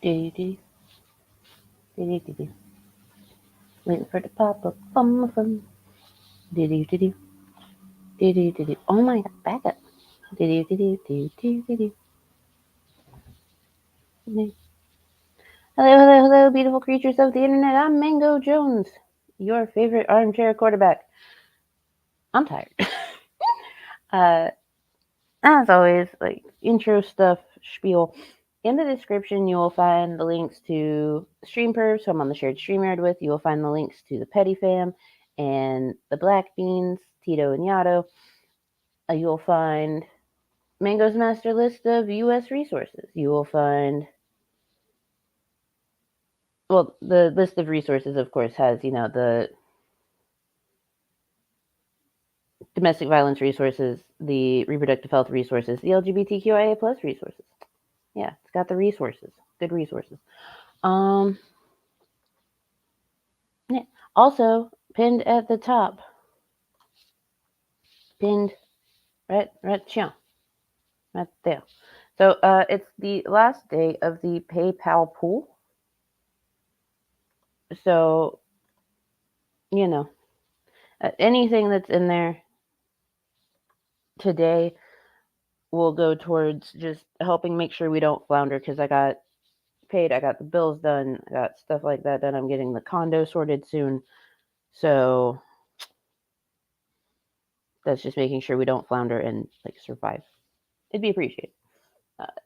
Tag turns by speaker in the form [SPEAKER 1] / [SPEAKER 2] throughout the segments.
[SPEAKER 1] Waiting for the pop up. Fum. Oh my god, back up. Hello, beautiful creatures of the internet. I'm Mango Jones, your favorite armchair quarterback. I'm tired. uh, as always, like intro stuff, spiel. In the description, you will find the links to Stream Pervs, who I'm on the shared StreamYard with. You will find the links to the Petty Fam and the Black Beans, Tito and Yato. You will find Mango's master list of U.S. resources. You will find, well, the list of resources, of course, has, the domestic violence resources, the reproductive health resources, the LGBTQIA plus resources. Yeah, it's got the resources, good resources. Yeah. Also, pinned at the top, pinned right there. So it's the last day of the PayPal pool. So, you know, anything that's in there today will go towards just helping make sure we don't flounder, because I got paid, I got the bills done, I got stuff like that done. I'm getting the condo sorted soon. So that's just making sure we don't flounder and like survive. It'd be appreciated.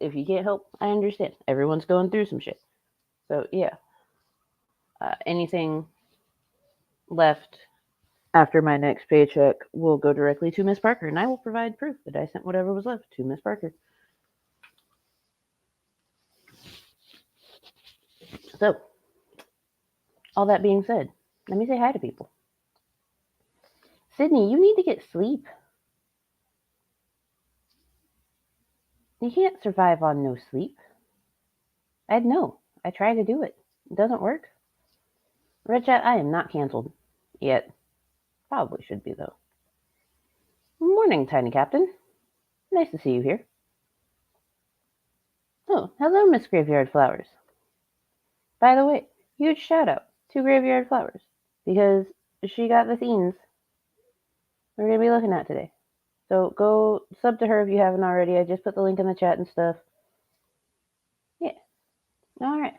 [SPEAKER 1] If you can't help, I understand. Everyone's going through some shit. So yeah, anything left after my next paycheck will go directly to Miss Parker, and I will provide proof that I sent whatever was left to Miss Parker. So, all that being said, let me say hi to people. Sydney, you need to get sleep. You can't survive on no sleep. I'd know. I try to do it. It doesn't work. Red Chat, I am not canceled. Yet. Probably should be, though. Morning, Tiny Captain. Nice to see you here. Oh, hello, Miss Graveyard Flowers. By the way, huge shout out to Graveyard Flowers, because she got the theens we're going to be looking at today. So go sub to her if you haven't already. I just put the link in the chat and stuff. Yeah. All right.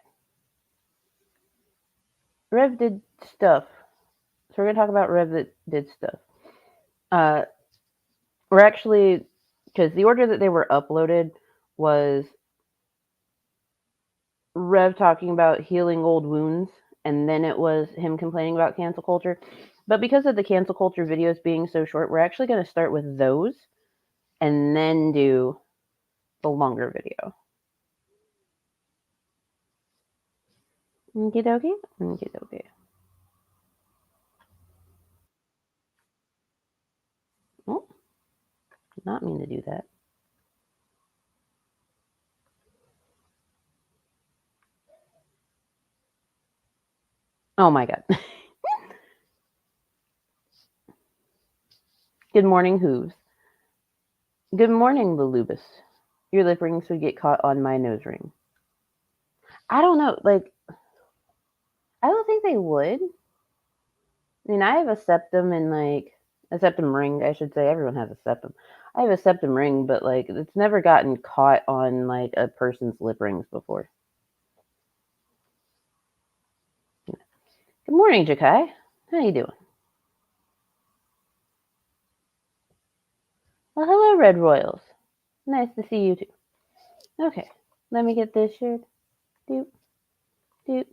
[SPEAKER 1] Rev did stuff. So we're going to talk about Rev that did stuff. We're actually, because the order that they were uploaded was Rev talking about healing old wounds, and then it was him complaining about cancel culture. But because of the cancel culture videos being so short, we're actually going to start with those and then do the longer video. Okie dokie. Oh, did not mean to do that. Oh my god. Good morning, Hooves. Good morning, Lulubus. Your lip rings would get caught on my nose ring. I don't know. Like, I don't think they would. I mean, I have a septum and like a septum ring, I should say. Everyone has a septum. I have a septum ring, but like it's never gotten caught on like a person's lip rings before. Good morning, Jakai. How you doing? Well, hello, Red Royals. Nice to see you too. Okay, let me get this shirt. Doop, doop,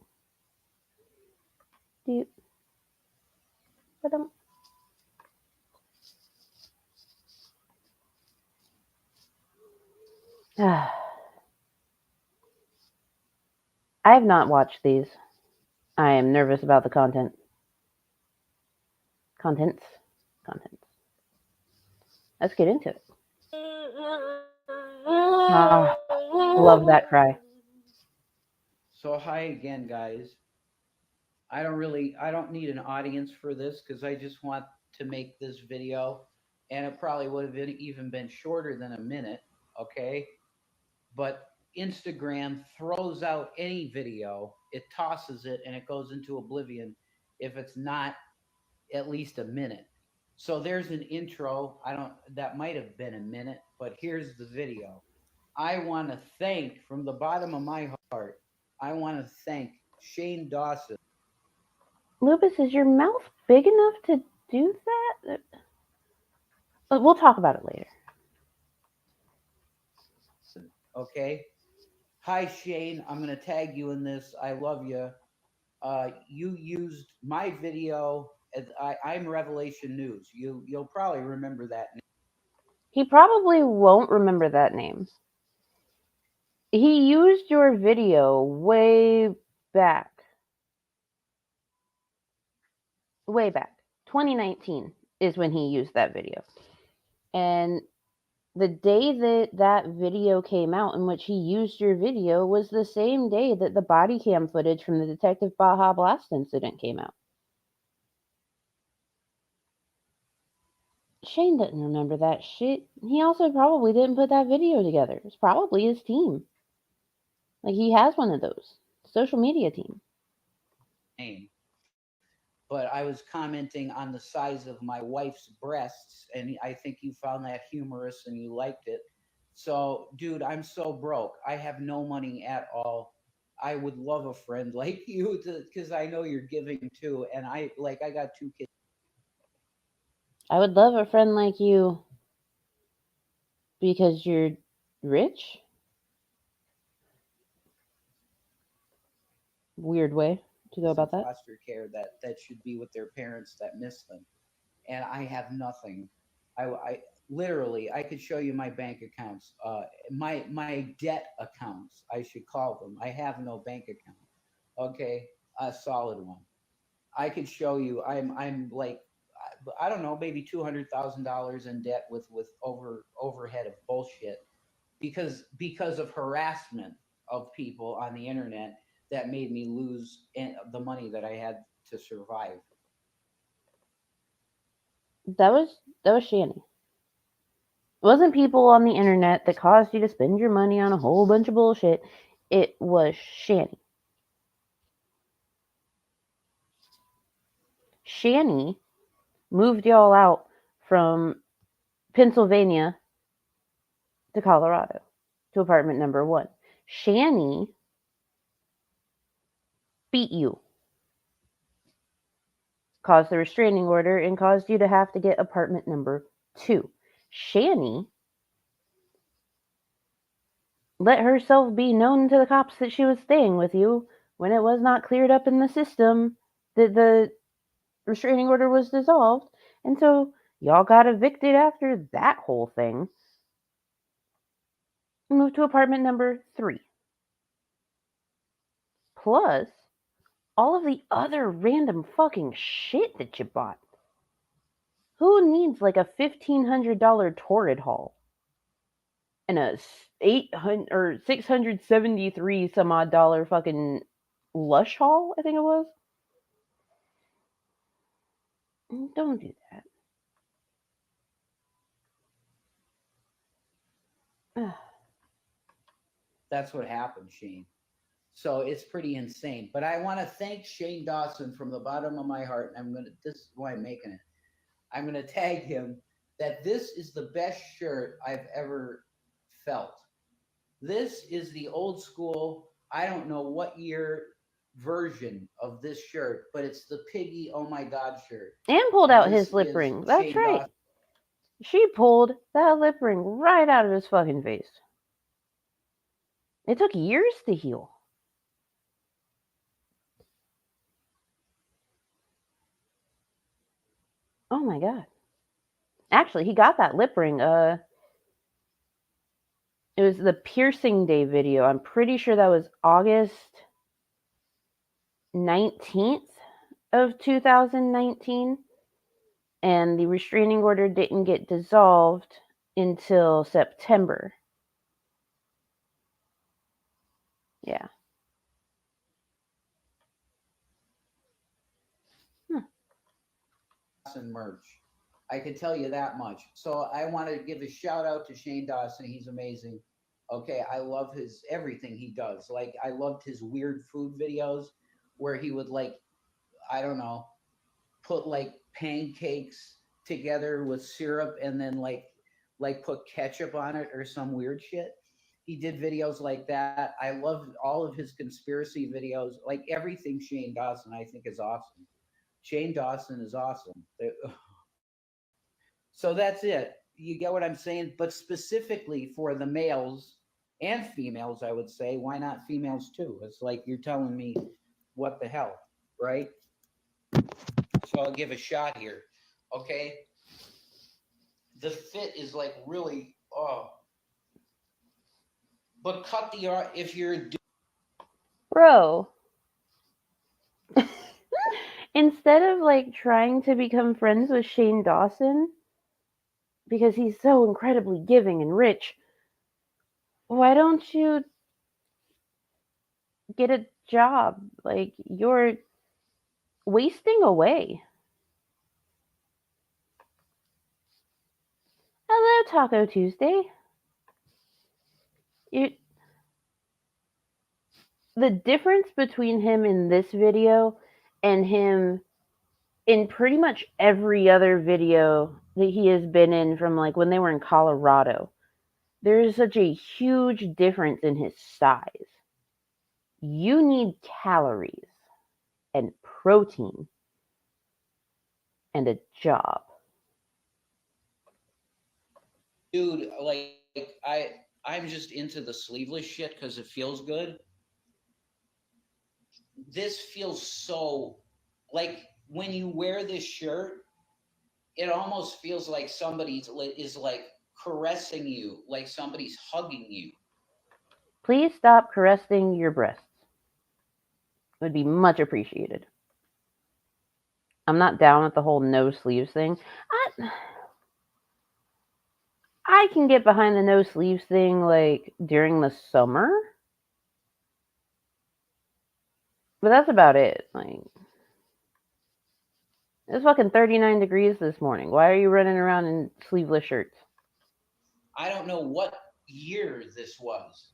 [SPEAKER 1] doop. Ba-dum. I have not watched these. I am nervous about the content. Contents. Let's get into it. Love that cry.
[SPEAKER 2] So hi again, guys. I don't need an audience for this because I just want to make this video, and it probably would have even been shorter than a minute. Okay, but Instagram throws out any video, it tosses it and it goes into oblivion if it's not at least a minute. So there's an intro. I don't, that might have been a minute, but here's the video. I want to thank from the bottom of my heart, I want to thank Shane Dawson.
[SPEAKER 1] Lupus, is your mouth big enough to do that? We'll talk about it later.
[SPEAKER 2] Okay. Hi, Shane. I'm going to tag you in this. I love you. You used my video. I'm Revelation News. You'll probably remember that name.
[SPEAKER 1] He probably won't remember that name. He used your video back. Way back. 2019 is when he used that video. And the day that that video came out in which he used your video was the same day that the body cam footage from the Detective Baja Blast incident came out. Shane doesn't remember that shit. He also probably didn't put that video together. It's probably his team. Like, he has one of those. Social media team.
[SPEAKER 2] But I was commenting on the size of my wife's breasts, and I think you found that humorous and you liked it. So, dude, I'm so broke. I have no money at all. I would love a friend like you because I know you're giving too, and I got two kids.
[SPEAKER 1] I would love a friend like you because you're rich. Weird way to go
[SPEAKER 2] In
[SPEAKER 1] about that.
[SPEAKER 2] foster care that should be with their parents that miss them, and I have nothing. I literally I could show you my bank accounts, my debt accounts. I should call them. I have no bank account. Okay, a solid one. I could show you. I'm like I don't know, maybe $200,000 in debt with overhead of bullshit because of harassment of people on the internet that made me lose the money that I had to survive.
[SPEAKER 1] That was Shanny. It wasn't people on the internet that caused you to spend your money on a whole bunch of bullshit. It was Shanny. Shanny moved y'all out from Pennsylvania to Colorado to apartment number 1. Shanny beat you, caused the restraining order, and caused you to have to get apartment number 2. Shanny let herself be known to the cops that she was staying with you when it was not cleared up in the system that the restraining order was dissolved. And so y'all got evicted after that whole thing. Moved to apartment number 3. Plus all of the other random fucking shit that you bought. Who needs like a $1,500 torrid haul and a 800 or 673 some odd dollar fucking lush haul? I think it was. Don't do that.
[SPEAKER 2] That's what happened, Shane. So it's pretty insane. But I want to thank Shane Dawson from the bottom of my heart. And this is why I'm making it. I'm gonna tag him that this is the best shirt I've ever felt. This is the old school, I don't know what year version of this shirt, but it's the Piggy Oh My God shirt.
[SPEAKER 1] And pulled
[SPEAKER 2] And
[SPEAKER 1] out
[SPEAKER 2] this
[SPEAKER 1] his lip
[SPEAKER 2] is
[SPEAKER 1] ring. That's
[SPEAKER 2] Shane
[SPEAKER 1] right.
[SPEAKER 2] Dawson.
[SPEAKER 1] She pulled that lip ring right out of his fucking face. It took years to heal. Oh my god. Actually, he got that lip ring. It was the piercing day video. I'm pretty sure that was August 19th of 2019. And the restraining order didn't get dissolved until September. Yeah.
[SPEAKER 2] Merch. I can tell you that much. So I want to give a shout out to Shane Dawson. He's amazing. Okay, I love his everything he does. Like I loved his weird food videos where he would like, I don't know, put like pancakes together with syrup and then like put ketchup on it or some weird shit. He did videos like that. I love all of his conspiracy videos. Like everything Shane Dawson I think is awesome. Shane Dawson is awesome. So that's it. You get what I'm saying? But specifically for the males and females, I would say, why not females too? It's like you're telling me what the hell, right? So I'll give a shot here. Okay. The fit is like really, oh, but cut the art if you're
[SPEAKER 1] Bro, instead of like trying to become friends with Shane Dawson because he's so incredibly giving and rich, why don't you get a job? Like, you're wasting away. Hello, Taco Tuesday. You, the difference between him in this video and him in pretty much every other video that he has been in from like when they were in Colorado, there's such a huge difference in his size. You need calories and protein and a job.
[SPEAKER 2] dude, I'm just into the sleeveless shit because it feels good. This feels so like when you wear this shirt, it almost feels like somebody is like caressing you, like somebody's hugging you.
[SPEAKER 1] Please stop caressing your breasts. It would be much appreciated. I'm not down with the whole no sleeves thing. I can get behind the no sleeves thing like during the summer, but that's about it. Like, it's fucking 39 degrees this morning. Why are you running around in sleeveless shirts?
[SPEAKER 2] I don't know what year this was.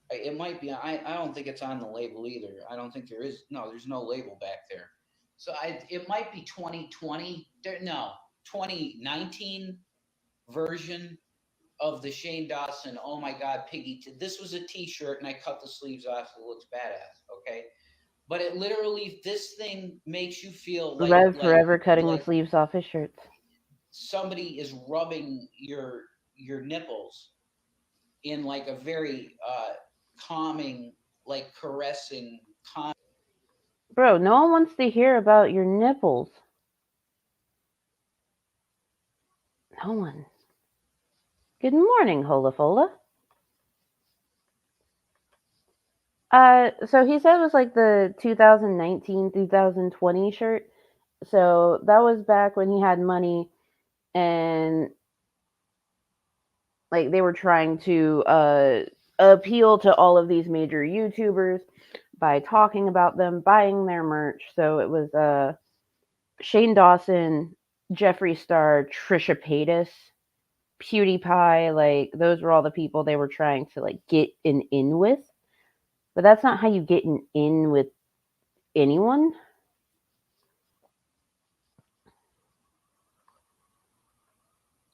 [SPEAKER 2] It might be. I don't think it's on the label either. I don't think there is. No, there's no label back there. So it might be 2020. No, 2019 version of the Shane Dawson. Oh my God, Piggy! This was a T-shirt, and I cut the sleeves off. So it looks badass. Okay, but it literally this thing makes you feel
[SPEAKER 1] Rev forever cutting the
[SPEAKER 2] like
[SPEAKER 1] sleeves off his shirts.
[SPEAKER 2] somebody is rubbing your nipples in like a very calming, like caressing.
[SPEAKER 1] Bro, no one wants to hear about your nipples. No one. Good morning, Hola Fola. So he said it was like the 2019 2020 shirt. So that was back when he had money and like they were trying to appeal to all of these major YouTubers by talking about them, buying their merch. So it was Shane Dawson, Jeffree Star, Trisha Paytas, PewDiePie. Like those were all the people they were trying to like get an in with. But that's not how you get an in with anyone.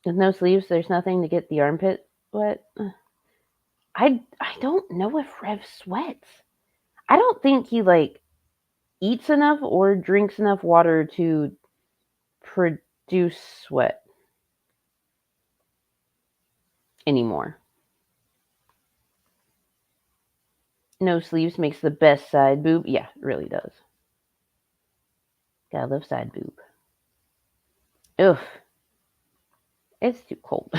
[SPEAKER 1] With no sleeves, there's nothing to get the armpit wet. I don't know if Rev sweats. I don't think he like eats enough or drinks enough water to produce sweat anymore. No sleeves makes the best side boob. Yeah, it really does. Gotta love side boob. Ugh, it's too cold.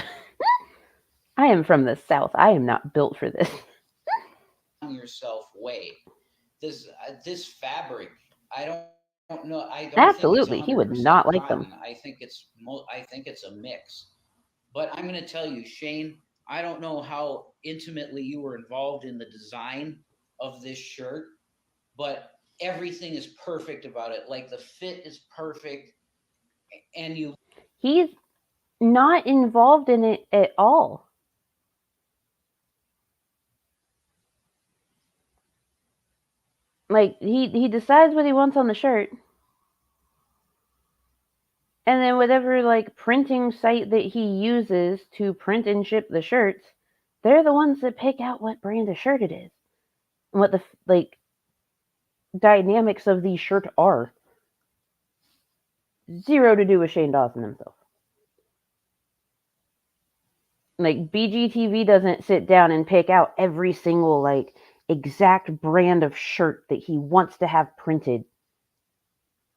[SPEAKER 1] I am from the south. I am not built for this.
[SPEAKER 2] Yourself way. This fabric, I don't know. I don't think it's
[SPEAKER 1] Absolutely,
[SPEAKER 2] 100%
[SPEAKER 1] he would
[SPEAKER 2] cotton.
[SPEAKER 1] not like them.
[SPEAKER 2] I think it's a mix. But I'm going to tell you, Shane, I don't know how intimately you were involved in the design of this shirt, but everything is perfect about it. Like the fit is perfect, and you
[SPEAKER 1] He's not involved in it at all. Like he decides what he wants on the shirt, and then whatever like printing site that he uses to print and ship the shirts, they're the ones that pick out what brand of shirt it is and what the like dynamics of the shirt are. Zero to do with Shane Dawson himself. Like BGTV doesn't sit down and pick out every single like exact brand of shirt that he wants to have printed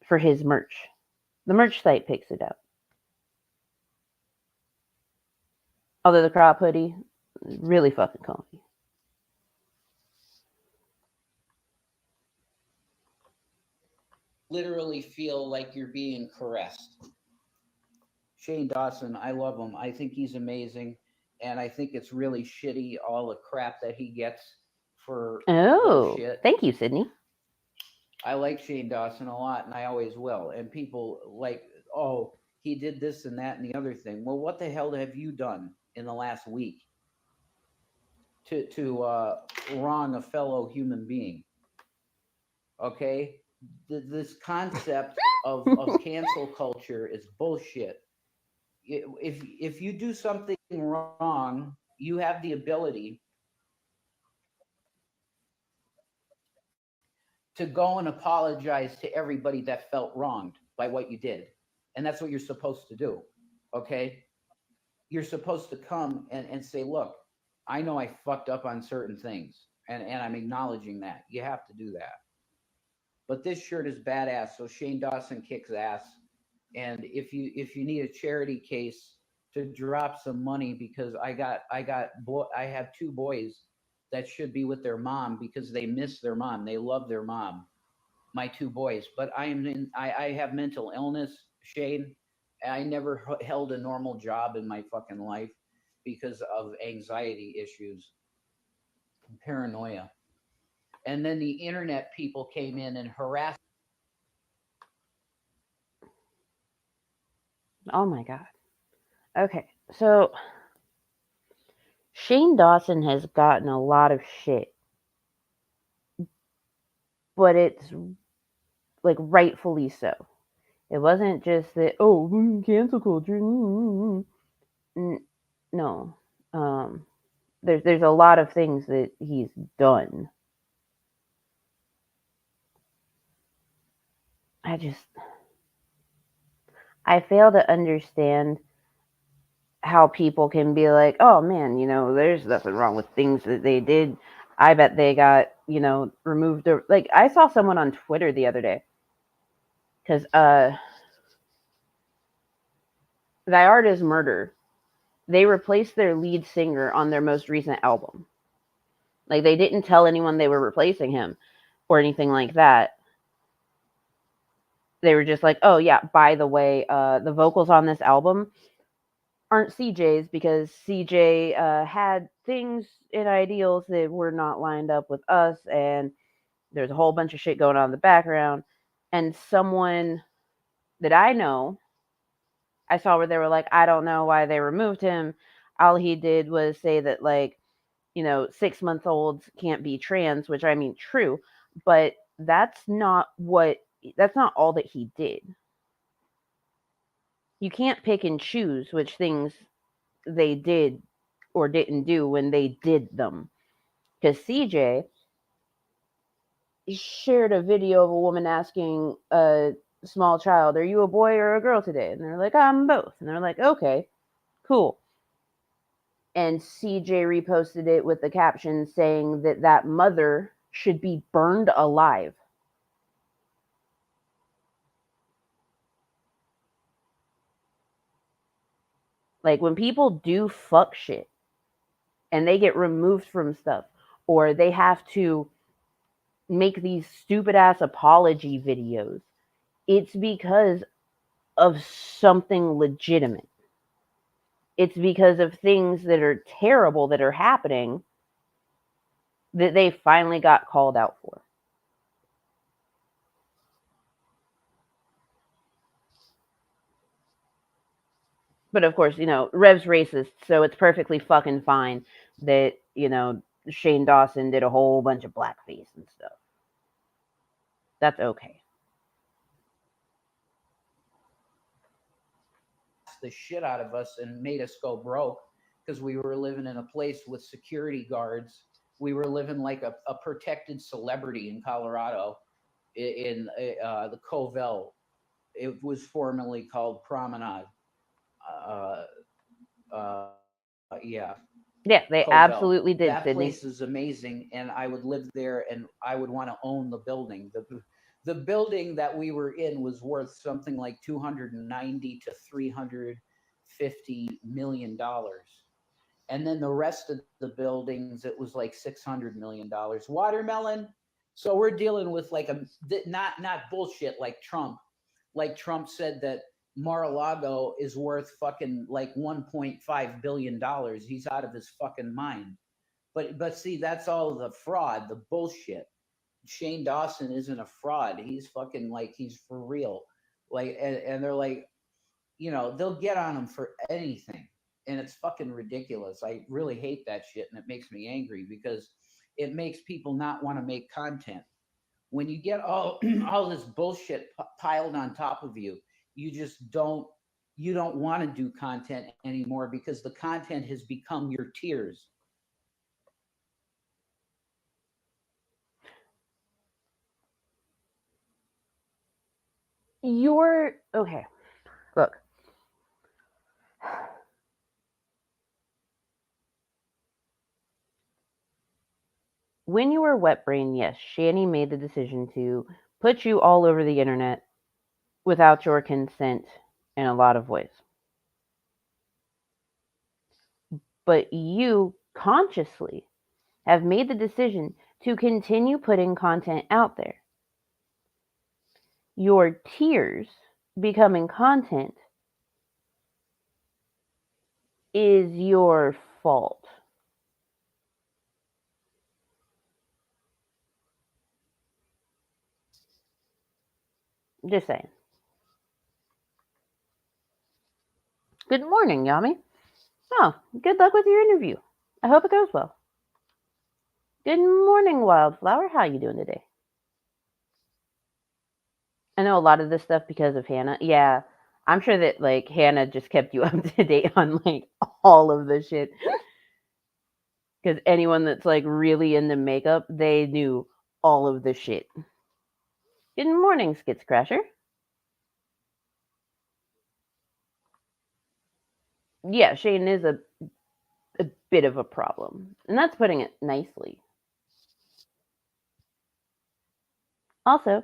[SPEAKER 1] for his merch. The merch site picks it out. Although the crop hoodie, really fucking comfy.
[SPEAKER 2] Literally feel like you're being caressed. Shane Dawson, I love him. I think he's amazing, and I think it's really shitty all the crap that he gets for
[SPEAKER 1] Oh,
[SPEAKER 2] bullshit.
[SPEAKER 1] thank you, Sydney.
[SPEAKER 2] I like Shane Dawson a lot, and I always will. And people like, oh, he did this and that and the other thing. Well, what the hell have you done in the last week to wrong a fellow human being? Okay, this concept of cancel culture is bullshit. If you do something wrong, you have the ability to go and apologize to everybody that felt wronged by what you did. And that's what you're supposed to do. Okay? You're supposed to come and say, look, I know I fucked up on certain things, and I'm acknowledging that. You have to do that. But this shirt is badass, so Shane Dawson kicks ass. And if you need a charity case to drop some money, because I have two boys that should be with their mom because they miss their mom. They love their mom, my two boys. But I have mental illness, Shane. I never held a normal job in my fucking life because of anxiety issues and paranoia. And then the internet people came in and harassed.
[SPEAKER 1] Oh my god. Okay, so Shane Dawson has gotten a lot of shit, but it's like rightfully so. It wasn't just that cancel culture. No, um, there's a lot of things that he's done. I just I fail to understand how people can be like, oh man, there's nothing wrong with things that they did. I bet they got, removed. Like I saw someone on Twitter the other day because Thy Art is Murder. They replaced their lead singer on their most recent album. Like they didn't tell anyone they were replacing him or anything like that. They were just like, oh yeah, by the way, the vocals on this album aren't CJ's because CJ had things and ideals that were not lined up with us, and there's a whole bunch of shit going on in the background. And someone that I know, I saw where they were like, I don't know why they removed him. All he did was say that, like, 6 month olds can't be trans, which I mean, true, but that's not all that he did. You can't pick and choose which things they did or didn't do when they did them. Because CJ shared a video of a woman asking a small child, "Are you a boy or a girl today?" And they're like, "I'm both." And they're like, "Okay, cool." And CJ reposted it with the caption saying that that mother should be burned alive. Like when people do fuck shit and they get removed from stuff, or they have to make these stupid ass apology videos, it's because of something legitimate. It's because of things that are terrible that are happening that they finally got called out for. But of course, Rev's racist, so it's perfectly fucking fine that, Shane Dawson did a whole bunch of blackface and stuff. That's okay.
[SPEAKER 2] The shit out of us and made us go broke because we were living in a place with security guards. We were living like a protected celebrity in Colorado in the Covell. It was formerly called Promenade. Uh, yeah,
[SPEAKER 1] Yeah, they
[SPEAKER 2] Covell.
[SPEAKER 1] absolutely
[SPEAKER 2] That
[SPEAKER 1] did,
[SPEAKER 2] place
[SPEAKER 1] Sydney.
[SPEAKER 2] is amazing, and I would live there, and I would want to own the building. The building that we were in was worth something like 290 to 350 million dollars, and then the rest of the buildings it was like $600 million. Watermelon. So we're dealing with like not bullshit like Trump said that Mar-a-Lago is worth fucking like $1.5 billion. He's out of his fucking mind. But see, that's all the fraud, the bullshit. Shane Dawson isn't a fraud. He's fucking like he's for real. Like and they're like, they'll get on him for anything. And it's fucking ridiculous. I really hate that shit and it makes me angry because it makes people not want to make content. When you get all all this bullshit piled on top of you, you just don't want to do content anymore because the content has become your tears.
[SPEAKER 1] You're okay. Look, when you were wet brain, yes, Shani made the decision to put you all over the internet without your consent in a lot of ways. But you consciously have made the decision to continue putting content out there. Your tears becoming content is your fault. Just saying. Good morning, Yami. Oh, good luck with your interview. I hope it goes well. Good morning, Wildflower. How you doing today? I know a lot of this stuff because of Hannah. Yeah, I'm sure that like Hannah just kept you up to date on like all of the shit. Because anyone that's like really into makeup, they knew all of the shit. Good morning, Skits Crasher. Yeah, Shane is a bit of a problem, and that's putting it nicely. Also,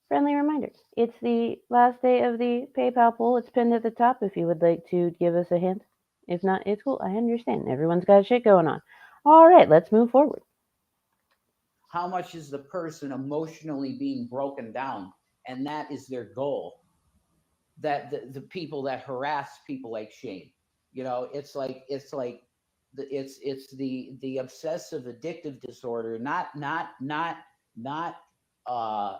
[SPEAKER 1] friendly reminder: it's the last day of the PayPal poll. It's pinned at the top if you would like to give us a hint. If not, it's cool. I understand. Everyone's got shit going on. All right, let's move forward.
[SPEAKER 2] How much is the person emotionally being broken down? And that is their goal. That the people that harass people like Shane, it's the obsessive addictive disorder, not uh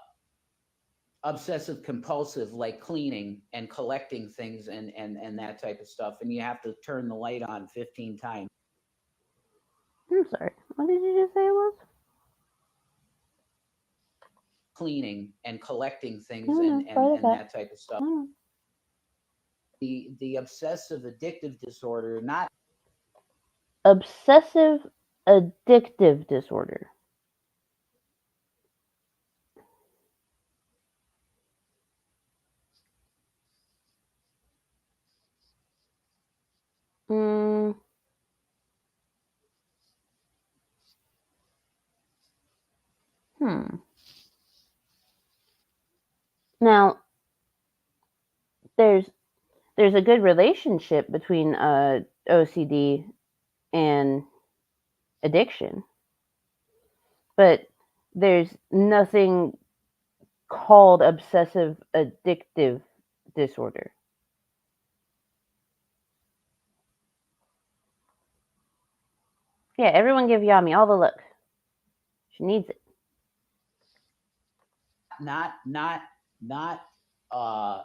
[SPEAKER 2] obsessive compulsive like cleaning and collecting things and that type of stuff, and you have to turn the light on 15 times.
[SPEAKER 1] I'm sorry. What did you just say it was?
[SPEAKER 2] Cleaning and collecting
[SPEAKER 1] No,
[SPEAKER 2] things
[SPEAKER 1] no.
[SPEAKER 2] and and
[SPEAKER 1] Start it
[SPEAKER 2] and
[SPEAKER 1] back.
[SPEAKER 2] that type of stuff.
[SPEAKER 1] No, no.
[SPEAKER 2] The obsessive addictive disorder, not
[SPEAKER 1] Obsessive addictive disorder. Mm, hmm. Now, there's there's a good relationship between OCD and addiction, but there's nothing called obsessive addictive disorder. Yeah, everyone give Yami all the look. She needs it.
[SPEAKER 2] not not uh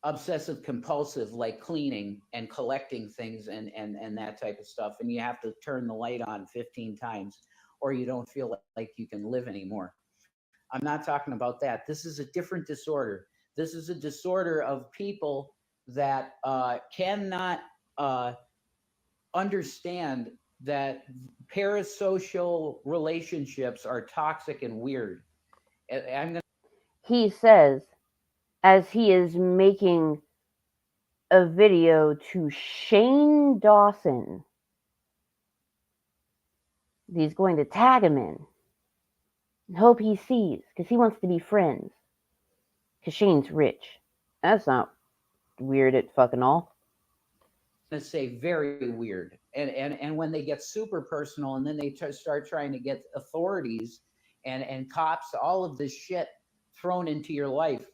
[SPEAKER 2] obsessive compulsive like cleaning and collecting things and that type of stuff, and you have to turn the light on 15 times or you don't feel like you can live anymore. I'm not talking about that. This is a different disorder. This is a disorder of people that cannot uh, understand that parasocial relationships are toxic and weird. I'm going
[SPEAKER 1] He says, as he is making a video to Shane Dawson, he's going to tag him in. Hope he sees, because he wants to be friends. Because Shane's rich. That's not weird at fucking all.
[SPEAKER 2] to say very weird. And when they get super personal and then they start trying to get authorities and cops, all of this shit thrown into your life,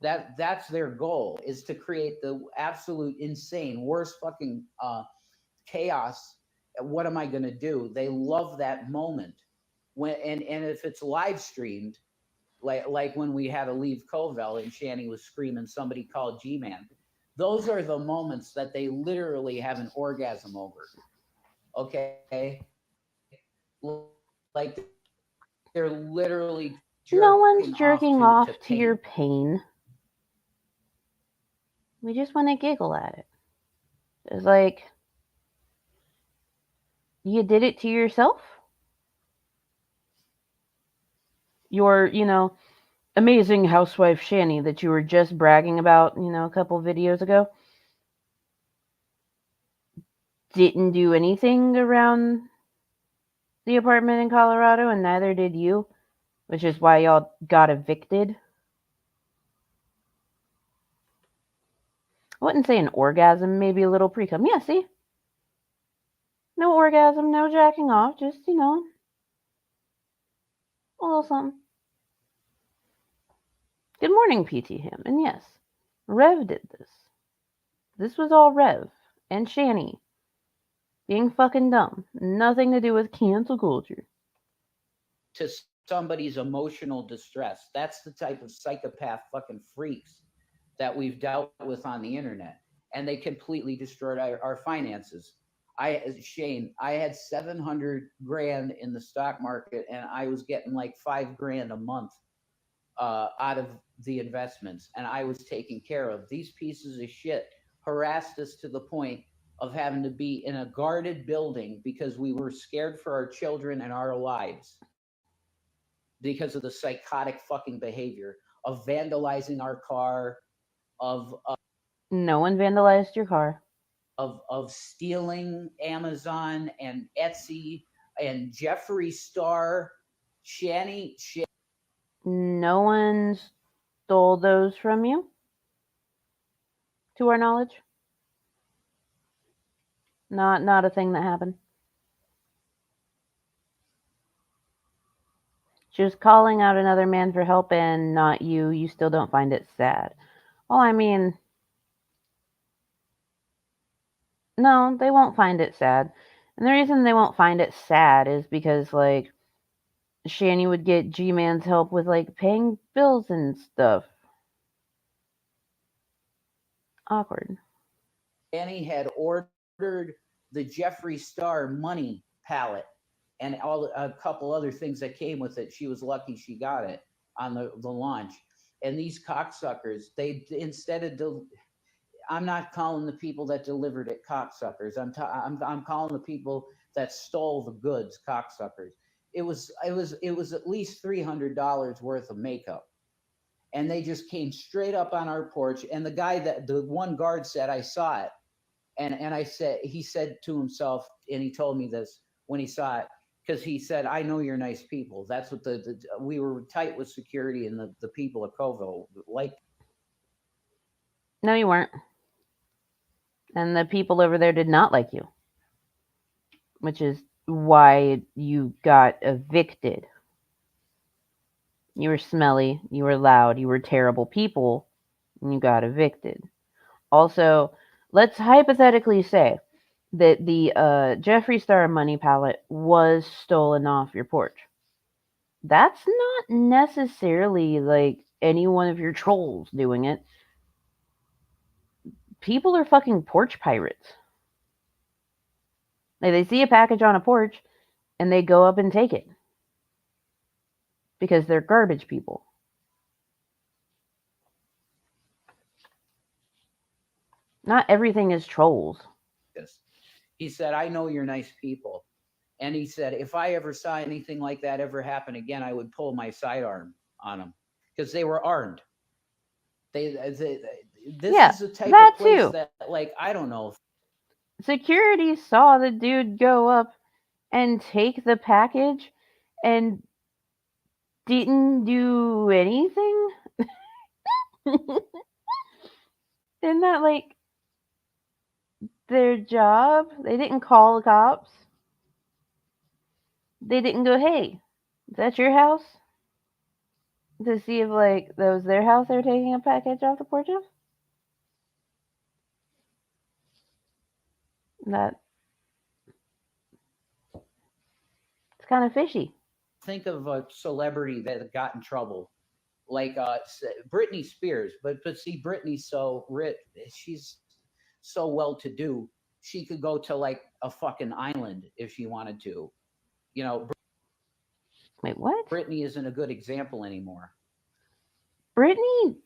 [SPEAKER 2] that's their goal, is to create the absolute insane worst fucking chaos. What am I going to do? They love that moment when, and if it's live streamed, like when we had to leave Covell and Shanny was screaming, somebody called G-Man. Those are the moments that they literally have an orgasm over. Okay, like they're literally jerking off
[SPEAKER 1] No
[SPEAKER 2] to
[SPEAKER 1] one's
[SPEAKER 2] pain.
[SPEAKER 1] jerking off to your pain. We just want to giggle at it. It's like, you did it to yourself? Your, amazing housewife Shani that you were just bragging about, a couple videos ago, didn't do anything around the apartment in Colorado, and neither did you, which is why y'all got evicted. I wouldn't say an orgasm, maybe a little pre-cum. Yeah, see? No orgasm, no jacking off, just, a little something. Good morning, PT Him. And yes, Rev did this. This was all Rev and Shani being fucking dumb. Nothing to do with cancel culture.
[SPEAKER 2] To somebody's emotional distress. That's the type of psychopath fucking freaks that we've dealt with on the internet. And they completely destroyed our finances. Shane, I had 700 grand in the stock market and I was getting like 5 grand a month out of the investments, and I was taken care of. These pieces of shit harassed us to the point of having to be in a guarded building because we were scared for our children and our lives because of the psychotic fucking behavior of vandalizing our car, of
[SPEAKER 1] No one vandalized your car.
[SPEAKER 2] of stealing Amazon and Etsy and Jeffree Star, Shanny.
[SPEAKER 1] No one stole those from you, to our knowledge. Not a thing that happened. Just calling out another man for help and not you, you still don't find it sad. Well, I mean, no, they won't find it sad. And the reason they won't find it sad is because, like, Shani would get G Man's help with, like, paying bills and stuff. Awkward.
[SPEAKER 2] Annie had ordered the Jeffree Star money palette and a couple other things that came with it. She was lucky she got it on the launch. And these cocksuckers, they instead of I'm not calling the people that delivered it cocksuckers. I'm calling the people that stole the goods cocksuckers. It was at least $300 worth of makeup, and they just came straight up on our porch. And the one guard said, I saw it. And I said, he said to himself, and he told me this when he saw it, because he said, I know you're nice people. That's what we were tight with security, and the people of Kovo liked.
[SPEAKER 1] No, you weren't. And the people over there did not like you, which is why you got evicted. You were smelly, you were loud, you were terrible people, and you got evicted. Also, let's hypothetically say that the Jeffree Star money palette was stolen off your porch. That's not necessarily like any one of your trolls doing it. People are fucking porch pirates. Like, they see a package on a porch and they go up and take it. because they're garbage people. Not everything is trolls.
[SPEAKER 2] this. He said, I know you're nice people. And he said, if I ever saw anything like that ever happen again, I would pull my sidearm on them because they were armed. They this
[SPEAKER 1] Yeah,
[SPEAKER 2] is a type of
[SPEAKER 1] that
[SPEAKER 2] place
[SPEAKER 1] too.
[SPEAKER 2] that, like, I don't know.
[SPEAKER 1] Security saw the dude go up and take the package and didn't do anything. Isn't that like their job? They didn't call the cops. They didn't go, hey, is that your house? To see if like that was their house they were taking a package off the porch of? That it's kind of fishy.
[SPEAKER 2] Think of a celebrity that got in trouble, like Britney Spears. But see, Britney's so rich, she's so well to do. She could go to like a fucking island if she wanted to. You know,
[SPEAKER 1] Wait, what?
[SPEAKER 2] Britney isn't a good example anymore.
[SPEAKER 1] Brittany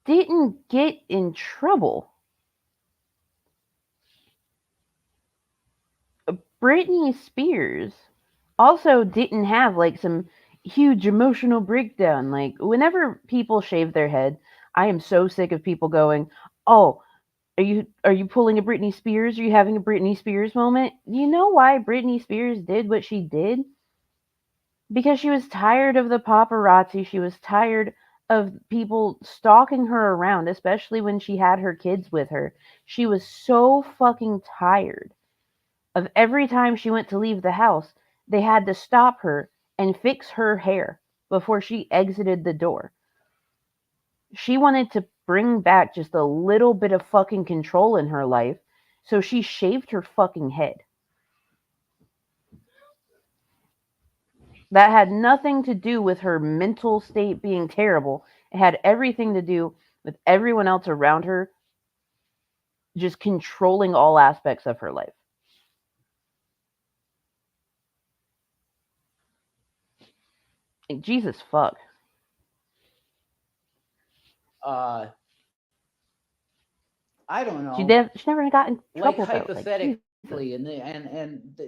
[SPEAKER 1] didn't get in trouble. Britney Spears also didn't have like some huge emotional breakdown. Like whenever people shave their head, I am so sick of people going, "Oh, are you pulling a Britney Spears? Are you having a Britney Spears moment?" You know why Britney Spears did what she did? Because she was tired of the paparazzi. She was tired of people stalking her around, especially when she had her kids with her. She was so fucking tired of every time she went to leave the house, they had to stop her and fix her hair before she exited the door. She wanted to bring back just a little bit of fucking control in her life, so she shaved her fucking head. That had nothing to do with her mental state being terrible. It had everything to do with everyone else around her just controlling all aspects of her life. Like, Jesus fuck.
[SPEAKER 2] Uh, I don't
[SPEAKER 1] She,
[SPEAKER 2] know.
[SPEAKER 1] did, she never got in
[SPEAKER 2] Like
[SPEAKER 1] trouble though. Like, Jesus.
[SPEAKER 2] hypothetically,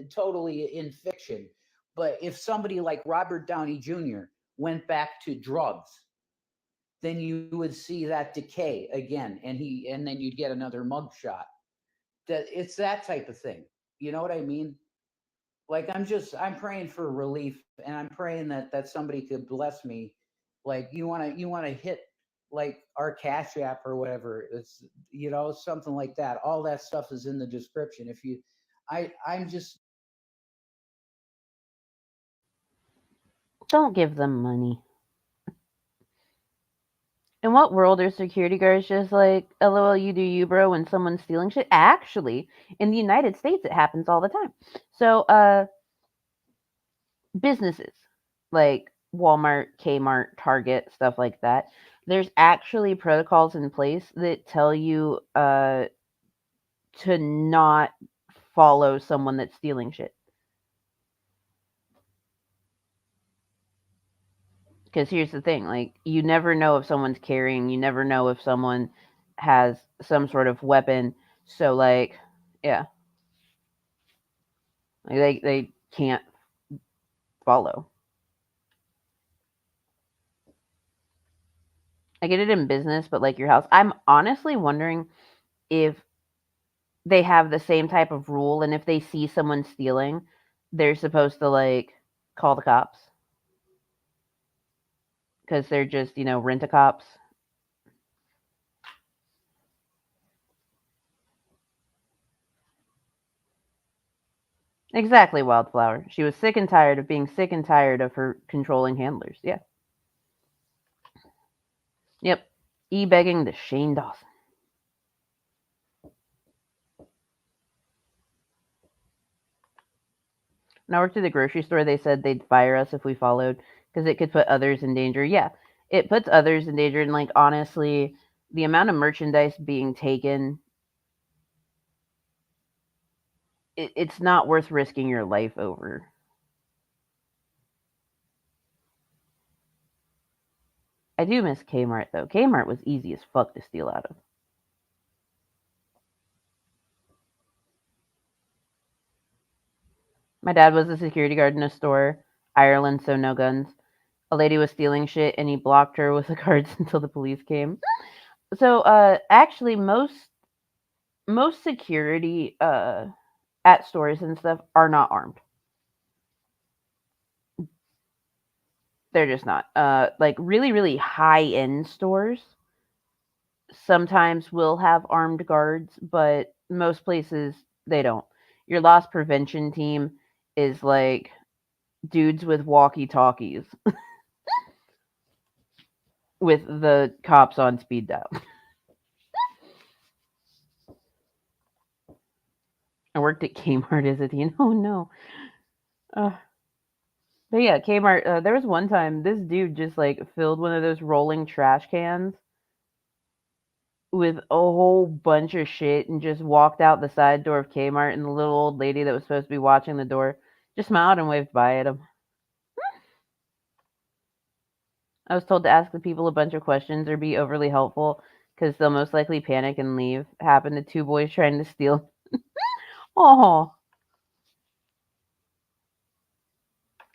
[SPEAKER 2] totally in fiction, but if somebody like Robert Downey Jr. went back to drugs, then you would see that decay again, and then you'd get another mugshot. That it's that type of thing. You know what I mean? Like I'm praying for relief, and I'm praying that somebody could bless me. Like you want to hit like our Cash App or whatever. It's something like that. All that stuff is in the description. If you, I'm just
[SPEAKER 1] Don't give them money. In what world are security guards just like, LOL, you do you, bro, when someone's stealing shit? Actually, in the United States, it happens all the time. So, businesses like Walmart, Kmart, Target, stuff like that, there's actually protocols in place that tell you to not follow someone that's stealing shit. Because here's the thing, like, you never know if someone's carrying, you never know if someone has some sort of weapon. So, like, yeah, like, they can't follow. I get it in business, but like your house, I'm honestly wondering if they have the same type of rule, and if they see someone stealing, they're supposed to like call the cops because they're just rent a cops. Exactly, Wildflower. She was sick and tired of being sick and tired of her controlling handlers. Yeah. Yep. E-begging the Shane Dawson. When I worked at the grocery store, they said they'd fire us if we followed because it could put others in danger. Yeah, it puts others in danger. And, like, honestly, the amount of merchandise being taken, it's not worth risking your life over. I do miss Kmart though. Kmart was easy as fuck to steal out of. My dad was a security guard in a store, Ireland, so no guns. A lady was stealing shit and he blocked her with the cards until the police came. So actually most security at stores and stuff are not armed. They're just not. Like really high end stores sometimes will have armed guards, but most places they don't. Your loss prevention team is like dudes with walkie talkies with the cops on speed dial. I worked at Kmart as a teen. Oh no. Uh, but yeah, Kmart. There was one time this dude just like filled one of those rolling trash cans with a whole bunch of shit and just walked out the side door of Kmart, and the little old lady that was supposed to be watching the door just smiled and waved bye at him. I was told to ask the people a bunch of questions or be overly helpful because they'll most likely panic and leave. Happened to two boys trying to steal. Oh,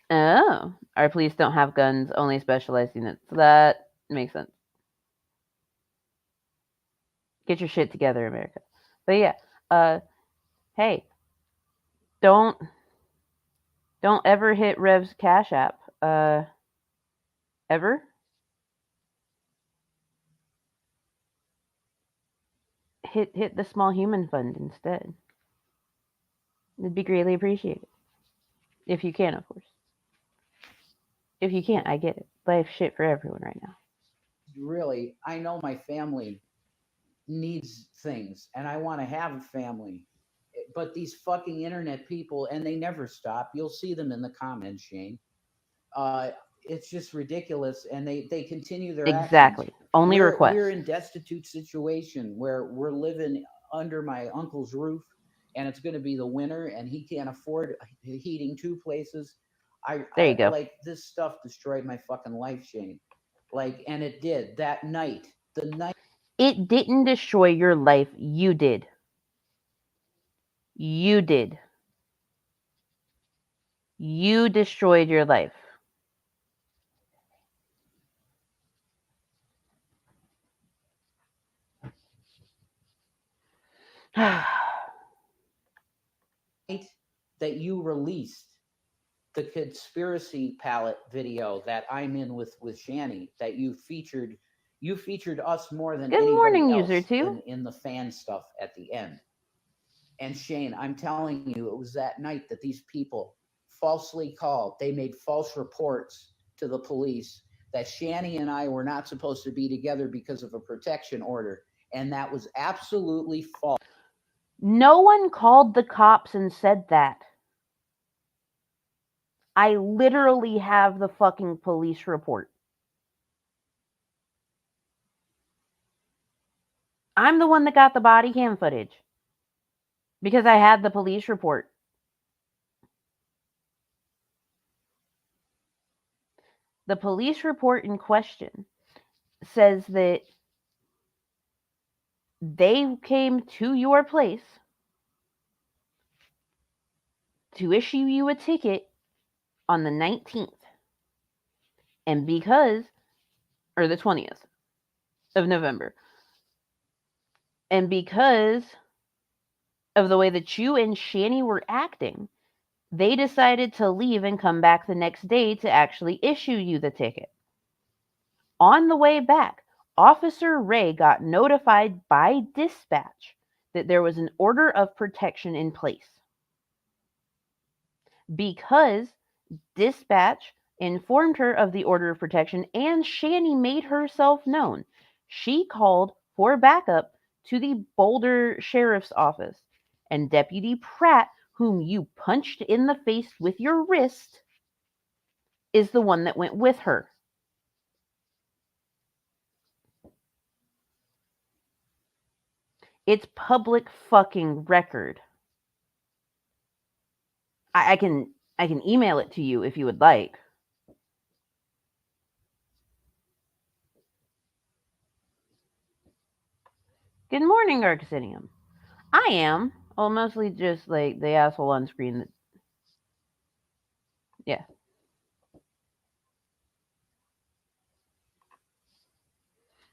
[SPEAKER 1] oh, our police don't have guns, only specialized units. So that makes sense. Get your shit together, America. But yeah, uh, hey, don't don't ever hit Rev's Cash App. Ever hit the small human fund instead. It'd be greatly appreciated if you can, of course. If you can't, I get it. Life shit for everyone right now.
[SPEAKER 2] Really, I know my family needs things and I want to have a family. But these fucking internet people, and they never stop. You'll see them in the comments, Shane. Uh, it's just ridiculous, and they continue their actions.
[SPEAKER 1] Exactly. Only
[SPEAKER 2] We're
[SPEAKER 1] request.
[SPEAKER 2] in destitute situation where we're living under my uncle's roof, and it's going to be the winter, and he can't afford heating two places.
[SPEAKER 1] There you go.
[SPEAKER 2] Like this stuff destroyed my fucking life, Shane. Like, and it did that night. The night.
[SPEAKER 1] It didn't destroy your life. You did. You did. You destroyed your life.
[SPEAKER 2] That you released the conspiracy palette video that I'm in with Shani, that you featured us more than
[SPEAKER 1] Good
[SPEAKER 2] anybody
[SPEAKER 1] morning, user
[SPEAKER 2] else
[SPEAKER 1] two.
[SPEAKER 2] in the fan stuff at the end. And Shane, I'm telling you, it was that night that these people falsely called. They made false reports to the police that Shani and I were not supposed to be together because of a protection order. And that was absolutely false.
[SPEAKER 1] No one called the cops and said that. I literally have the fucking police report. I'm the one that got the body cam footage because I had the police report. The police report in question says that they came to your place to issue you a ticket on the 19th. And because, or the 20th of November, and because of the way that you and Shani were acting, they decided to leave and come back the next day to actually issue you the ticket. On the way back, Officer Ray got notified by dispatch that there was an order of protection in place. Because dispatch informed her of the order of protection and Shani made herself known, she called for backup to the Boulder Sheriff's Office, and Deputy Pratt, whom you punched in the face with your wrist, is the one that went with her. It's public fucking record. I can email it to you if you would like. Good morning, Arcasidium. I am. Well, mostly just like the asshole on screen. Yeah.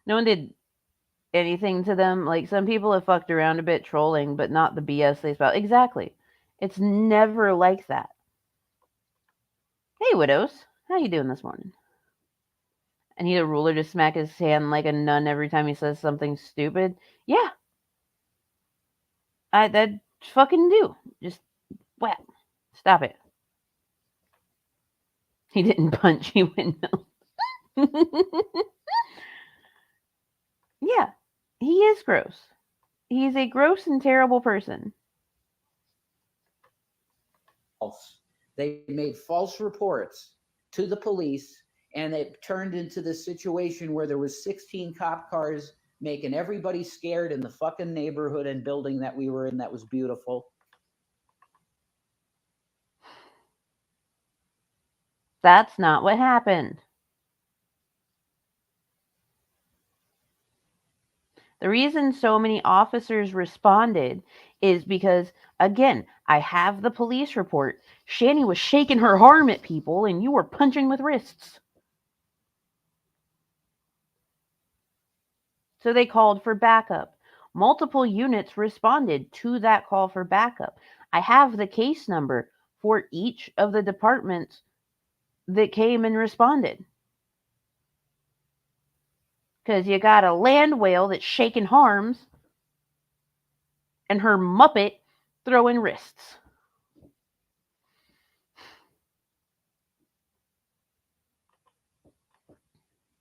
[SPEAKER 1] No one did anything to them. Like, some people have fucked around a bit trolling, but not the BS they spout. Exactly. It's never like that. Hey, widows. How you doing this morning? I need a ruler to smack his hand like a nun every time he says something stupid. Yeah, that fucking do. Just whap. Stop it. He didn't punch you in no. Yeah, he is gross. He's a gross and terrible person.
[SPEAKER 2] False. They made false reports to the police, and it turned into this situation where there was 16 cop cars making everybody scared in the fucking neighborhood and building that we were in that was beautiful.
[SPEAKER 1] That's not what happened. The reason so many officers responded is because, again, I have the police report. Shani was shaking her arm at people and you were punching with wrists. So they called for backup. Multiple units responded to that call for backup. I have the case number for each of the departments that came and responded. Because you got a land whale that's shaking arms and her muppet throwing wrists.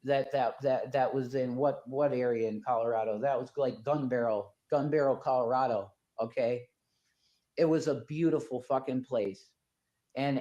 [SPEAKER 2] That was in what area in Colorado? That was like Gun Barrel, Colorado. Okay, it was a beautiful fucking place. And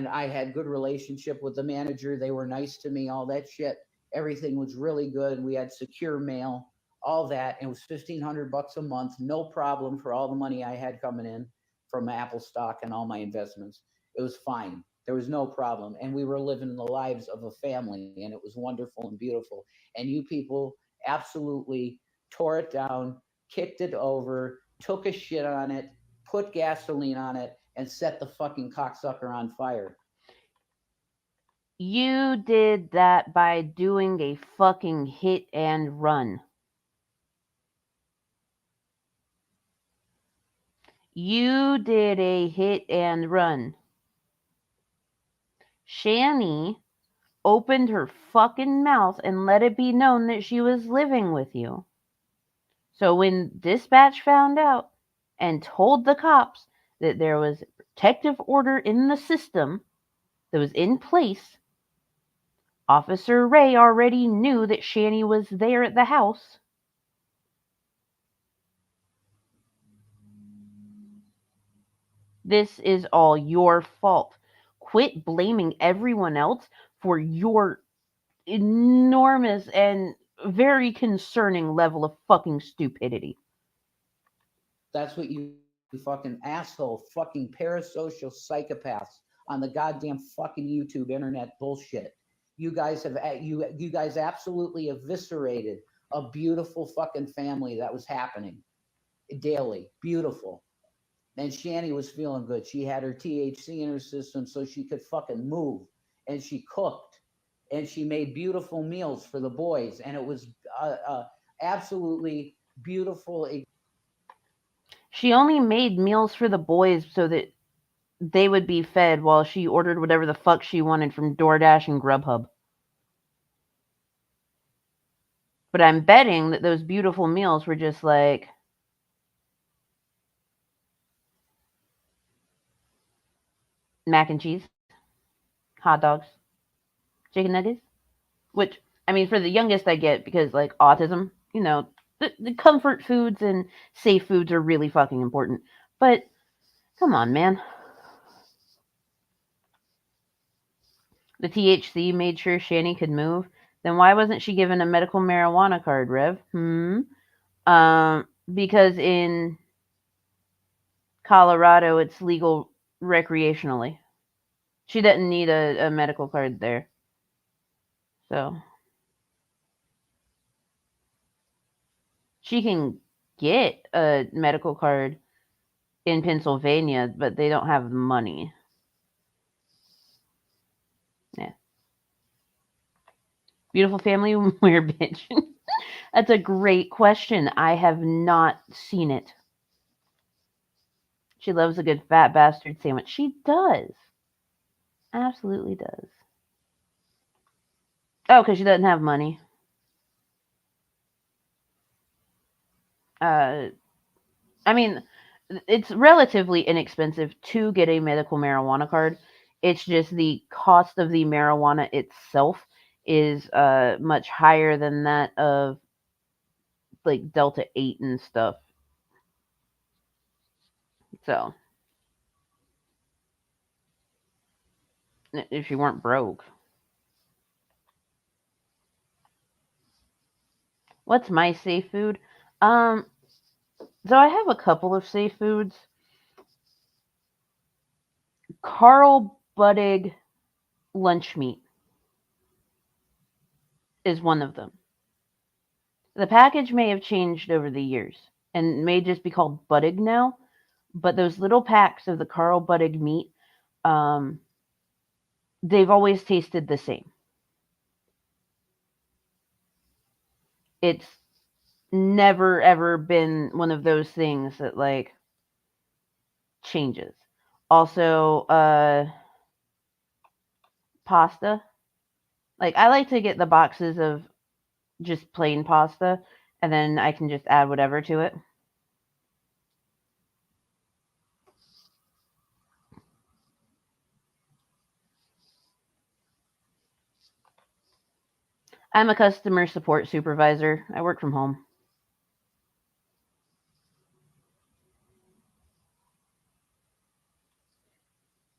[SPEAKER 2] I had good relationship with the manager. They were nice to me, all that shit. Everything was really good. We had secure mail, all that. And it was $1,500 a month, no problem for all the money I had coming in from Apple stock and all my investments. It was fine. There was no problem. And we were living the lives of a family, and it was wonderful and beautiful. And you people absolutely tore it down, kicked it over, took a shit on it, put gasoline on it, and set the fucking cocksucker on fire.
[SPEAKER 1] You did that by doing a fucking hit and run. You did a hit and run. Shani opened her fucking mouth and let it be known that she was living with you. So when dispatch found out and told the cops that there was a protective order in the system that was in place, Officer Ray already knew that Shani was there at the house. This is all your fault. Quit blaming everyone else for your enormous and very concerning level of fucking stupidity.
[SPEAKER 2] That's what you fucking asshole, fucking parasocial psychopaths on the goddamn fucking YouTube internet bullshit. You guys absolutely eviscerated a beautiful fucking family that was happening daily. Beautiful. And Shani was feeling good. She had her THC in her system so she could fucking move. And she cooked. And she made beautiful meals for the boys. And it was absolutely beautiful.
[SPEAKER 1] She only made meals for the boys so that they would be fed while she ordered whatever the fuck she wanted from DoorDash and Grubhub. But I'm betting that those beautiful meals were just like mac and cheese, hot dogs, chicken nuggets. Which, I mean, for the youngest, I get because, like, autism, the comfort foods and safe foods are really fucking important. But come on, man. The THC made sure Shani could move. Then why wasn't she given a medical marijuana card, Rev? Because in Colorado, it's legal recreationally. She doesn't need a medical card there. So She can get a medical card in Pennsylvania, but they don't have money. Yeah. Beautiful family, where bitch? That's a great question. I have not seen it. She loves a good fat bastard sandwich. She does. Absolutely does. Oh, because she doesn't have money. Uh, I mean, it's relatively inexpensive to get a medical marijuana card. It's just the cost of the marijuana itself is much higher than that of like Delta 8 and stuff. So, if you weren't broke. What's my safe food? Um, so I have a couple of safe foods. Carl Buddig lunch meat is one of them. The package may have changed over the years and may just be called Buddig now, but those little packs of the Carl Buddig meat, um, they've always tasted the same. It's never ever been one of those things that like changes. Also, pasta. Like I like to get the boxes of just plain pasta, and then I can just add whatever to it. I'm a customer support supervisor. I work from home.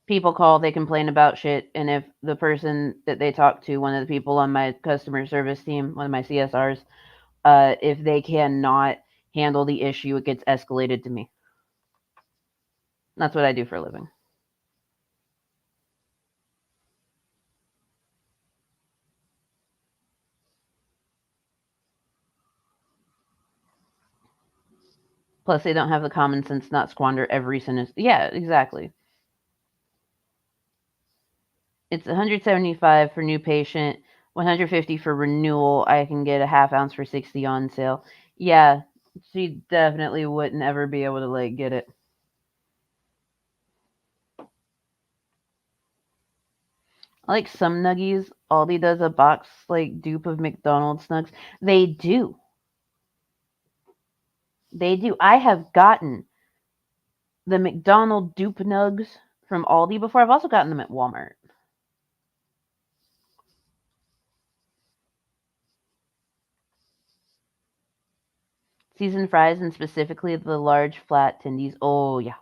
[SPEAKER 1] People call, they complain about shit, and if the person that they talk to, one of the people on my customer service team, one of my CSRs, if they cannot handle the issue, it gets escalated to me. That's what I do for a living. Plus, they don't have the common sense not squander every cent. Yeah, exactly. It's 175 for new patient, 150 for renewal. I can get a half ounce for 60 on sale. Yeah, she definitely wouldn't ever be able to like get it. I like some nuggies. Aldi does a box like dupe of McDonald's nugs. They do. They do. I have gotten the McDonald dupe nugs from Aldi before. I've also gotten them at Walmart. Seasoned fries and specifically the large flat tendies. Oh yeah.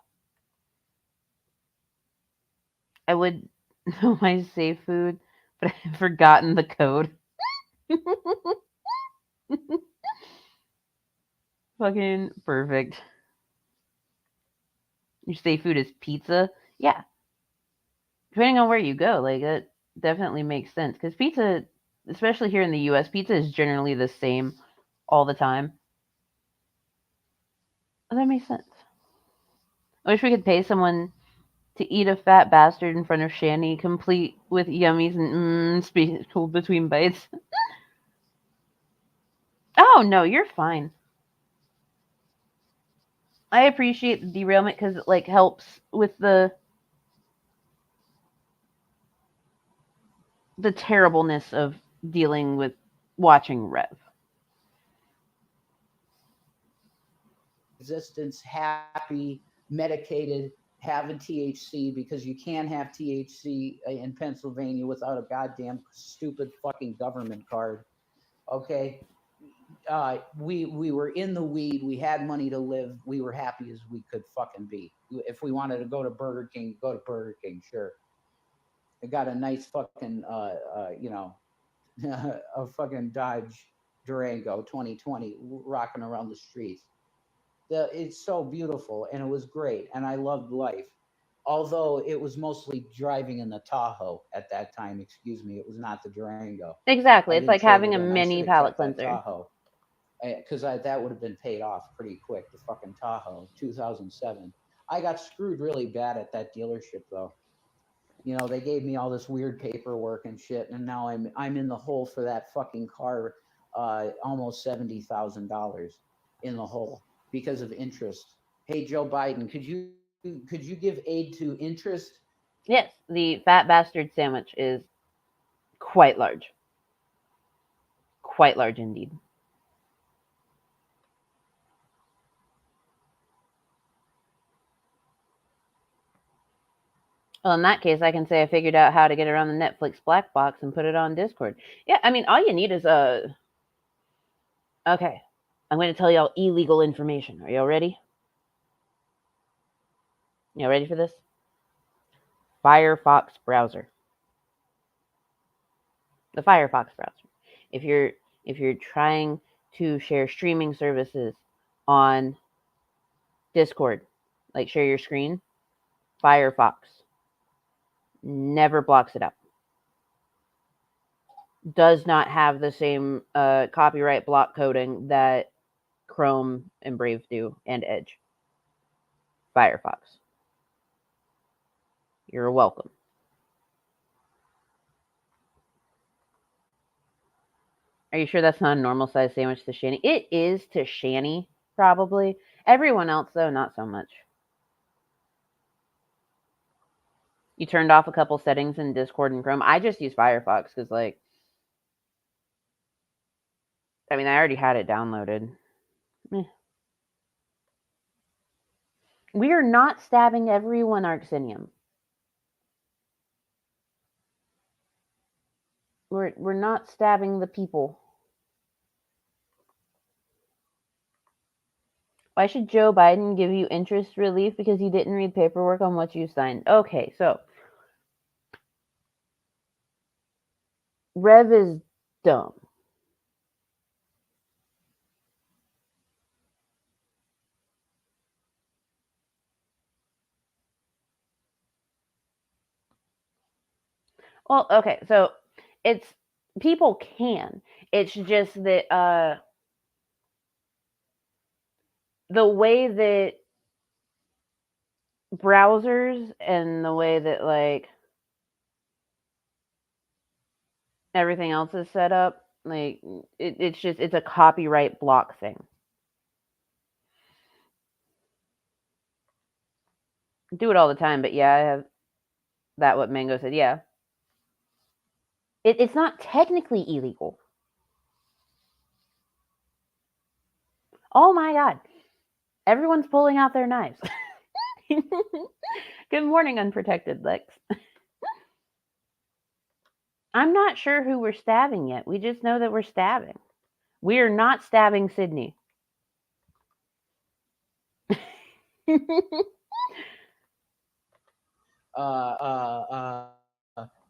[SPEAKER 1] I would know my safe food, but I've forgotten the code. Fucking perfect. Your safe food is pizza. Yeah, depending on where you go, like that definitely makes sense because pizza, especially here in the U.S., pizza is generally the same all the time. That makes sense. I wish we could pay someone to eat a fat bastard in front of Shani, complete with yummies and between bites. Oh no, you're fine. I appreciate the derailment because it like helps with the terribleness of dealing with watching Rev.
[SPEAKER 2] Existence, happy, medicated, having THC because you can't have THC in Pennsylvania without a goddamn stupid fucking government card. Okay, we were in the weed. We had money to live. We were happy as we could fucking be. If we wanted to go to Burger King, go to Burger King. Sure, I got a nice fucking a fucking Dodge Durango 2020 rocking around the streets. It's so beautiful and it was great and I loved life. Although it was mostly driving in the Tahoe at that time. Excuse me, it was not the Durango. I
[SPEAKER 1] Exactly. It's
[SPEAKER 2] didn't
[SPEAKER 1] like
[SPEAKER 2] trade
[SPEAKER 1] having
[SPEAKER 2] it
[SPEAKER 1] a
[SPEAKER 2] in. I should
[SPEAKER 1] mini
[SPEAKER 2] have
[SPEAKER 1] palate
[SPEAKER 2] kept that
[SPEAKER 1] cleanser.
[SPEAKER 2] Tahoe. because that would have been paid off pretty quick. The fucking Tahoe, 2007. I got screwed really bad at that dealership though. They gave me all this weird paperwork and shit, and now I'm in the hole for that fucking car, almost $70,000 in the hole because of interest. Hey, Joe Biden, could you give aid to interest?
[SPEAKER 1] Yes, the fat bastard sandwich is quite large. Quite large indeed. Well, in that case, I can say I figured out how to get around the Netflix black box and put it on Discord. Yeah, I mean, all you need is a. Okay, I'm going to tell y'all illegal information. Are y'all ready? Y'all ready for this? Firefox browser. The Firefox browser. If you're trying to share streaming services on Discord, like share your screen, Firefox never blocks it out. Does not have the same copyright block coding that Chrome and Brave do, and Edge. Firefox. You're welcome. Are you sure that's not a normal size sandwich to Shani? It is to Shani, probably. Everyone else, though, not so much. You turned off a couple settings in Discord and Chrome. I just use Firefox because, like, I mean, I already had it downloaded. We are not stabbing everyone, Arxinium. We're not stabbing the people. Why should Joe Biden give you interest relief because you didn't read paperwork on what you signed? Okay, so Rev is dumb. Well, okay, so it's people can. It's just that the way that browsers and the way that like everything else is set up, like it's a copyright block thing. Do it all the time, but yeah, I have that what Mango said. Yeah, it's not technically illegal. Oh my god, everyone's pulling out their knives. Good morning, unprotected Lex. I'm not sure who we're stabbing yet. We just know that we're stabbing. We are not stabbing Sydney.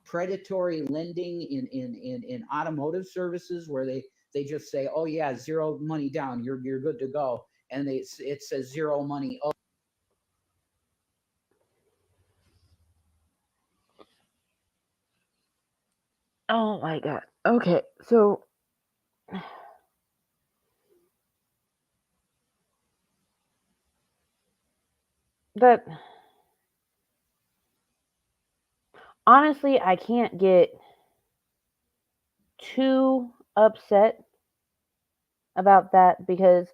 [SPEAKER 2] Predatory lending in automotive services where they just say, oh yeah, zero money down, you're good to go, and it says zero money.
[SPEAKER 1] Oh my god. Okay, so that honestly, I can't get too upset about that because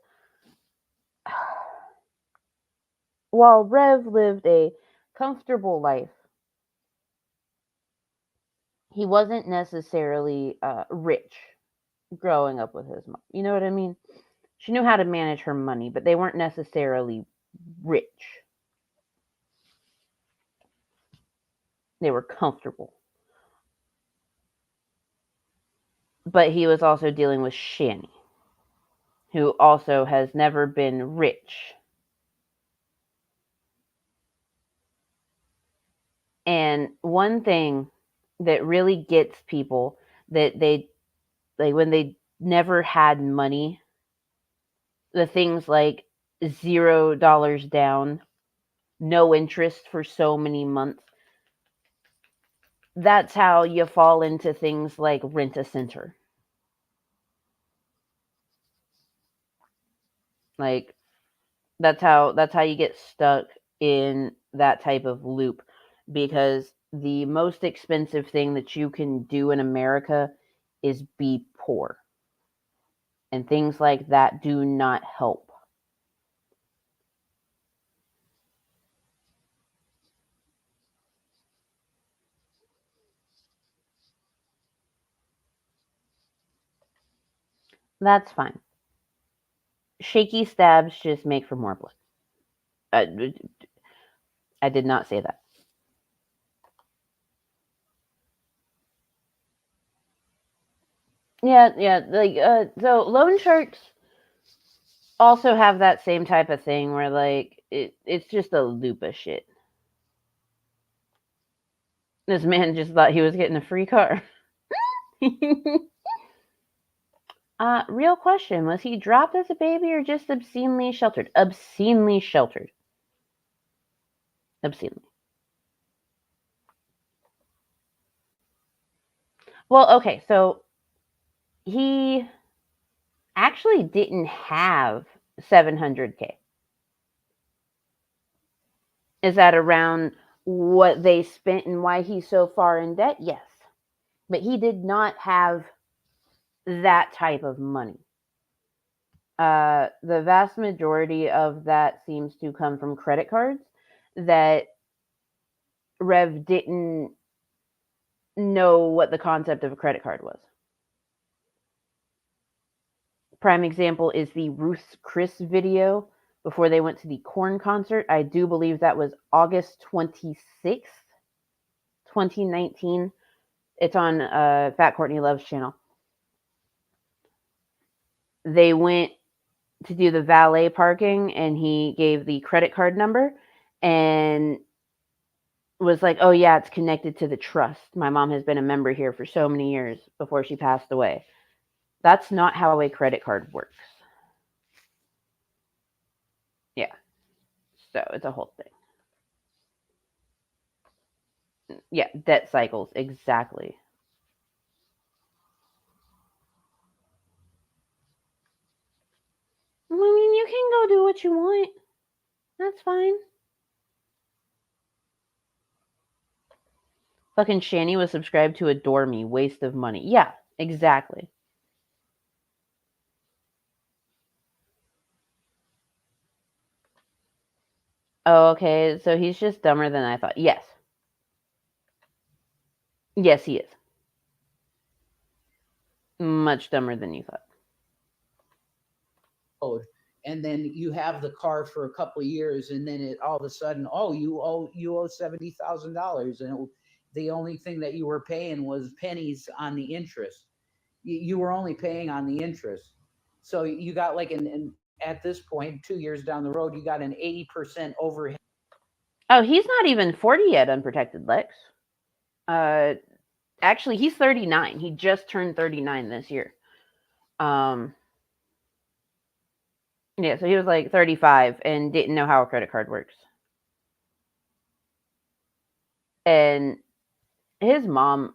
[SPEAKER 1] while Rev lived a comfortable life, he wasn't necessarily rich growing up with his mom. You know what I mean? She knew how to manage her money, but they weren't necessarily rich. They were comfortable. But he was also dealing with Shani, who also has never been rich. And one thing that really gets people that they like when they never had money, the things like $0 down, no interest for so many months. That's how you fall into things like Rent a Center. Like that's how you get stuck in that type of loop, because the most expensive thing that you can do in America is be poor. And things like that do not help. That's fine. Shaky stabs just make for more blood. I did not say that. Yeah, yeah. Like, so loan sharks also have that same type of thing where, like, it's just a loop of shit. This man just thought he was getting a free car. Real question: was he dropped as a baby or just obscenely sheltered? Obscenely sheltered. Obscenely. Well, okay, so he actually didn't have 700K. Is that around what they spent and why he's so far in debt? Yes. But he did not have that type of money. The vast majority of that seems to come from credit cards that Rev didn't know what the concept of a credit card was. Prime example is the Ruth's Chris video before they went to the Korn concert. I do believe that was August 26th, 2019. It's on Fat Courtney Love's channel. They went to do the valet parking and he gave the credit card number and was like, oh yeah, it's connected to the trust. My mom has been a member here for so many years before she passed away. That's not how a credit card works. Yeah. So it's a whole thing. Yeah, debt cycles, exactly. I mean, you can go do what you want. That's fine. Fucking Shani was subscribed to Adore Me. Waste of money. Yeah, exactly. Oh, okay. So he's just dumber than I thought. Yes. Yes, he is. Much dumber than you thought.
[SPEAKER 2] And then you have the car for a couple of years, and then it all of a sudden, oh, you owe $70,000, and the only thing that you were paying was pennies on the interest. You were only paying on the interest, so you got like at this point, 2 years down the road, you got an 80% overhead.
[SPEAKER 1] Oh, he's not even 40 yet, unprotected Lex. Uh, actually, he's 39. He just turned 39 this year. Yeah, so he was like 35 and didn't know how a credit card works. And his mom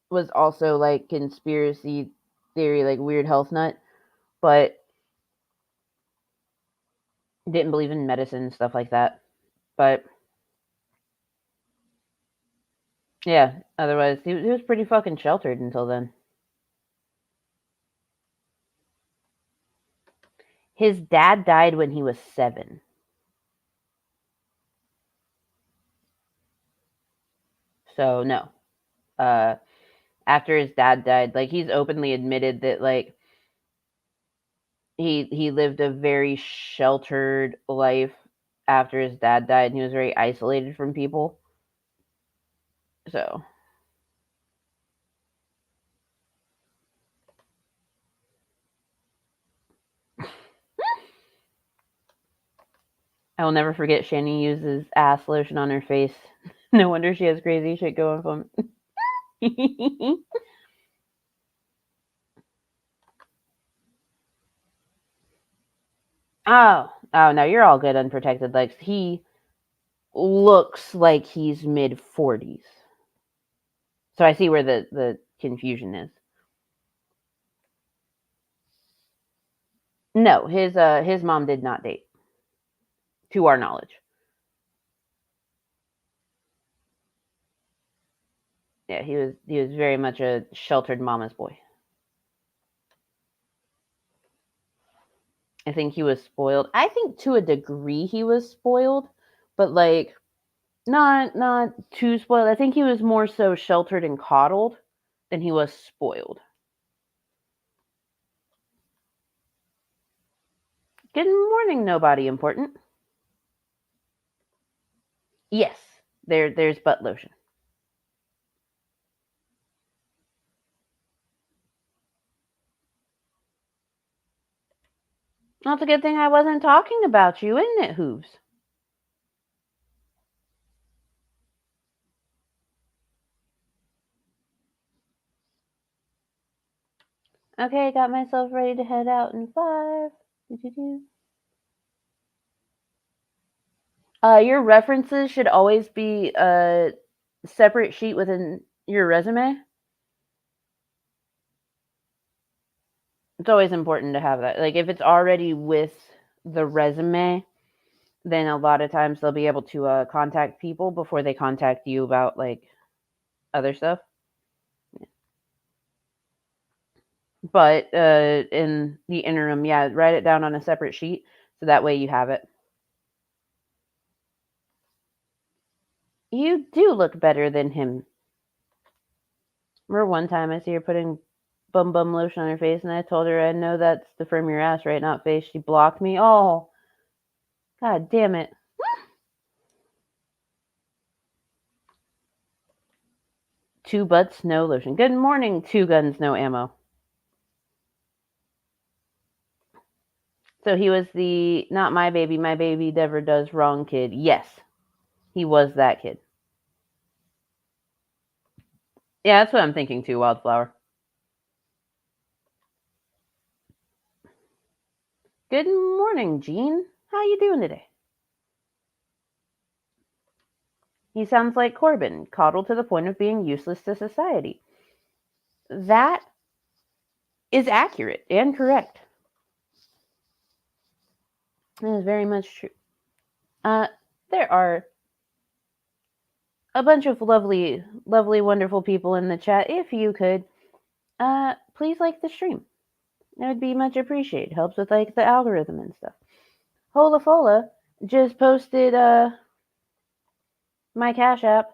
[SPEAKER 1] was also like conspiracy theory, like weird health nut, but didn't believe in medicine and stuff like that. But yeah, otherwise he was pretty fucking sheltered until then. His dad died when he was 7. So no. Uh, after his dad died, like he's openly admitted that like he lived a very sheltered life after his dad died, and he was very isolated from people. So I will never forget Shani uses ass lotion on her face. No wonder she has crazy shit going from. Oh no, you're all good, unprotected legs. He looks like he's mid-40s. So I see where the confusion is. No, his mom did not date, to our knowledge. Yeah, he was very much a sheltered mama's boy. I think he was spoiled. I think to a degree he was spoiled, but like not too spoiled. I think he was more so sheltered and coddled than he was spoiled. Good morning, nobody important. Yes, there's butt lotion. That's a good thing I wasn't talking about you, isn't it, Hooves? Okay, got myself ready to head out in 5. Doo-doo-doo. Your references should always be a separate sheet within your resume. It's always important to have that. Like if it's already with the resume, then a lot of times they'll be able to contact people before they contact you about like other stuff. But in the interim, yeah, write it down on a separate sheet so that way you have it. You do look better than him. Remember one time I see her putting bum lotion on her face, and I told her I know that's the from your ass, right, not face. She blocked me. Oh, god damn it! Two butts, no lotion. Good morning. Two guns, no ammo. So he was the not my baby never does wrong kid. Yes, he was that kid. Yeah, that's what I'm thinking too, Wildflower. Good morning, Gene. How you doing today? He sounds like Corbin, coddled to the point of being useless to society. That is accurate and correct. That is very much true. Uh, there are a bunch of lovely, wonderful people in the chat. If you could, please like the stream. It would be much appreciated. Helps with like the algorithm and stuff. Hola Fola just posted my Cash App,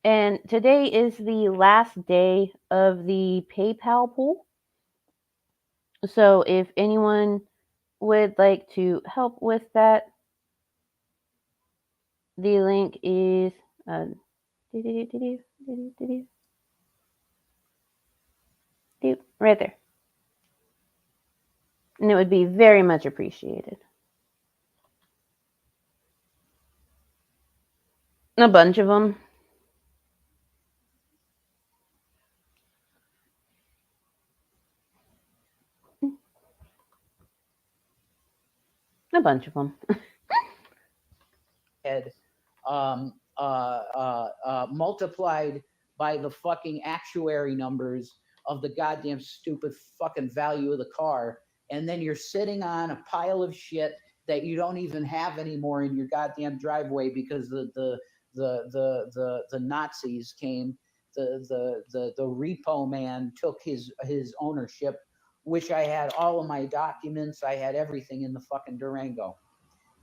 [SPEAKER 1] and today is the last day of the PayPal pool. So if anyone would like to help with that, the link is right there, and it would be very much appreciated. A bunch of them. A bunch of them.
[SPEAKER 2] Head, multiplied by the fucking actuary numbers of the goddamn stupid fucking value of the car, and then you're sitting on a pile of shit that you don't even have anymore in your goddamn driveway because the Nazis came. The repo man took his ownership, which I had all of my documents, I had everything in the fucking Durango,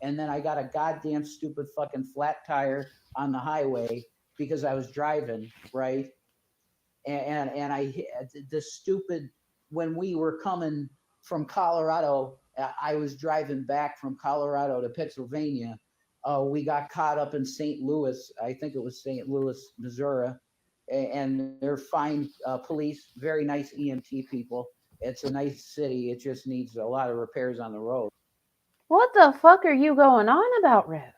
[SPEAKER 2] and then I got a goddamn stupid fucking flat tire on the highway because I was driving right, and I hit the stupid when we were coming from Colorado. I was driving back from Colorado to Pennsylvania. We got caught up in St. Louis. I think it was St. Louis, Missouri, and they're fine police, very nice EMT people. It's a nice city. It just needs a lot of repairs on the road.
[SPEAKER 1] What the fuck are you going on about, Rev?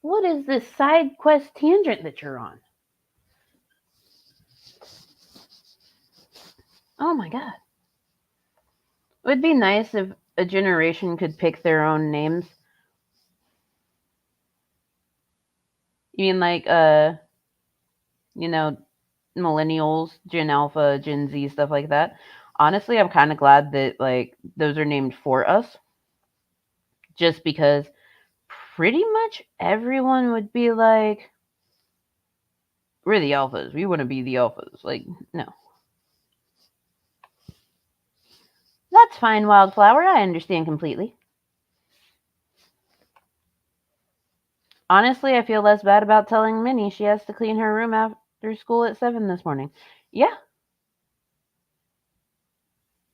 [SPEAKER 1] What is this side quest tangent that you're on? Oh my god. It would be nice if a generation could pick their own names. You mean like you know, millennials, Gen Alpha, Gen Z, stuff like that. Honestly, I'm kind of glad that like those are named for us, just because pretty much everyone would be like, "We're the alphas. We want to be the alphas." Like, no, that's fine, Wildflower. I understand completely. Honestly, I feel less bad about telling Minnie she has to clean her room after school at 7 this morning. Yeah,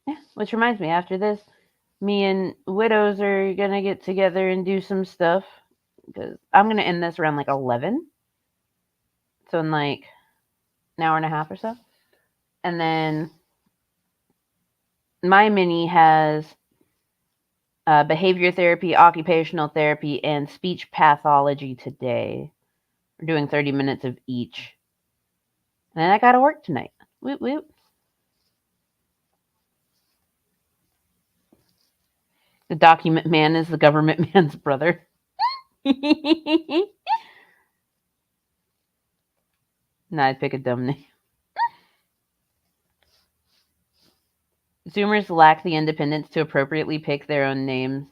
[SPEAKER 1] yeah. Which reminds me, after this, me and Widows are gonna get together and do some stuff because I'm gonna end this around like 11, so in like an hour and a half or so, and then my Minnie has behavior therapy, occupational therapy, and speech pathology today. We're doing 30 minutes of each, and then I gotta work tonight. Woot woot. The document man is the government man's brother. Nah, I'd pick a dumb name. Zoomers lack the independence to appropriately pick their own names.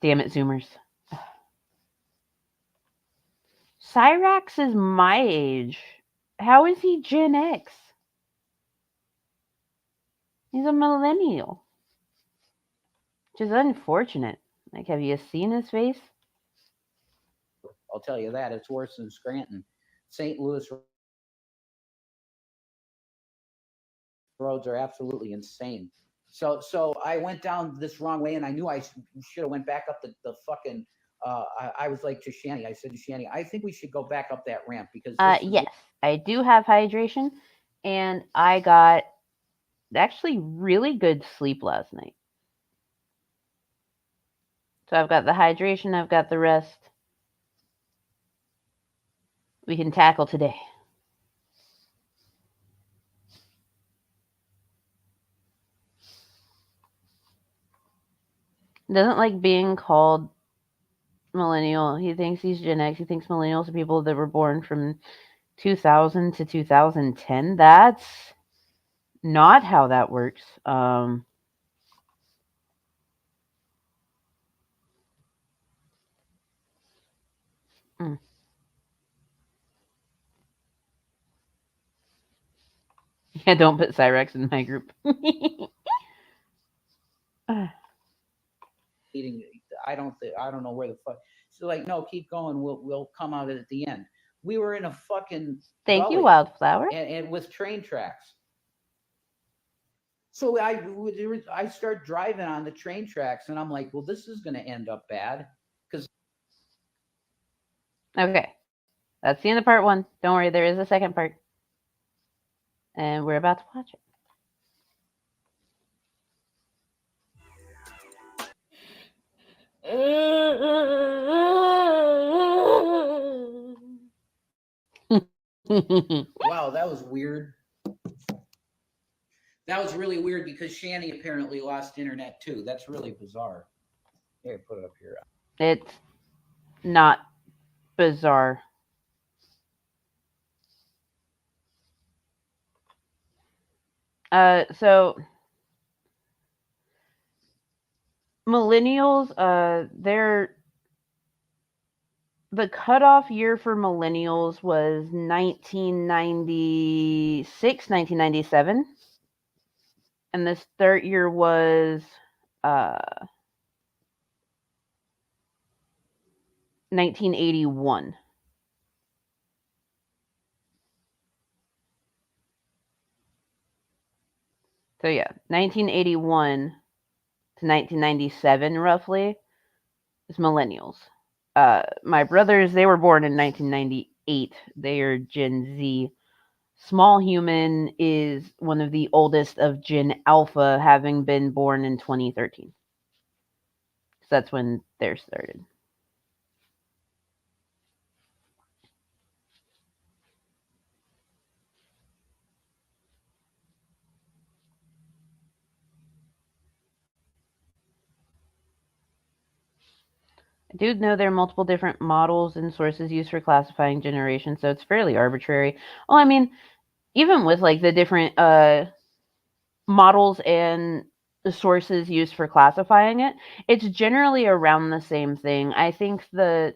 [SPEAKER 1] Damn it, Zoomers. Cyrax is my age. How is he Gen X? He's a millennial. Which is unfortunate. Like, have you seen his face?
[SPEAKER 2] I'll tell you that. It's worse than Scranton. St. Louis roads are absolutely insane. So I went down this wrong way, and I knew I should have went back up the fucking. I was like to Shanny. I said to Shanny, I think we should go back up that ramp because this is
[SPEAKER 1] Yes, I do have hydration, and I got actually really good sleep last night. So I've got the hydration, I've got the rest. We can tackle today. Doesn't like being called millennial. He thinks he's Gen X. He thinks millennials are people that were born from 2000 to 2010. That's not how that works. Mm. Yeah, don't put Cyrex in my group.
[SPEAKER 2] eating. I don't know where the fuck. So like, no, keep going. We'll come out at the end. We were in a fucking
[SPEAKER 1] Thank you,
[SPEAKER 2] gully,
[SPEAKER 1] Wildflower.
[SPEAKER 2] and with train tracks. So I start driving on the train tracks, and I'm like, well, this is going to end up bad because
[SPEAKER 1] Okay, that's the end of part one. Don't worry, there is a second part, and we're about to watch it.
[SPEAKER 2] wow, that was weird. That was really weird because Shanny apparently lost internet too. That's really bizarre. Here, put it up here.
[SPEAKER 1] It's not bizarre. So millennials, the cutoff year for millennials was 1996, 1997, and this third year was uh 1981. So yeah, 1981 to 1997 roughly is millennials. My brothers, they were born in 1998. They are Gen Z. Small Human is one of the oldest of Gen Alpha, having been born in 2013. So that's when theirs started. I do know there are multiple different models and sources used for classifying generations, so it's fairly arbitrary. Well, I mean, even with like the different models and the sources used for classifying it, it's generally around the same thing. I think the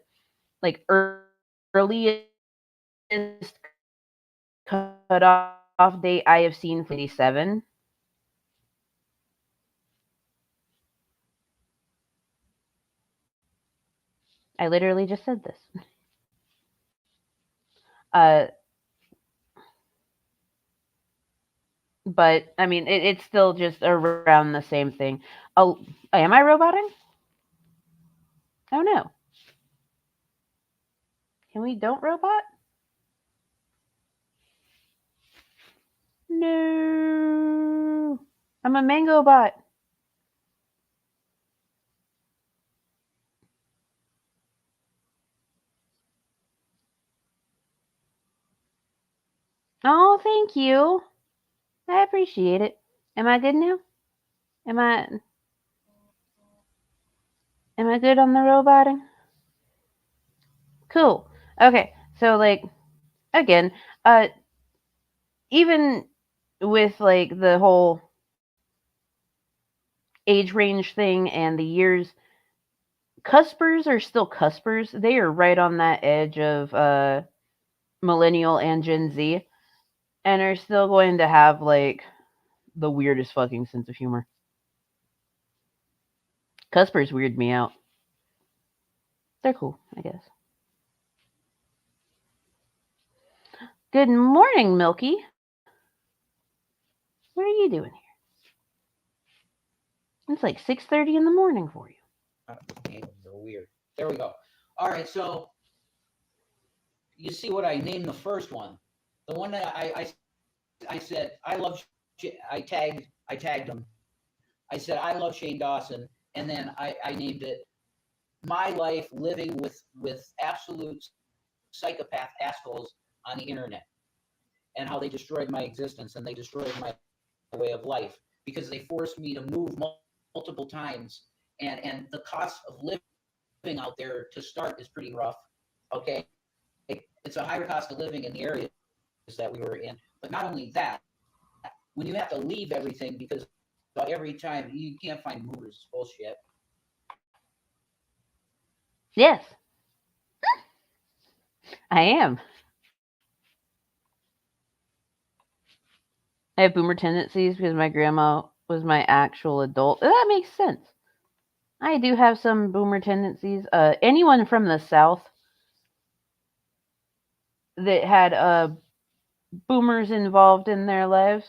[SPEAKER 1] like earliest cutoff date I have seen for it was 1987. I literally just said this. Uh, but I mean, it's still just around the same thing. Oh, am I roboting? Oh no. Can we don't robot? No. I'm a mango bot. Oh, thank you. I appreciate it. Am I good now? Am I am I good on the roboting? Cool. Okay. So like again, uh even with like the whole age range thing and the years, cuspers are still cuspers. They are right on that edge of millennial and Gen Z and are still going to have like the weirdest fucking sense of humor. Cuspers weird me out. They're cool, I guess. Good morning, Milky. What are you doing here? It's like 6:30 in the morning for you.
[SPEAKER 2] Names are weird. There we go. All right, so you see what I named the first one. The one that I said I love. I tagged him. I said I love Shane Dawson, and then I named it my life living with absolute psychopath assholes on the internet, and how they destroyed my existence and they destroyed my way of life because they forced me to move multiple times, and the cost of living out there to start is pretty rough. Okay, it's a higher cost of living in the areas that we were in, but not only that, when you have to leave everything because every time you can't find movers, bullshit.
[SPEAKER 1] Yes, I am. I have boomer tendencies because my grandma was my actual adult. That makes sense. I do have some boomer tendencies. Anyone from the South that had boomers involved in their lives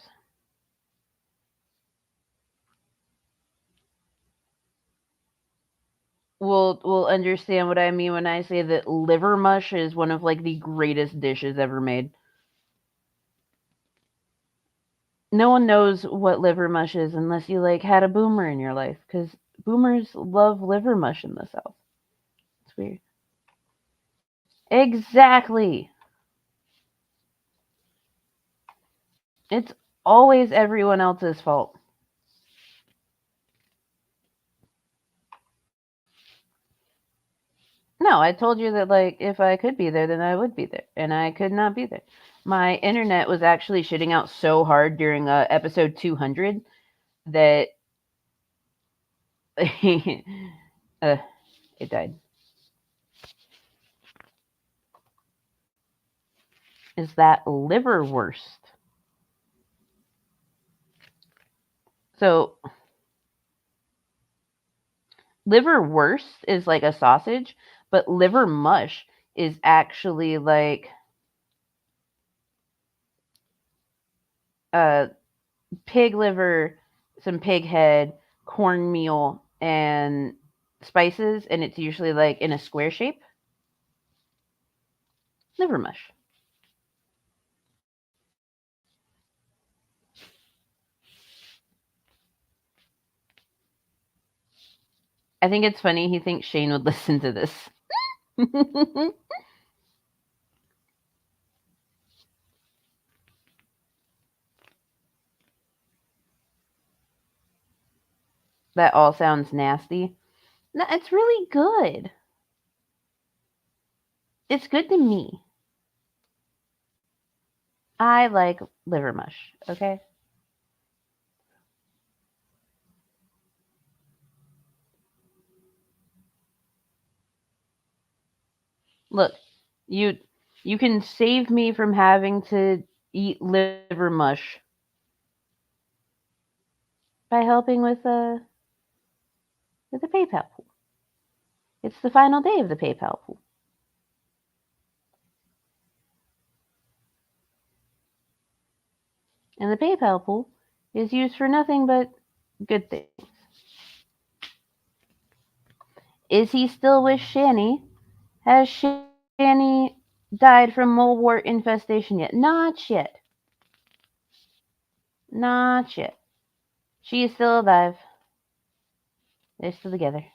[SPEAKER 1] will understand what I mean when I say that liver mush is one of like the greatest dishes ever made. No one knows what liver mush is unless you like had a boomer in your life because boomers love liver mush in the South. It's weird. Exactly. It's always everyone else's fault. No, I told you that like if I could be there, then I would be there, and I could not be there. My internet was actually shitting out so hard during episode 200 that uh, it died. Is that liverwurst? So liverwurst is like a sausage, but liver mush is actually like uh, pig liver, some pig head, cornmeal, and spices, and it's usually like in a square shape. Liver mush. I think it's funny. He thinks Shane would listen to this. That all sounds nasty. No, it's really good. It's good to me. I like liver mush. Okay. Look, you you can save me from having to eat liver mush by helping with the PayPal pool. It's the final day of the PayPal pool, and the PayPal pool is used for nothing but good things. Is he still with Shanny? Has Shanny died from molewort infestation yet? Not yet. Not yet. She is still alive. They're still together.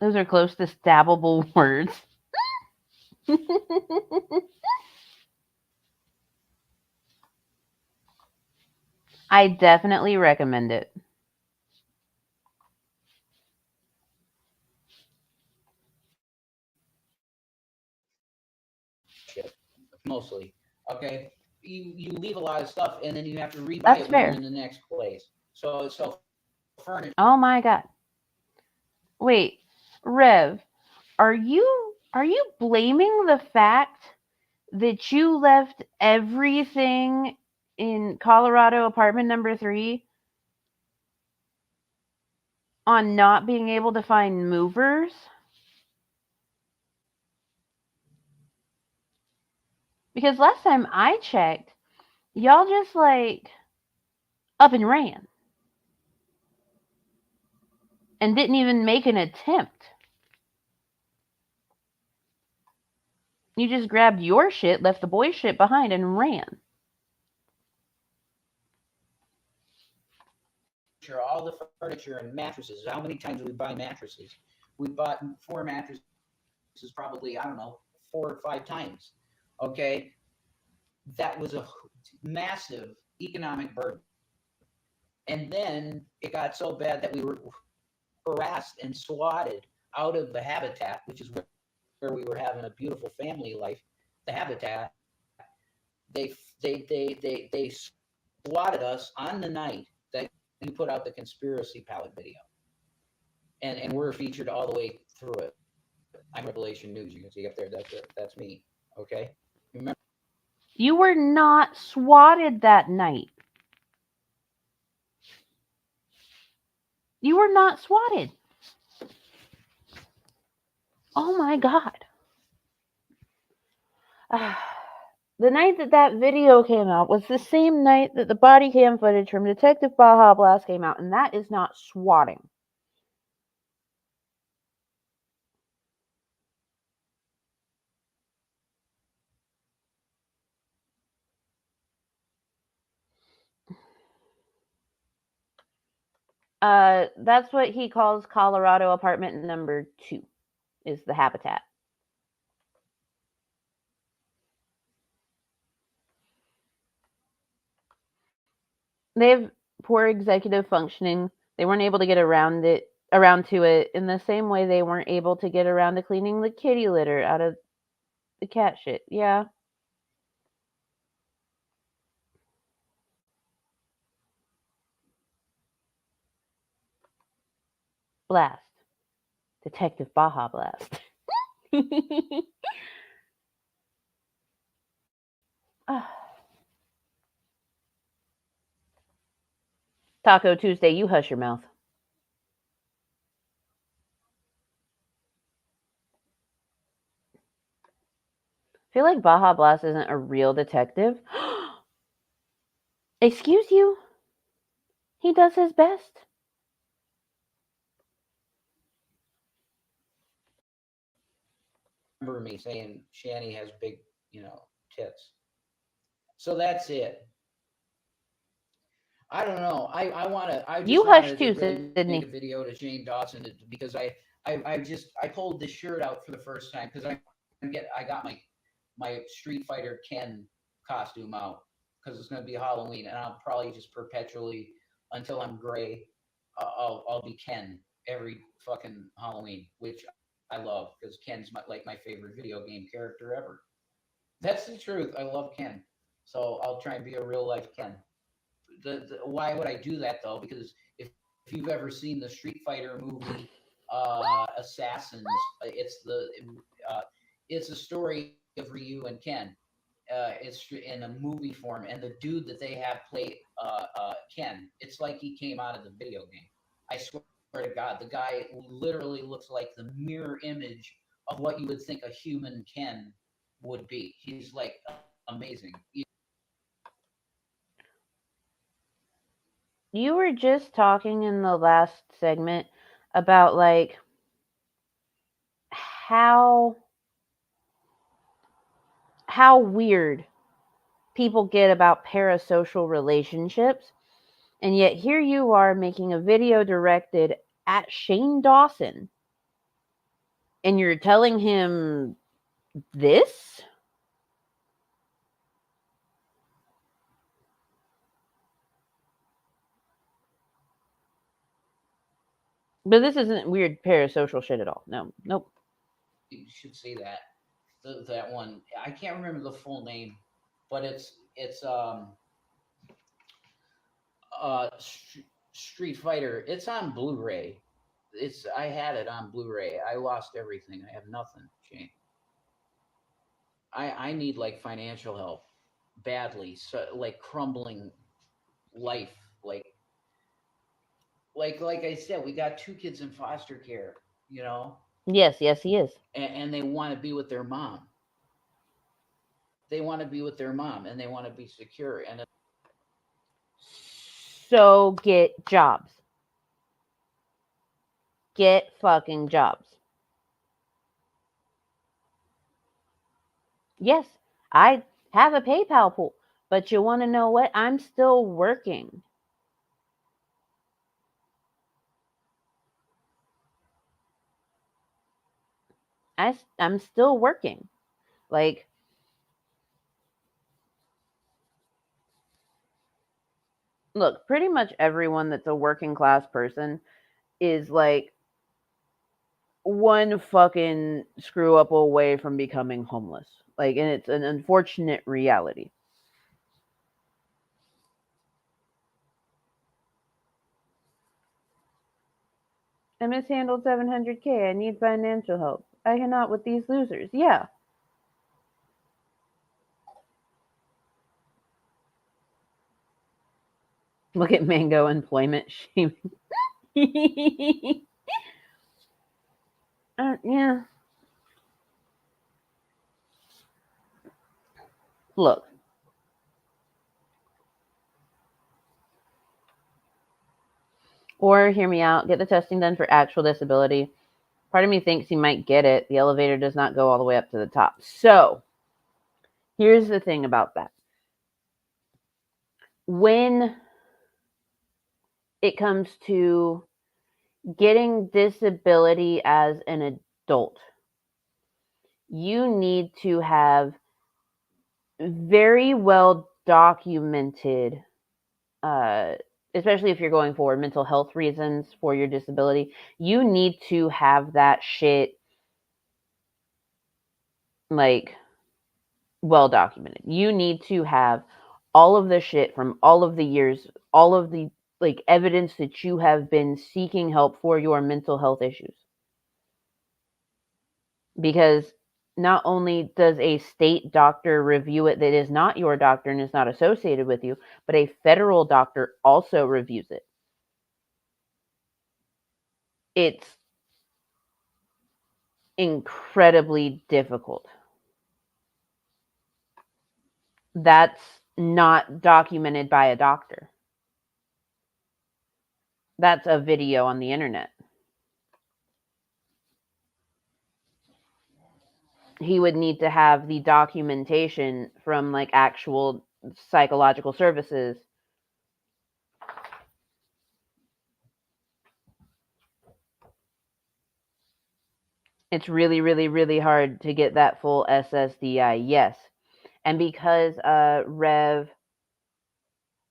[SPEAKER 1] Those are close to stabbable words. I definitely recommend it.
[SPEAKER 2] Shit, mostly. Okay, you leave a lot of stuff, and then you have to rebuy
[SPEAKER 1] That's
[SPEAKER 2] it when you're
[SPEAKER 1] fair.
[SPEAKER 2] in the next place. So furniture.
[SPEAKER 1] Oh my god. Wait, Rev, are you blaming the fact that you left everything in Colorado apartment number 3 on not being able to find movers? Because last time I checked, y'all just like up and ran and didn't even make an attempt. You just grabbed your shit, left the boys' shit behind, and ran.
[SPEAKER 2] All the furniture and mattresses. How many times did we buy mattresses? We bought 4 mattresses probably, I don't know, 4 or 5 times. Okay, that was a massive economic burden. And then it got so bad that we were harassed and swatted out of the habitat, which is where we were having a beautiful family life. The habitat, they swatted us on the night that you put out the conspiracy palette video, and we're featured all the way through it. I'm Revelation News. You can see up there. That's me. Okay, remember?
[SPEAKER 1] You were not swatted that night. You were not swatted. Oh my god. The night that that video came out was the same night that the body cam footage from Detective Baja Blast came out, and that is not swatting. That's what he calls Colorado apartment number 2, is the habitat. They have poor executive functioning. They weren't able to get around to it in the same way they weren't able to get around to cleaning the kitty litter out of the cat shit. Yeah. Blast. Detective Baja Blast. Taco Tuesday, you hush your mouth. I feel like Baja Blast isn't a real detective. Excuse you? He does his best.
[SPEAKER 2] Remember me saying Shanny has big, tits. So that's it. I don't know. I want to. I
[SPEAKER 1] You
[SPEAKER 2] just
[SPEAKER 1] hush
[SPEAKER 2] wanted to
[SPEAKER 1] too,
[SPEAKER 2] really make a
[SPEAKER 1] Sydney.
[SPEAKER 2] video to Shane Dawson because I pulled this shirt out for the first time because I got my Street Fighter Ken costume out because it's going to be Halloween, and I'll probably just perpetually until I'm gray. I'll be Ken every fucking Halloween, which I love because Ken's like my favorite video game character ever. That's the truth. I love Ken, so I'll try and be a real life Ken. Why would I do that though? Because if you've ever seen the Street Fighter movie, assassins. Uh, it's a story of Ryu and Ken. It's in a movie form, and the dude that they have play Ken, it's like he came out of the video game. I swear to God, the guy literally looks like the mirror image of what you would think a human Ken would be. He's like amazing.
[SPEAKER 1] You were just talking in the last segment about like how how weird people get about parasocial relationships, and yet here you are making a video directed at Shane Dawson, and you're telling him this? But this isn't weird parasocial shit at all. No, nope.
[SPEAKER 2] You should see that. That one. I can't remember the full name, but it's Street Fighter. It's on Blu-ray. It's I had it on Blu-ray. I lost everything. I have nothing, Shane. I need like financial help badly. So like crumbling life. Like I said, we got two kids in foster care. You know,
[SPEAKER 1] Yes, yes, he is.
[SPEAKER 2] and they want to be with their mom. They want to be with their mom, and they want to be secure. And
[SPEAKER 1] So get jobs. Get fucking jobs. Yes, I have a PayPal pool, but you want to know what? I'm still working. I'm still working. Like, look, pretty much everyone that's a working class person is like one fucking screw up away from becoming homeless. Like, and it's an unfortunate reality. I mishandled 700K. I need financial help. I cannot with these losers. Yeah. Look at Mango employment shaming. Yeah. Look, or hear me out, get the testing done for actual disability. Part of me thinks he might get it. The elevator does not go all the way up to the top. So, here's the thing about that. When it comes to getting disability as an adult, you need to have very well documented, uh, especially if you're going for mental health reasons for your disability, you need to have that shit like well documented. You need to have all of the shit from all of the years, all of the like evidence that you have been seeking help for your mental health issues. Because not only does a state doctor review it that is not your doctor and is not associated with you, but a federal doctor also reviews it. It's incredibly difficult. That's not documented by a doctor. That's a video on the internet. He would need to have the documentation from like actual psychological services. It's really, really, really hard to get that full SSDI, yes. And because Rev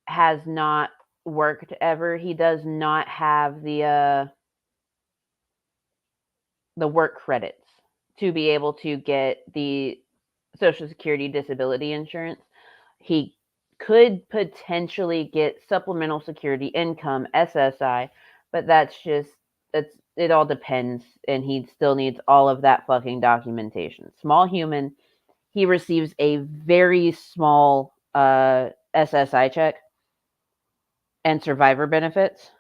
[SPEAKER 1] has not worked ever, he does not have the work credits to be able to get the Social Security disability insurance. He could potentially get supplemental security income, SSI, but that's just it all depends, and he still needs all of that fucking documentation. Small human, he receives a very small SSI check and survivor benefits.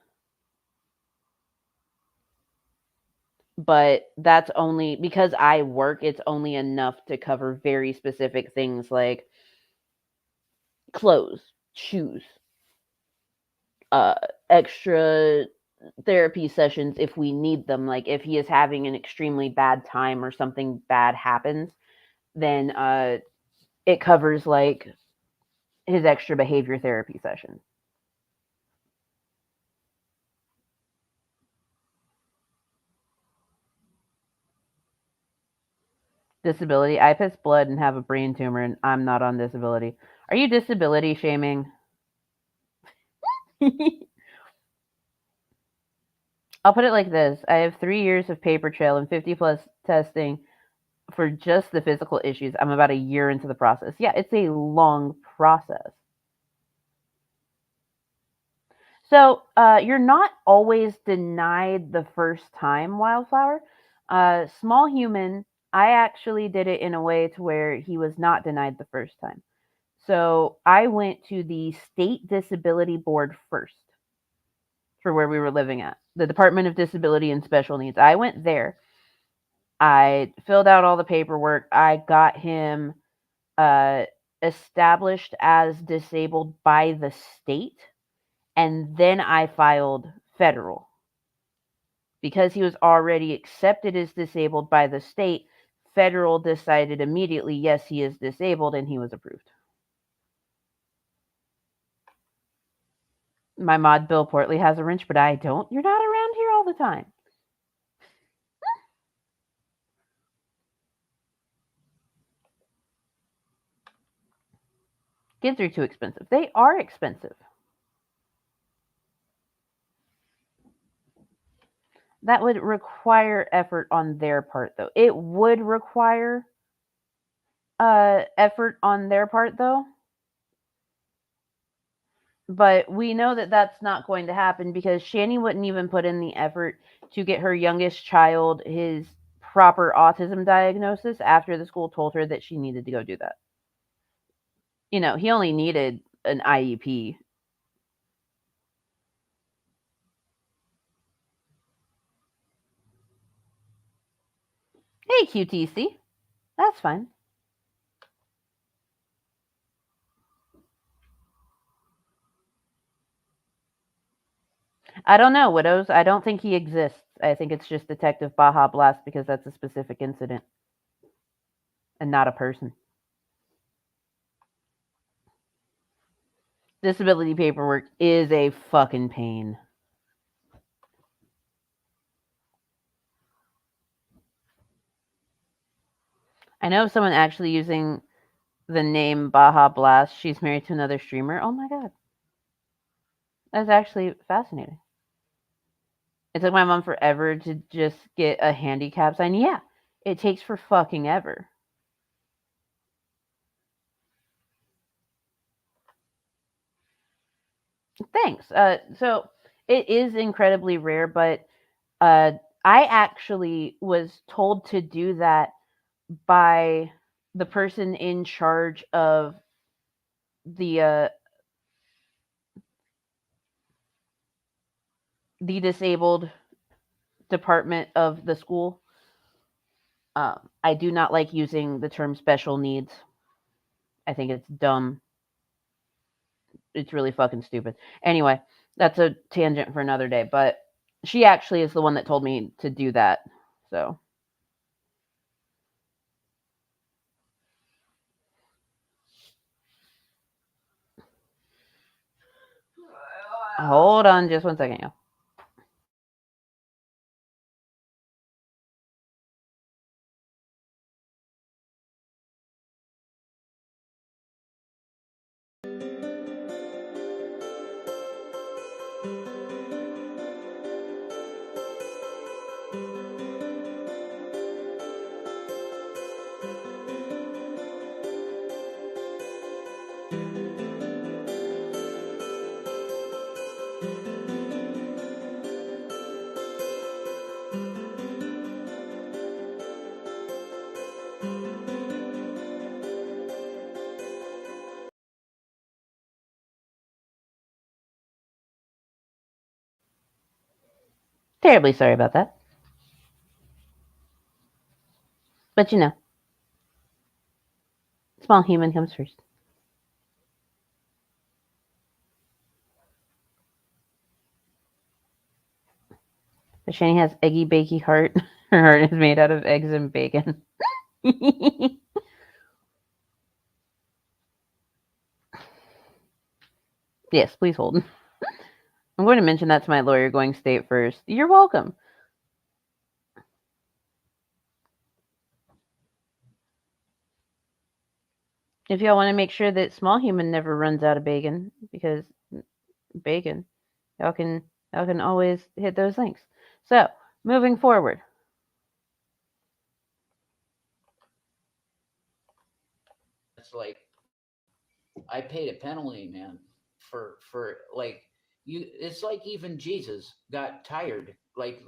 [SPEAKER 1] But that's only because I work, it's only enough to cover very specific things like clothes, shoes, extra therapy sessions if we need them. Like if he is having an extremely bad time or something bad happens, then it covers like his extra behavior therapy session. Disability. I piss blood and have a brain tumor, and I'm not on disability. Are you disability shaming? I'll put it like this. I have 3 years of paper trail and 50 plus testing for just the physical issues. I'm about a year into the process. Yeah, it's a long process. So you're not always denied the first time, Wildflower. Small human, I actually did it in a way to where he was not denied the first time. So I went to the state disability board first for where we were living at, the Department of Disability and Special Needs. I went there. I filled out all the paperwork. I got him uh, established as disabled by the state, and then I filed federal. Because he was already accepted as disabled by the state, federal decided immediately, yes, he is disabled, and he was approved. My mod Bill Portley has a wrench, but I don't. You're not around here all the time. Kids are too expensive. They are expensive. That would require effort on their part, though. It would require effort on their part, though. But we know that that's not going to happen because Shani wouldn't even put in the effort to get her youngest child his proper autism diagnosis after the school told her that she needed to go do that. You know, he only needed an IEP. Hey, QTC. That's fine. I don't know, Widows. I don't think he exists. I think it's just Detective Baja Blast because that's a specific incident and not a person. Disability paperwork is a fucking pain. I know of someone actually using the name Baja Blast. She's married to another streamer. Oh my god. That's actually fascinating. It took my mom forever to just get a handicap sign. Yeah, it takes for fucking ever. Thanks. So it is incredibly rare, but I actually was told to do that by the person in charge of the disabled department of the school. I do not like using the term special needs. I think it's dumb. It's really fucking stupid. Anyway, that's a tangent for another day. But she actually is the one that told me to do that. So hold on just 1 second, y'all. Terribly sorry about that. But you know, small human comes first. But Shani has eggy bakey heart. Her heart is made out of eggs and bacon. Yes, please hold. I'm going to mention that to my lawyer going state first. You're welcome. If y'all want to make sure that small human never runs out of bacon, because bacon, y'all can y'all can always hit those links. So moving forward,
[SPEAKER 2] It's like I paid a penalty, man, for like you. It's like even Jesus got tired. Like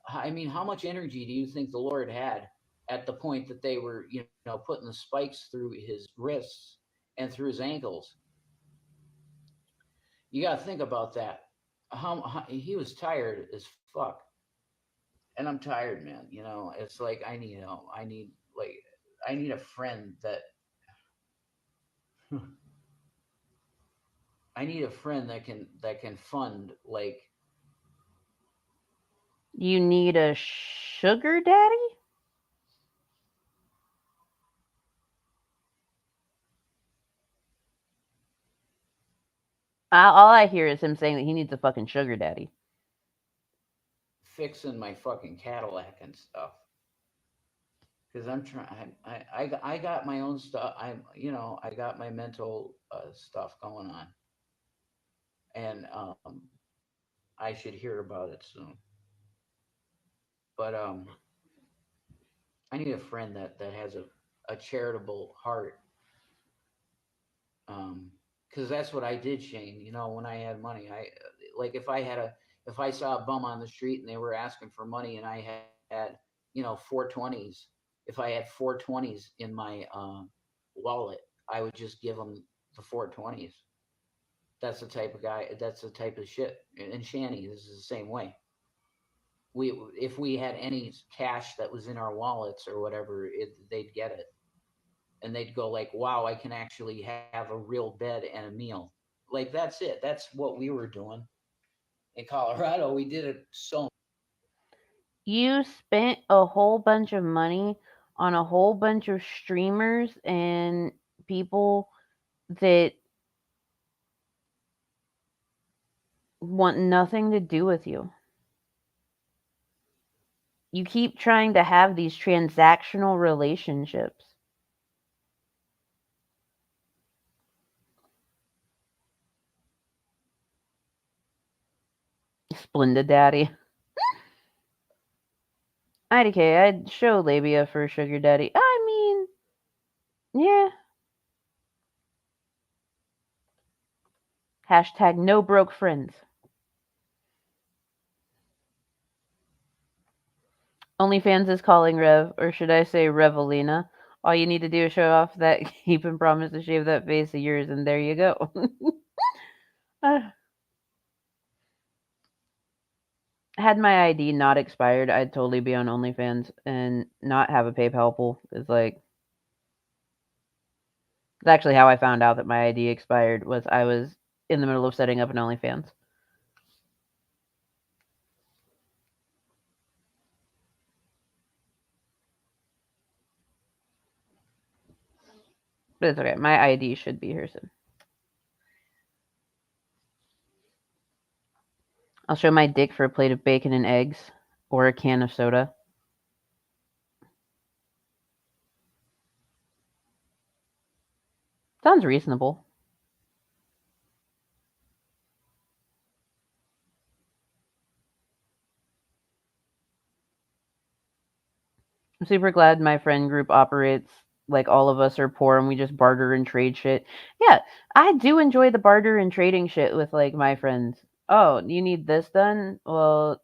[SPEAKER 2] I mean, how much energy do you think the Lord had at the point that they were, putting the spikes through his wrists and through his ankles? You got to think about that. How he was tired as fuck, and I'm tired, man. It's like I need a friend that I need a friend that can fund like
[SPEAKER 1] you need a sugar daddy. All I hear is him saying that he needs a fucking sugar daddy.
[SPEAKER 2] fixing my fucking Cadillac and stuff. Because I'm trying, I got my own stuff. I got my mental stuff going on, and I should hear about it soon. But I need a friend that has a charitable heart. Because that's what I did, Shane. When I had money, like if I saw a bum on the street and they were asking for money, and I had 420s. If I had 420s in my wallet, I would just give them the 420s. That's the type of guy. That's the type of shit. And Shanny, this is the same way. If we had any cash that was in our wallets or whatever, they'd get it, and they'd go like, "Wow, I can actually have a real bed and a meal." Like that's it. That's what we were doing in Colorado. We did it so.
[SPEAKER 1] You spent a whole bunch of money on a whole bunch of streamers and people that want nothing to do with you. You keep trying to have these transactional relationships. Splendid daddy. IDK, I'd show labia for sugar daddy. I mean, yeah. Hashtag no broke friends. OnlyFans is calling Rev, or should I say Revelina. All you need to do is show off that keep and promise to shave that face of yours, and there you go. uh, had my ID not expired, I'd totally be on OnlyFans and not have a PayPal pool. It's actually how I found out that my ID expired. Was I was in the middle of setting up an OnlyFans. But it's okay. My ID should be here soon. I'll show my dick for a plate of bacon and eggs or a can of soda. Sounds reasonable. I'm super glad my friend group operates like all of us are poor and we just barter and trade shit. Yeah, I do enjoy the barter and trading shit with like my friends. Oh, you need this done? Well,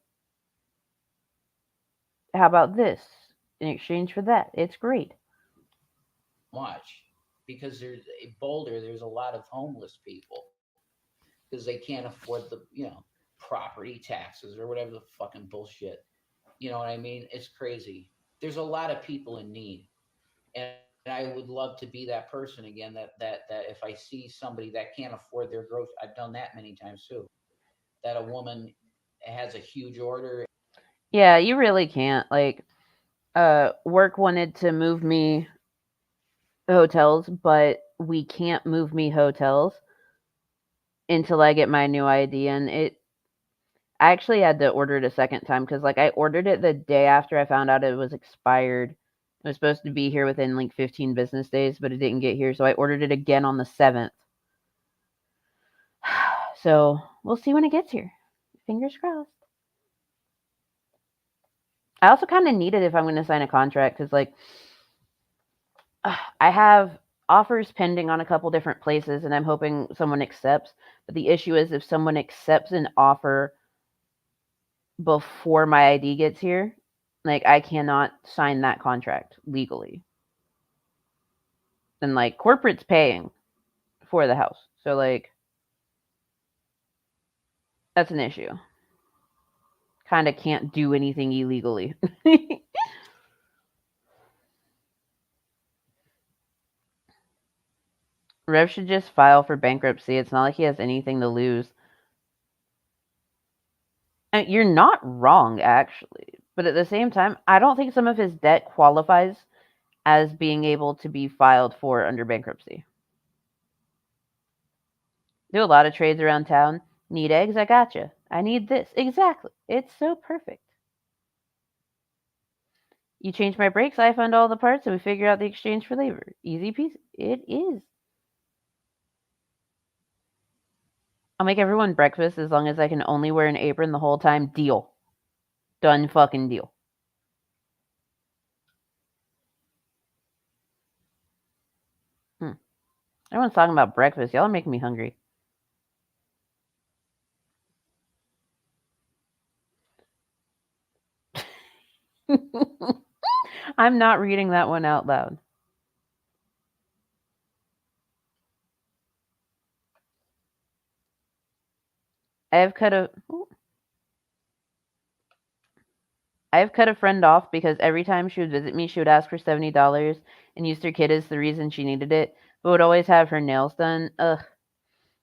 [SPEAKER 1] how about this in exchange for that? It's great.
[SPEAKER 2] Much because there's a Boulder. There's a lot of homeless people because they can't afford the. property taxes or whatever the fucking bullshit. You know what I mean? It's crazy. There's a lot of people in need, and I would love to be that person again. That if I see somebody that can't afford their groceries, I've done that many times too. That a woman has a huge order.
[SPEAKER 1] Yeah, you really can't. Like, work wanted to move me hotels, but we can't move me hotels until I get my new ID. And I actually had to order it a second time because, like, I ordered it the day after I found out it was expired. It was supposed to be here within like 15 business days, but it didn't get here. So I ordered it again on the 7th. So we'll see when it gets here. Fingers crossed. I also kind of need it if I'm going to sign a contract because, like, I have offers pending on a couple different places and I'm hoping someone accepts. But the issue is if someone accepts an offer before my ID gets here, like, I cannot sign that contract legally. And, like, corporate's paying for the house. So, like, that's an issue. Kind of can't do anything illegally. Rev should just file for bankruptcy. It's not like he has anything to lose. And you're not wrong, actually. But at the same time, I don't think some of his debt qualifies as being able to be filed for under bankruptcy. Do a lot of trades around town. Need eggs? I gotcha. I need this. Exactly. It's so perfect. You change my brakes, I fund all the parts, and we figure out the exchange for labor. Easy peasy. It is. I'll make everyone breakfast as long as I can only wear an apron the whole time. Deal. Done fucking deal. Hmm. Everyone's talking about breakfast. Y'all are making me hungry. I'm not reading that one out loud. I've cut a I've cut a friend off because every time she would visit me, she would ask for $70 and used her kid as the reason she needed it, but would always have her nails done. Ugh.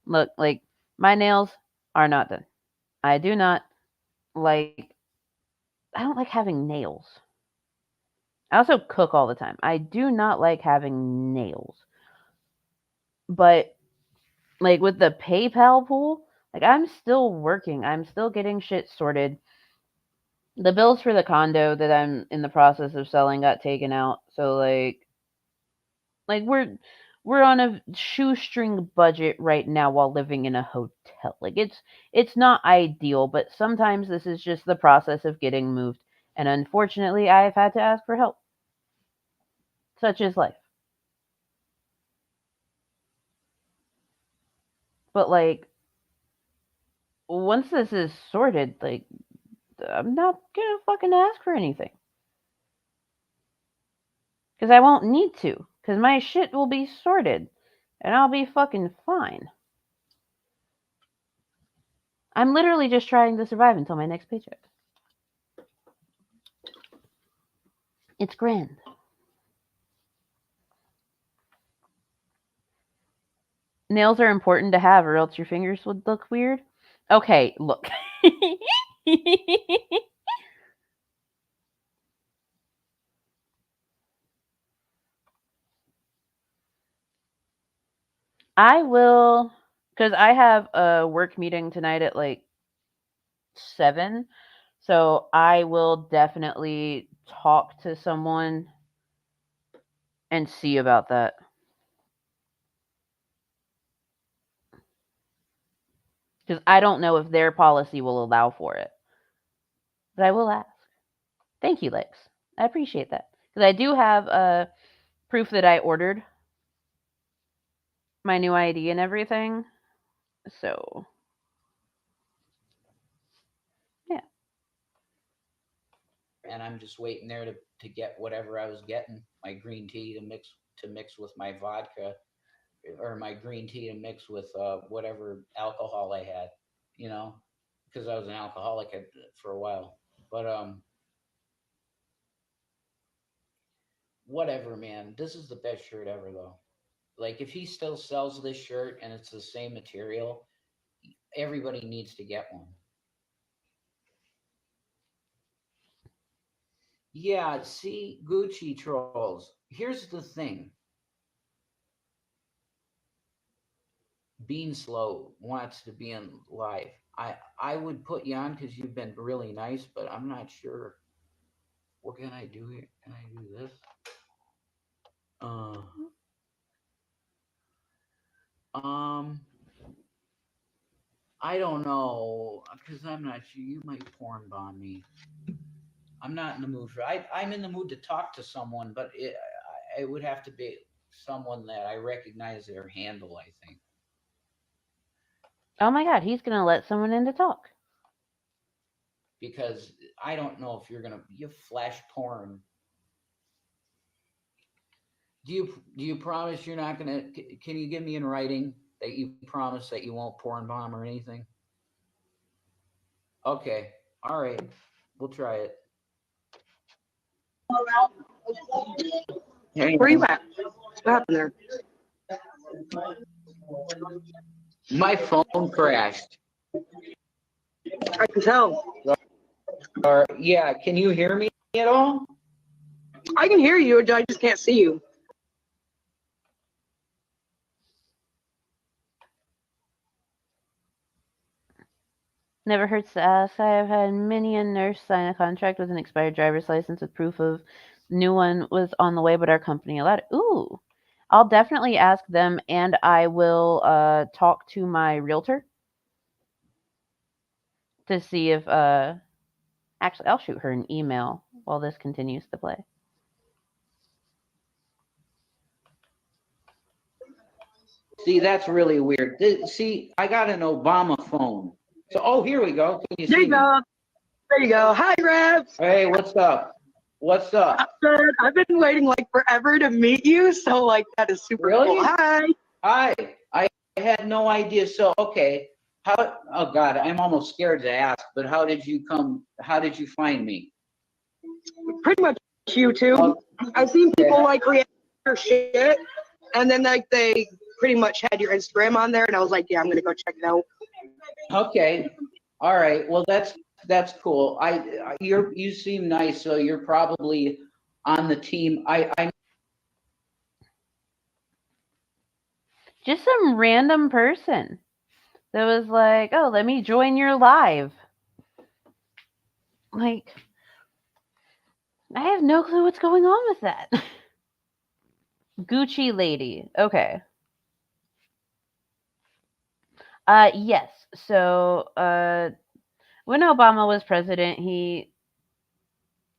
[SPEAKER 1] Look, like, my nails are not done. I do not like. I don't like having nails. I also cook all the time. I do not like having nails. But, like, with the PayPal pool, like, I'm still working. I'm still getting shit sorted. The bills for the condo that I'm in the process of selling got taken out. So, like we're on a shoestring budget right now while living in a hotel. Like, it's not ideal, but sometimes this is just the process of getting moved. And unfortunately, I've had to ask for help. Such is life. But, like, once this is sorted, like, I'm not gonna fucking ask for anything. Because I won't need to. Because my shit will be sorted. And I'll be fucking fine. I'm literally just trying to survive until my next paycheck. It's grand. Nails are important to have, or else your fingers would look weird. Okay, look. I will, because I have a work meeting tonight at like 7. So I will definitely talk to someone and see about that. Because I don't know if their policy will allow for it. But I will ask. Thank you, Lex. I appreciate that. Because I do have proof that I ordered my new ID and everything. So, yeah.
[SPEAKER 2] And I'm just waiting there to get whatever I was getting, my green tea to mix with my vodka, or my green tea to mix with whatever alcohol I had, you know. because I was an alcoholic for a while. But whatever, man. This is the best shirt ever, though. Like if he still sells this shirt and it's the same material, everybody needs to get one. Yeah, see, Gucci trolls. Here's the thing. Being slow wants to be in live. I would put you on because you've been really nice, but I'm not sure. What can I do here? Can I do this? Uh, um, I don't know because I'm not sure. You might porn bomb me. I'm not in the mood for. I'm in the mood to talk to someone, but it would have to be someone that I recognize their handle. I think
[SPEAKER 1] Oh my god, he's gonna let someone in to talk.
[SPEAKER 2] because I don't know if you're gonna you flash porn. Do you promise you're not gonna? Can you give me in writing that you promise that you won't porn bomb or anything? Okay, all right, we'll try it.
[SPEAKER 3] Where you at? What happened there?
[SPEAKER 2] My phone crashed.
[SPEAKER 3] I can tell.
[SPEAKER 2] Or yeah, can you hear me at all?
[SPEAKER 3] I can hear you, I just can't see you.
[SPEAKER 1] Never hurts to ask. I have had many a nurse sign a contract with an expired driver's license with proof of new one was on the way, but our company allowed it. Ooh. I'll definitely ask them, and I will talk to my realtor to see if actually I'll shoot her an email while this continues to play.
[SPEAKER 2] See, that's really weird. See, I got an Obama phone. So, oh, here we go. Can you
[SPEAKER 3] There
[SPEAKER 2] see
[SPEAKER 3] you
[SPEAKER 2] me?
[SPEAKER 3] go. There you go. Hi, Rev.
[SPEAKER 2] Hey, what's up? What's up?
[SPEAKER 3] Good. I've been waiting like forever to meet you, so like that is super
[SPEAKER 2] Really?
[SPEAKER 3] cool. Hi.
[SPEAKER 2] Hi. I had no idea. So, okay. How? Oh God, I'm almost scared to ask. But how did you come? How did you find me?
[SPEAKER 3] Pretty much you too. I've seen people like react to your shit, and then like they pretty much had your Instagram on there, and I was like, yeah, I'm gonna go check it out.
[SPEAKER 2] Okay. All right. Well, that's cool. You seem nice, so you're probably on the team. I
[SPEAKER 1] Just some random person that was like, "Oh, let me join your live." Like, I have no clue what's going on with that. Gucci lady. Okay. Yes. So, when Obama was president, he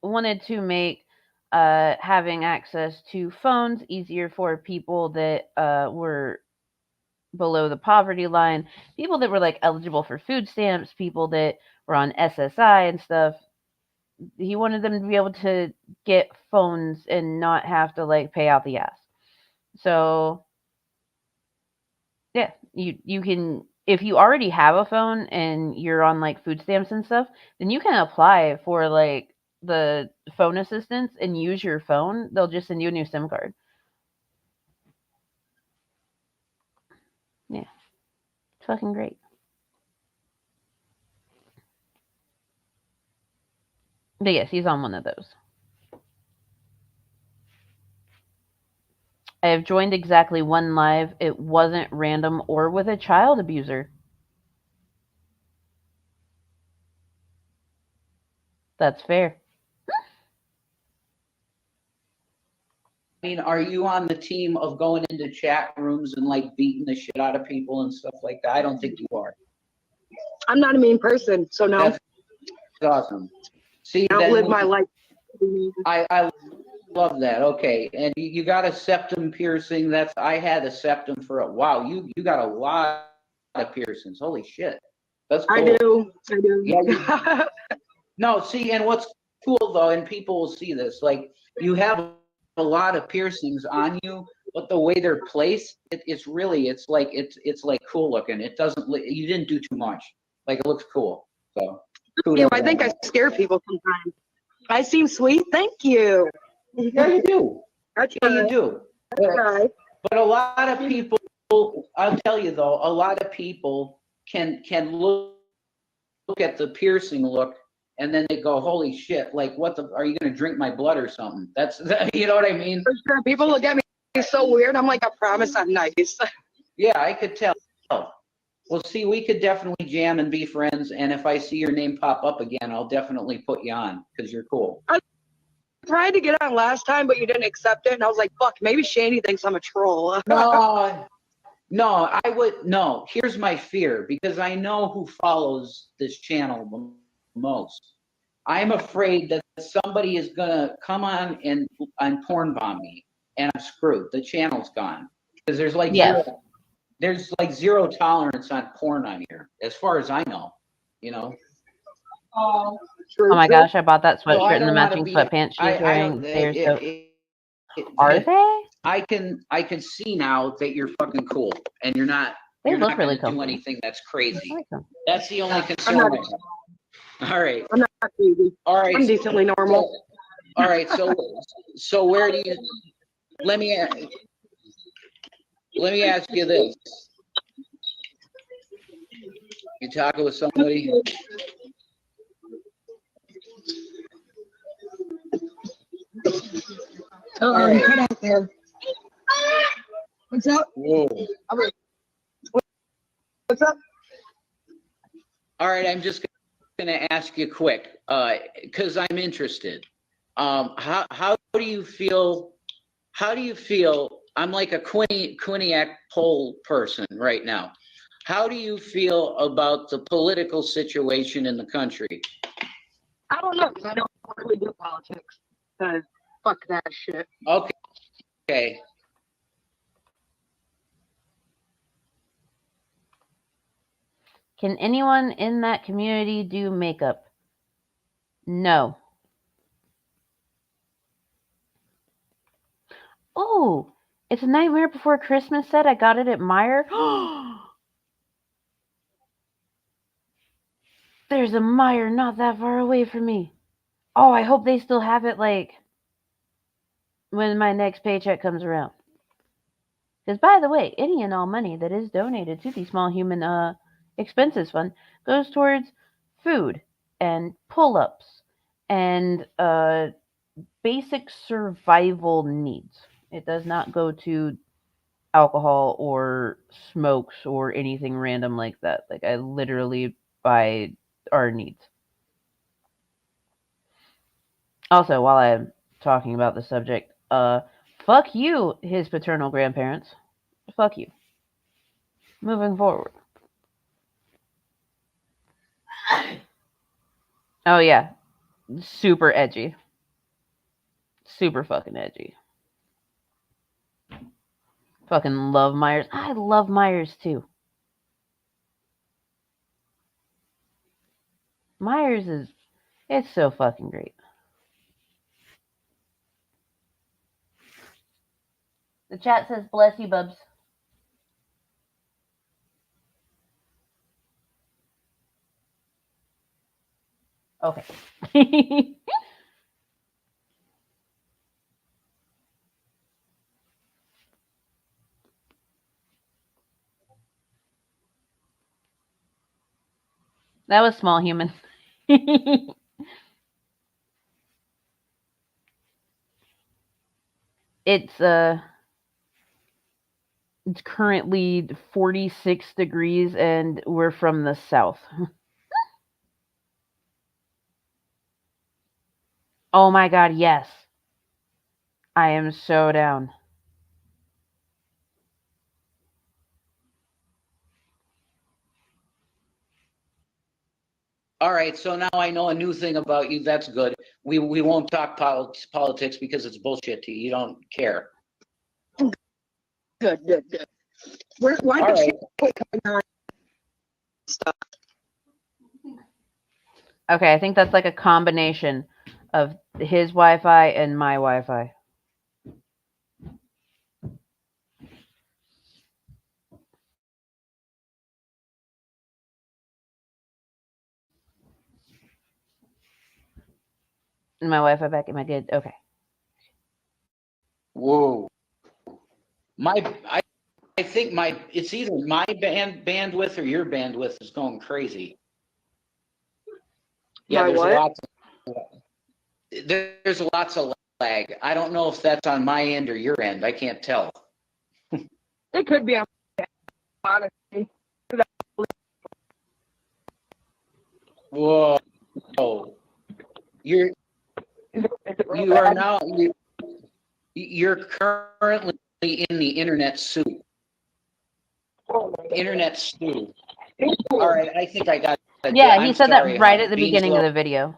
[SPEAKER 1] wanted to make having access to phones easier for people that were below the poverty line, people that were like eligible for food stamps, people that were on SSI and stuff. He wanted them to be able to get phones and not have to like pay out the ass. So yeah, you can, if you already have a phone and you're on like food stamps and stuff, then you can apply for like the phone assistance and use your phone. They'll just send you a new SIM card. Yeah, it's fucking great. But yes, he's on one of those. I have joined exactly one live. It wasn't random or with a child abuser. That's fair.
[SPEAKER 2] mean, are you on the team of going into chat rooms and like beating the shit out of people and stuff like that? I don't think you are.
[SPEAKER 3] I'm not a mean person, so no.
[SPEAKER 2] That's awesome. See,
[SPEAKER 3] I don't live
[SPEAKER 2] then
[SPEAKER 3] my life.
[SPEAKER 2] I love that. Okay, and you got a septum piercing. That's I had a septum for a wow. You got a lot of piercings. Holy shit, that's cool.
[SPEAKER 3] I do.
[SPEAKER 2] Yeah. No, see, and what's cool though, and people will see this, like you have a lot of piercings on you, but the way they're placed, it's really, it's like cool looking. It doesn't, you didn't do too much. Like it looks cool. So,
[SPEAKER 3] I think I scare people sometimes. I seem sweet. Thank you.
[SPEAKER 2] Yeah, you do.
[SPEAKER 3] Okay.
[SPEAKER 2] Yeah, you do. But a lot of people, I'll tell you though, a lot of people can look at the piercing look and then they go, holy shit, like what the, are you going to drink my blood or something? That's, you know what I mean?
[SPEAKER 3] For sure. People look at me so weird. I'm like, I promise I'm nice.
[SPEAKER 2] Yeah, I could tell. Well, see, we could definitely jam and be friends. And if I see your name pop up again, I'll definitely put you on because you're cool.
[SPEAKER 3] I tried to get on last time, but you didn't accept it. And I was like, fuck, maybe Shani thinks I'm a troll.
[SPEAKER 2] No, I would, no. Here's my fear because I know who follows this channel the most. I'm afraid that somebody is going to come on and porn bomb me and I'm screwed. The channel's gone because there's like zero tolerance on porn on here, as far as I know, you know.
[SPEAKER 1] Oh my gosh, I bought that sweatshirt and the matching sweatpants she's wearing. They're so. Are they?
[SPEAKER 2] I can see now that you're fucking cool and you're not.
[SPEAKER 1] They
[SPEAKER 2] You're
[SPEAKER 1] look
[SPEAKER 2] not
[SPEAKER 1] really
[SPEAKER 2] going to do
[SPEAKER 1] comfortable.
[SPEAKER 2] anything that's crazy.
[SPEAKER 1] I like them.
[SPEAKER 2] That's the only concern. All right.
[SPEAKER 3] I'm not crazy.
[SPEAKER 2] All right.
[SPEAKER 3] I'm decently normal.
[SPEAKER 2] All right. So where do you? Let me ask you this. You talking with somebody?
[SPEAKER 3] Right. Cut out there. What's up?
[SPEAKER 2] Whoa.
[SPEAKER 3] What's up?
[SPEAKER 2] All right, I'm just going to ask you quick, because I'm interested. How do you feel? How do you feel? I'm like a Quinnipiac poll person right now. How do you feel about the political situation in the country?
[SPEAKER 3] I don't know. I don't really do politics. Cause fuck that shit.
[SPEAKER 2] Okay.
[SPEAKER 1] Can anyone in that community do makeup? No. Oh, it's a Nightmare Before Christmas set. I got it at Meijer. There's a Meijer not that far away from me. Oh, I hope they still have it like when my next paycheck comes around. Because by the way, any and all money that is donated to the Small Human Expenses Fund goes towards food and pull-ups and basic survival needs. It does not go to alcohol or smokes or anything random like that. Like I literally buy our needs. Also, while I'm talking about the subject, fuck you, his paternal grandparents. Fuck you. Moving forward. Oh yeah, super edgy. Super fucking edgy. Fucking love Myers. I love Myers too. Myers it's so fucking great. The chat says, bless you, bubs. Okay. That was Small Human. It's currently 46 degrees and we're from the south. Oh my god, yes. I am so down.
[SPEAKER 2] All right, so now I know a new thing about you. That's good. We won't talk politics because it's bullshit to you. You don't care.
[SPEAKER 3] Good. Why did she quit coming on stuff?
[SPEAKER 1] Okay, I think that's like a combination of his Wi-Fi and my Wi-Fi. My Wi-Fi back. Am I good? Okay.
[SPEAKER 2] Whoa. I think it's either my bandwidth or your bandwidth is going crazy. Yeah,
[SPEAKER 3] My what?
[SPEAKER 2] There's lots of lag. I don't know if that's on my end or your end. I can't tell.
[SPEAKER 3] It could be on honestly.
[SPEAKER 2] Whoa. You're you are now you're currently in the internet soup. Internet stew. All right, I think I got it.
[SPEAKER 1] Yeah, he
[SPEAKER 2] I'm
[SPEAKER 1] said
[SPEAKER 2] sorry,
[SPEAKER 1] that right
[SPEAKER 2] hon.
[SPEAKER 1] at the
[SPEAKER 2] Being
[SPEAKER 1] beginning
[SPEAKER 2] slow.
[SPEAKER 1] of the video.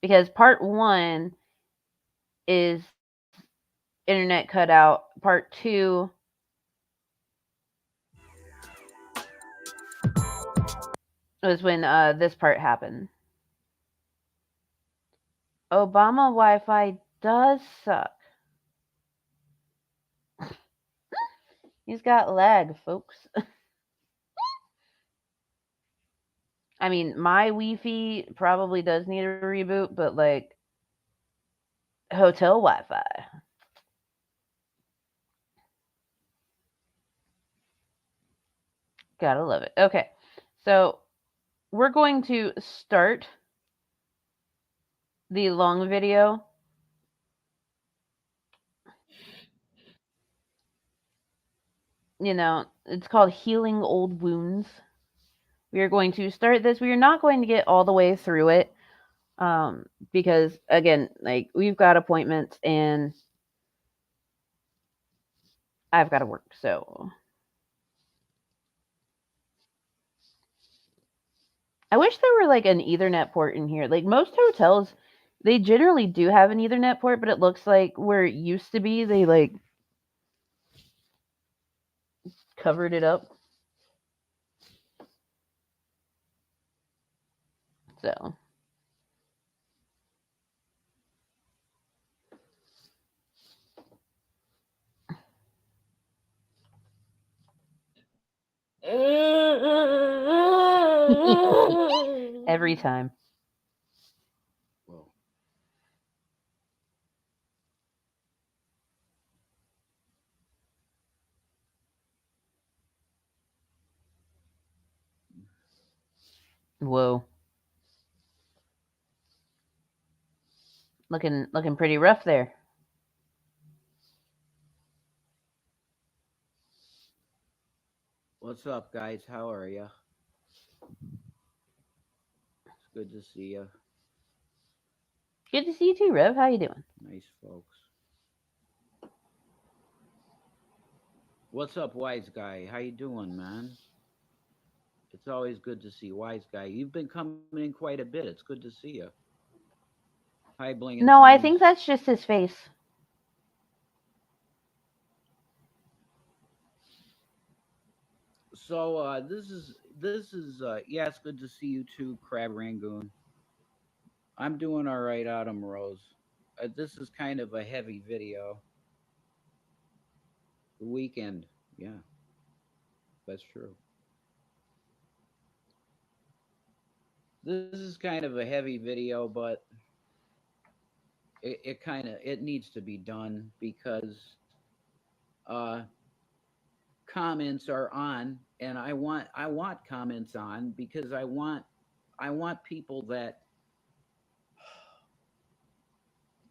[SPEAKER 1] Because part 1 is internet cut out. Part 2 was when this part happened. Obama Wi-Fi does suck. He's got lag, folks. I mean, my Wi-Fi probably does need a reboot, but like hotel Wi-Fi. Gotta love it. Okay, so we're going to start the long video. You know, it's called Healing Old Wounds. We are going to start this. We are not going to get all the way through it because, again, like we've got appointments and I've got to work. So I wish there were like an Ethernet port in here. Like most hotels, they generally do have an Ethernet port, but it looks like where it used to be, they like covered it up. So every time.
[SPEAKER 2] Whoa.
[SPEAKER 1] Whoa. Looking pretty rough there.
[SPEAKER 2] What's up, guys? How are you? It's good to see you.
[SPEAKER 1] Good to see you too, Rev. How you doing?
[SPEAKER 2] Nice folks. What's up, Wise Guy? How you doing, man? It's always good to see Wise Guy. You've been coming in quite a bit. It's good to see you. Hi, Bling and
[SPEAKER 1] No, I
[SPEAKER 2] Tunes.
[SPEAKER 1] think that's just his face.
[SPEAKER 2] So this is yeah, it's good to see you too, Crab Rangoon. I'm doing all right, Autumn Rose. This is kind of a heavy video. The weekend, yeah, that's true. This is kind of a heavy video, but it needs to be done because uh comments are on, and I want comments on because I want people that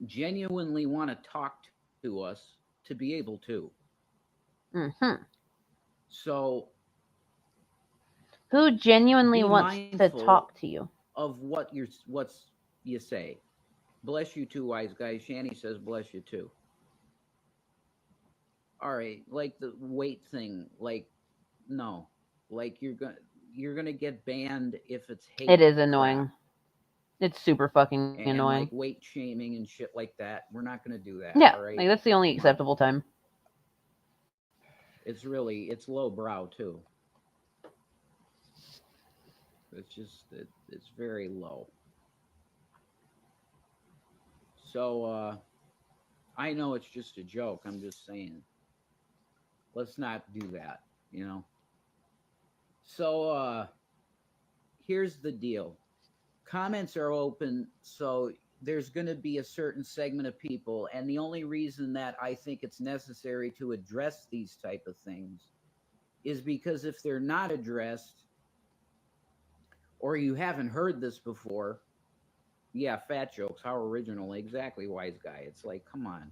[SPEAKER 2] genuinely want to talk to us to be able to.
[SPEAKER 1] Mm-hmm.
[SPEAKER 2] So
[SPEAKER 1] Who genuinely
[SPEAKER 2] be
[SPEAKER 1] wants to
[SPEAKER 2] mindful
[SPEAKER 1] talk to you?
[SPEAKER 2] of what's you say. Bless you too, wise guy. Shani says bless you too. All right, like the weight thing, like no, like you're gonna get banned if it's
[SPEAKER 1] It
[SPEAKER 2] hate
[SPEAKER 1] is
[SPEAKER 2] crap
[SPEAKER 1] annoying. It's super fucking
[SPEAKER 2] and
[SPEAKER 1] annoying.
[SPEAKER 2] like weight shaming and shit like that. We're not gonna do that.
[SPEAKER 1] Yeah,
[SPEAKER 2] All right,
[SPEAKER 1] like that's the only
[SPEAKER 2] come on.
[SPEAKER 1] acceptable time.
[SPEAKER 2] It's low brow too. It's very low. So I know it's just a joke. I'm just saying, let's not do that. You know. So here's the deal. comments are open, so there's going to be a certain segment of people, and the only reason that I think it's necessary to address these type of things is because if they're not addressed, or you haven't heard this before, yeah, fat jokes, how original, exactly, wise guy. It's like, come on,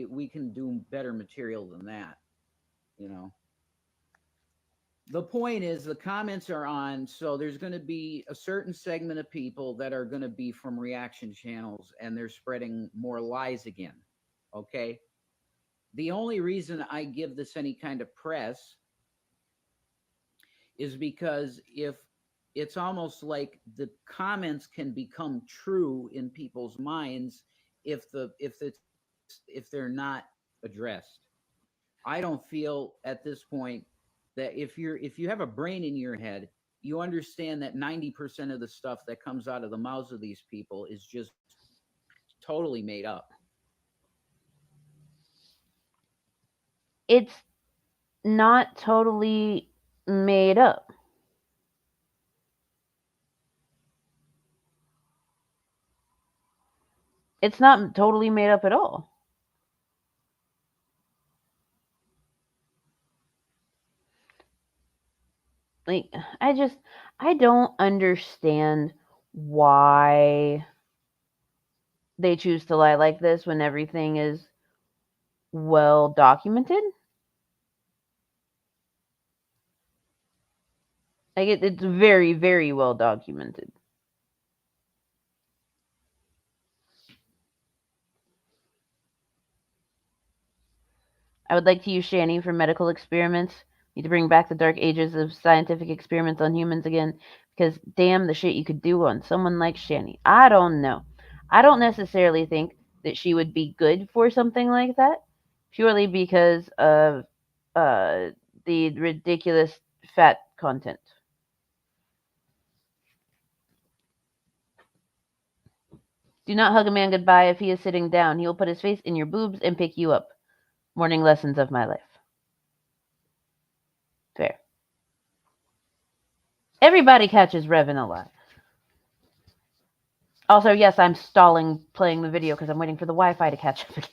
[SPEAKER 2] we can do better material than that, you know. The point is the comments are on, so there's going to be a certain segment of people that are going to be from reaction channels, and they're spreading more lies again. Okay, the only reason I give this any kind of press is because if it's almost like the comments can become true in people's minds if they're not addressed. I don't feel at this point that if you have a brain in your head, you understand that 90% of the stuff that comes out of the mouths of these people is just totally made up.
[SPEAKER 1] It's not totally made up. It's not totally made up at all. Like, I don't understand why they choose to lie like this when everything is well documented. Like, it's very, very well documented. I would like to use Shani for medical experiments. Need to bring back the dark ages of scientific experiments on humans again, because damn the shit you could do on someone like Shani. I don't know. I don't necessarily think that she would be good for something like that, purely because of uh, the ridiculous fat content. Do not hug a man goodbye if he is sitting down. He will put his face in your boobs and pick you up. Morning lessons of my life. Fair. Everybody catches Rev in a lie. Also, yes, I'm stalling playing the video because I'm waiting for the Wi-Fi to catch up again.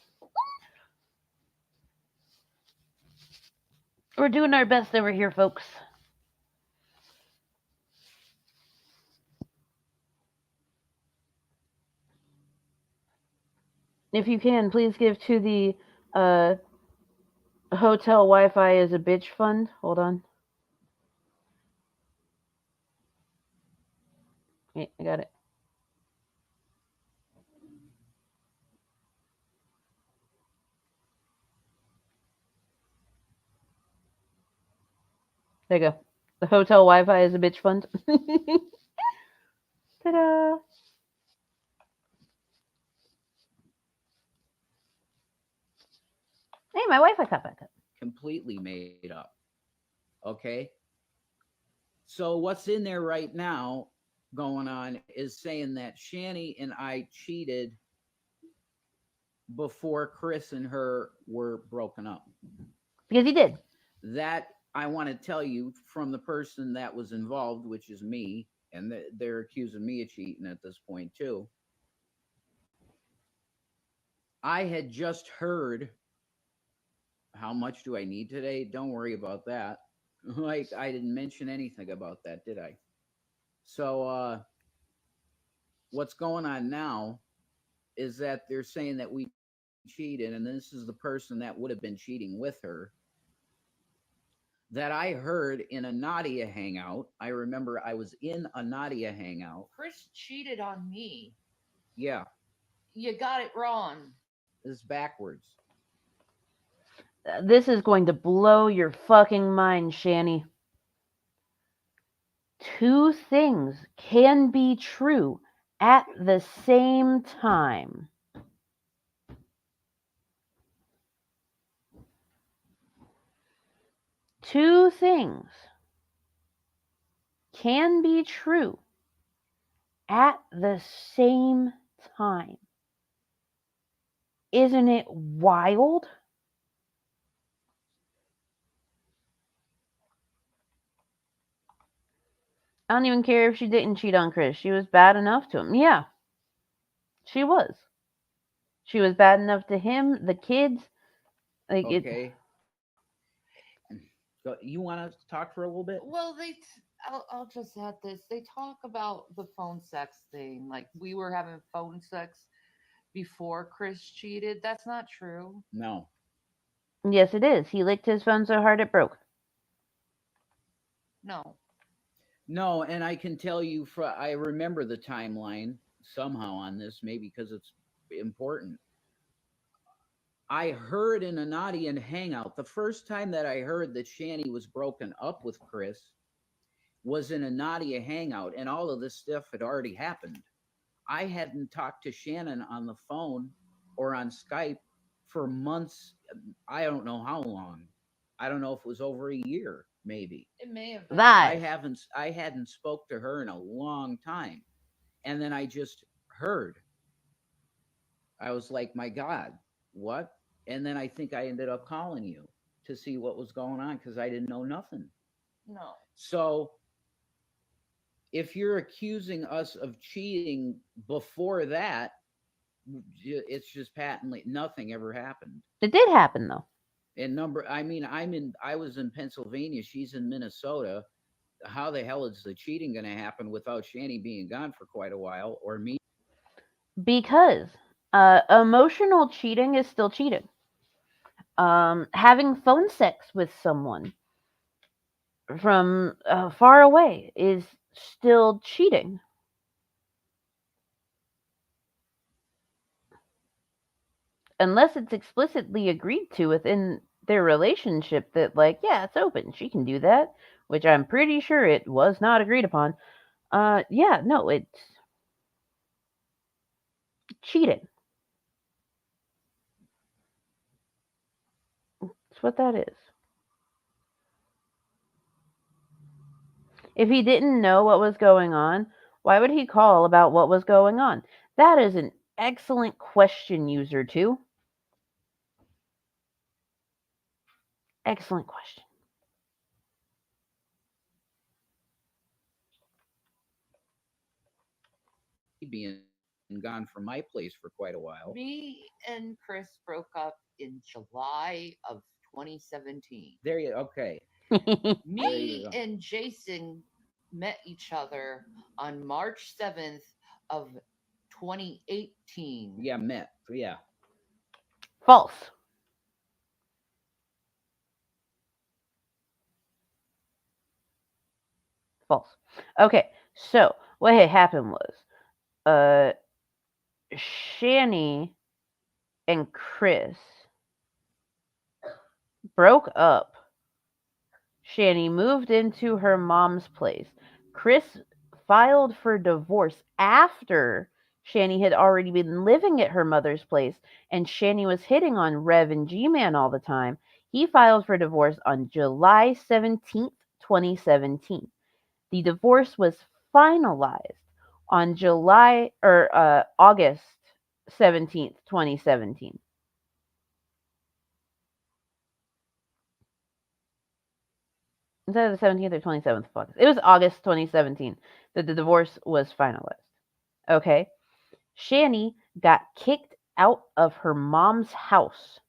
[SPEAKER 1] We're doing our best over here, folks. If you can, please give to the hotel Wi-Fi is a bitch fund. Hold on. Yeah, I got it. There you go. The hotel Wi-Fi is a bitch fund. Ta-da! Hey, my Wi-Fi got back up.
[SPEAKER 2] Completely made up. Okay. So what's in there right now going on is saying that Shani and I cheated before Chris and her were broken up.
[SPEAKER 1] Because he did.
[SPEAKER 2] That I want to tell you from the person that was involved, which is me, and they're accusing me of cheating at this point too. I had just heard, how much do I need today? Don't worry about that. Like, I didn't mention anything about that, did I? So what's going on now is that they're saying that we cheated, and this is the person that would have been cheating with her, that I heard in a Nadia hangout. I remember I was in a Nadia hangout.
[SPEAKER 4] Chris cheated on me.
[SPEAKER 2] Yeah,
[SPEAKER 4] You got it wrong.
[SPEAKER 2] this is backwards.
[SPEAKER 1] This is going to blow your fucking mind, Shani. Two things can be true at the same time. Two things can be true at the same time. Isn't it wild? I don't even care if she didn't cheat on Chris. She was bad enough to him. Yeah, she was. She was bad enough to him, the kids. Like it.
[SPEAKER 2] Okay. You want to talk for a little bit?
[SPEAKER 4] Well, I'll just add this. They talk about the phone sex thing. Like we were having phone sex before Chris cheated. That's not true.
[SPEAKER 2] No.
[SPEAKER 1] Yes, it is. He licked his phone so hard it broke.
[SPEAKER 4] No.
[SPEAKER 2] No, and I can tell you, I remember the timeline somehow on this, maybe because it's important. I heard in a Naughty and Hangout, the first time that I heard that Shani was broken up with Chris was in a Nadia hangout, and all of this stuff had already happened. I hadn't talked to Shannon on the phone or on Skype for months. I don't know how long. I don't know if it was over a year, maybe.
[SPEAKER 4] It may have been.
[SPEAKER 1] Lies.
[SPEAKER 2] I hadn't spoke to her in a long time. And then I just heard. I was like, my God, what? And then I think I ended up calling you to see what was going on because I didn't know nothing.
[SPEAKER 4] No.
[SPEAKER 2] So if you're accusing us of cheating before that, it's just patently nothing ever happened.
[SPEAKER 1] It did happen though.
[SPEAKER 2] And I was in Pennsylvania. She's in Minnesota. How the hell is the cheating going to happen without Shani being gone for quite a while, or me?
[SPEAKER 1] Because emotional cheating is still cheating. Having phone sex with someone from far away is still cheating. Unless it's explicitly agreed to within their relationship that, like, yeah, it's open. She can do that, which I'm pretty sure it was not agreed upon. Yeah, no, it's cheating. That's what that is. If he didn't know what was going on, why would he call about what was going on? That is an excellent question, user two. Excellent question.
[SPEAKER 2] Being gone from my place for quite a while.
[SPEAKER 4] Me and Chris broke up in July of 2017.
[SPEAKER 2] There you okay.
[SPEAKER 4] Me and Jason met each other on March 7th of 2018.
[SPEAKER 2] Yeah, met. Yeah.
[SPEAKER 1] False. False. Okay, so what had happened was, Shani and Chris broke up. Shani moved into her mom's place. Chris filed for divorce after Shani had already been living at her mother's place, and Shani was hitting on Rev and G-Man all the time. He filed for divorce on July 17th, 2017. The divorce was finalized on August 17th, 2017. Instead of the 17th or 27th of August. It was August 2017 that the divorce was finalized. Okay? Shani got kicked out of her mom's house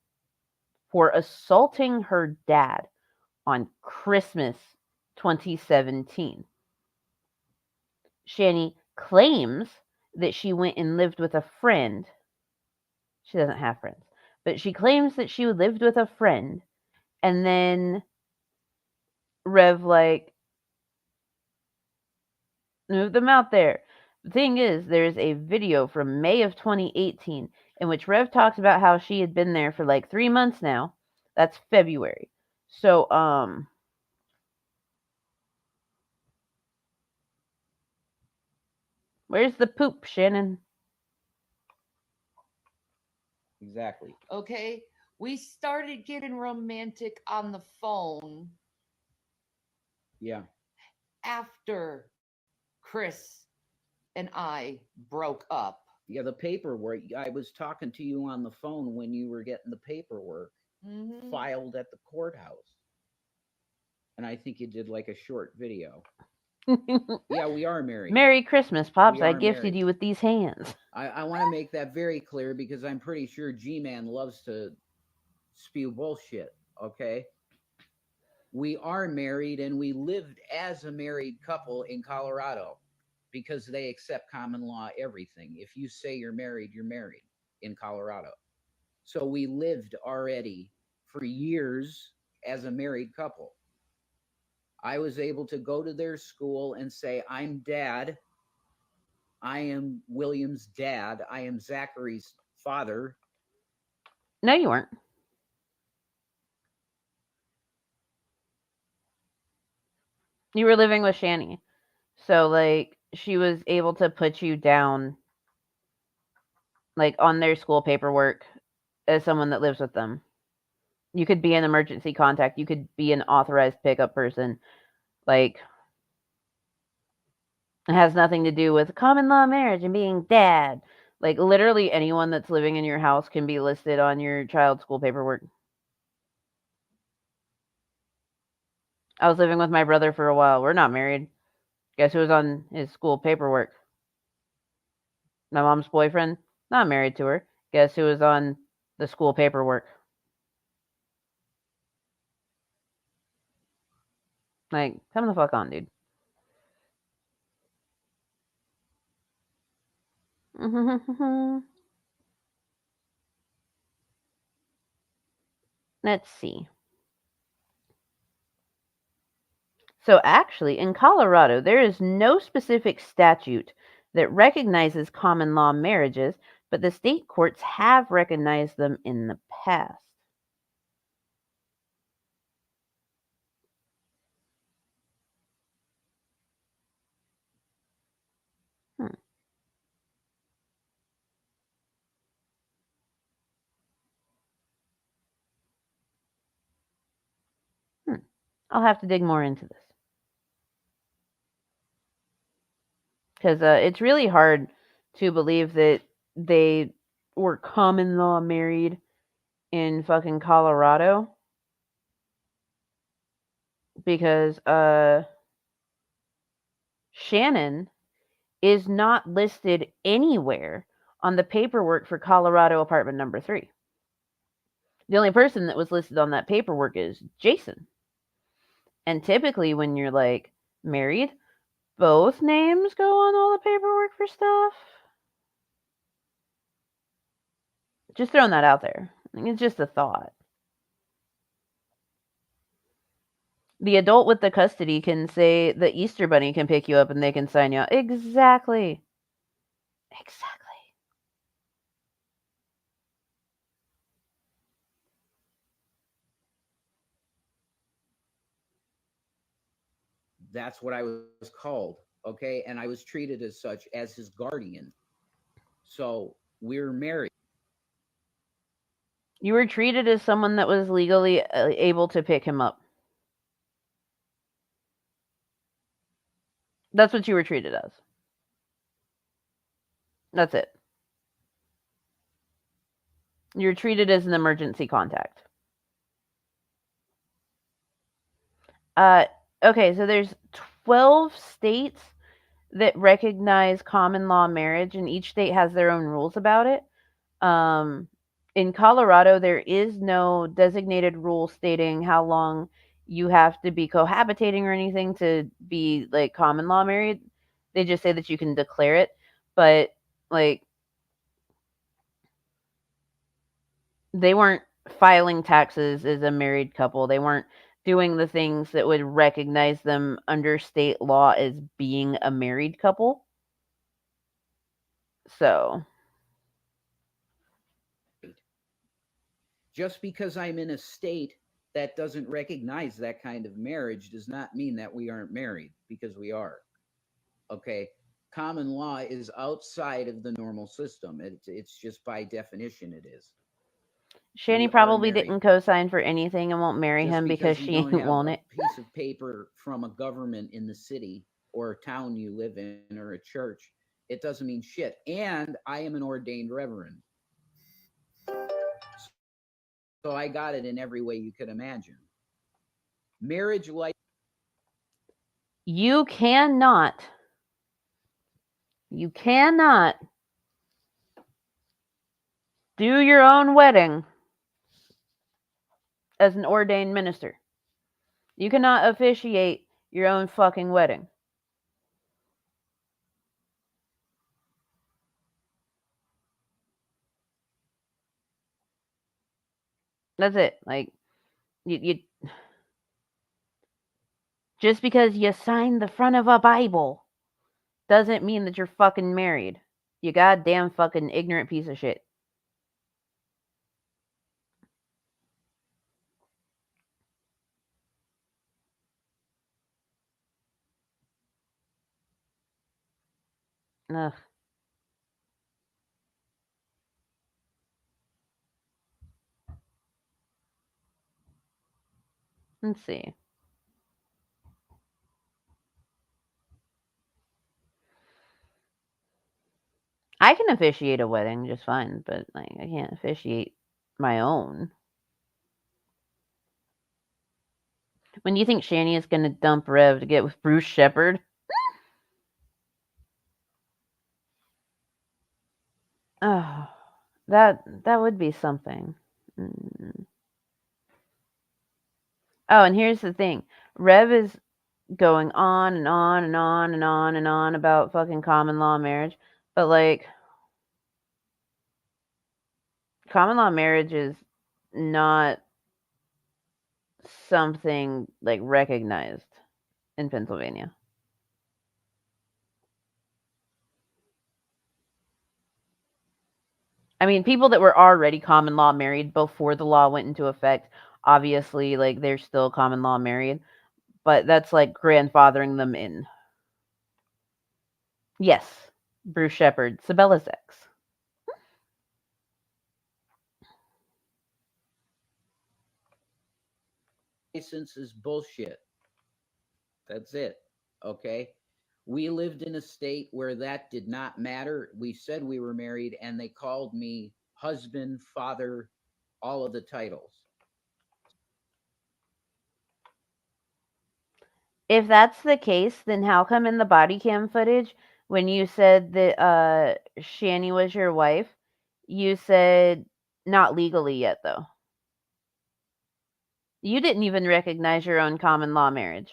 [SPEAKER 1] for assaulting her dad on Christmas 2017. Shani claims that she went and lived with a friend. She doesn't have friends, but she claims that she lived with a friend, and then Rev moved them out there. The thing is, there's a video from May of 2018 in which Rev talks about how she had been there for like 3 months now. That's February. So, where's the poop, Shannon?
[SPEAKER 2] Exactly.
[SPEAKER 4] Okay. We started getting romantic on the phone.
[SPEAKER 2] Yeah.
[SPEAKER 4] After Chris and I broke up.
[SPEAKER 2] Yeah, the paperwork. I was talking to you on the phone when you were getting the paperwork filed at the courthouse. And I think you did like a short video. Yeah, we are married.
[SPEAKER 1] Merry Christmas, Pops.
[SPEAKER 2] We
[SPEAKER 1] I
[SPEAKER 2] are
[SPEAKER 1] gifted
[SPEAKER 2] married.
[SPEAKER 1] you with these hands.
[SPEAKER 2] I want to make that very clear because I'm pretty sure G-Man loves to spew bullshit. Okay, we are married and we lived as a married couple in Colorado because they accept common law everything. If you say you're married in Colorado. So we lived already for years as a married couple. I was able to go to their school and say, I'm dad. I am William's dad. I am Zachary's father.
[SPEAKER 1] No, you weren't. You were living with Shani. So, like, she was able to put you down, like, on their school paperwork as someone that lives with them. You could be an emergency contact. You could be an authorized pickup person. Like, it has nothing to do with common law marriage and being dad. Like, literally anyone that's living in your house can be listed on your child's school paperwork. I was living with my brother for a while. We're not married. Guess who was on his school paperwork? My mom's boyfriend. Not married to her. Guess who was on the school paperwork? Like, come the fuck on, dude. Let's see. So, actually, in Colorado, there is no specific statute that recognizes common law marriages, but the state courts have recognized them in the past. Hmm. Hmm. I'll have to dig more into this because it's really hard to believe that they were common law married in fucking Colorado because Shannon is not listed anywhere on the paperwork for Colorado apartment number 3. The only person that was listed on that paperwork is Jason. And typically, when you're like married, both names go on all the paperwork for stuff. Just throwing that out there. It's just a thought. The adult with the custody can say the Easter Bunny can pick you up and they can sign you out. Exactly. Exactly.
[SPEAKER 2] That's what I was called. Okay. And I was treated as such as his guardian. So we're married.
[SPEAKER 1] You were treated as someone that was legally able to pick him up. That's what you were treated as. That's it. You're treated as an emergency contact. Uh, okay, so there's 12 states that recognize common law marriage, and each state has their own rules about it. In Colorado, there is no designated rule stating how long you have to be cohabitating or anything to be like common law married. They just say that you can declare it, but like they weren't filing taxes as a married couple. They weren't doing the things that would recognize them under state law as being a married couple. So,
[SPEAKER 2] Just because I'm in a state that doesn't recognize that kind of marriage does not mean that we aren't married because we are. Okay. Common law is outside of the normal system. It's just by definition it is. We
[SPEAKER 1] Shani
[SPEAKER 2] are
[SPEAKER 1] probably
[SPEAKER 2] married.
[SPEAKER 1] didn't co-sign for anything and won't marry
[SPEAKER 2] Just
[SPEAKER 1] him because
[SPEAKER 2] because you
[SPEAKER 1] she
[SPEAKER 2] don't
[SPEAKER 1] ain't
[SPEAKER 2] have
[SPEAKER 1] want
[SPEAKER 2] a
[SPEAKER 1] it.
[SPEAKER 2] piece of paper from a government in the city or a town you live in or a church, it doesn't mean shit. And I am an ordained reverend. So I got it in every way you could imagine. Marriage like
[SPEAKER 1] You cannot do your own wedding as an ordained minister. You cannot officiate your own fucking wedding. That's it. Like, you just because you signed the front of a Bible doesn't mean that you're fucking married. You goddamn fucking ignorant piece of shit. Ugh. Let's see. I can officiate a wedding just fine, but like I can't officiate my own. When do you think Shani is gonna dump Rev to get with Bruce Shepard? Oh, that would be something. Mm. Oh, and here's the thing. Rev is going on and on and on and on and on about fucking common law marriage, but like common law marriage is not something like recognized in Pennsylvania. I mean, people that were already common law married before the law went into effect, obviously, like they're still common law married, but that's like grandfathering them in. Yes, Bruce Shepard, Sabella's ex.
[SPEAKER 2] License is bullshit. That's it. Okay. We lived in a state where that did not matter. We said we were married, and they called me husband, father, all of the titles.
[SPEAKER 1] If that's the case, then how come in the body cam footage, when you said that Shani was your wife, you said not legally yet, though? You didn't even recognize your own common law marriage.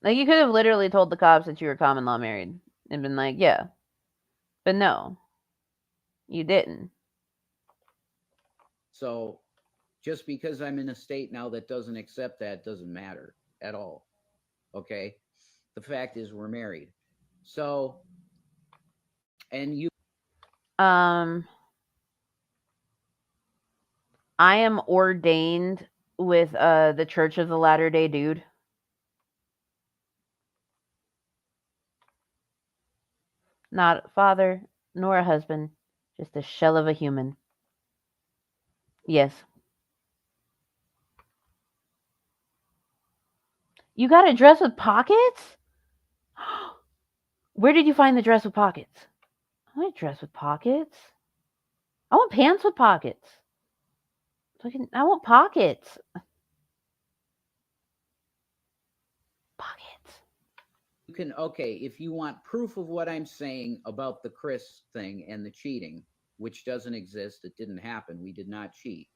[SPEAKER 1] Like, you could have literally told the cops that you were common law married and been like, yeah. But no, you didn't.
[SPEAKER 2] So just because I'm in a state now that doesn't accept that doesn't matter at all. Okay. The fact is, we're married. So, and you.
[SPEAKER 1] I am ordained with the Church of the Latter-day Dude. Not a father nor a husband, just a shell of a human. Yes. You got a dress with pockets? Where did you find the dress with pockets? I want a dress with pockets. I want pants with pockets. I want pockets. Pockets.
[SPEAKER 2] You can, okay, if you want proof of what I'm saying about the Chris thing and the cheating, which doesn't exist, it didn't happen, we did not cheat.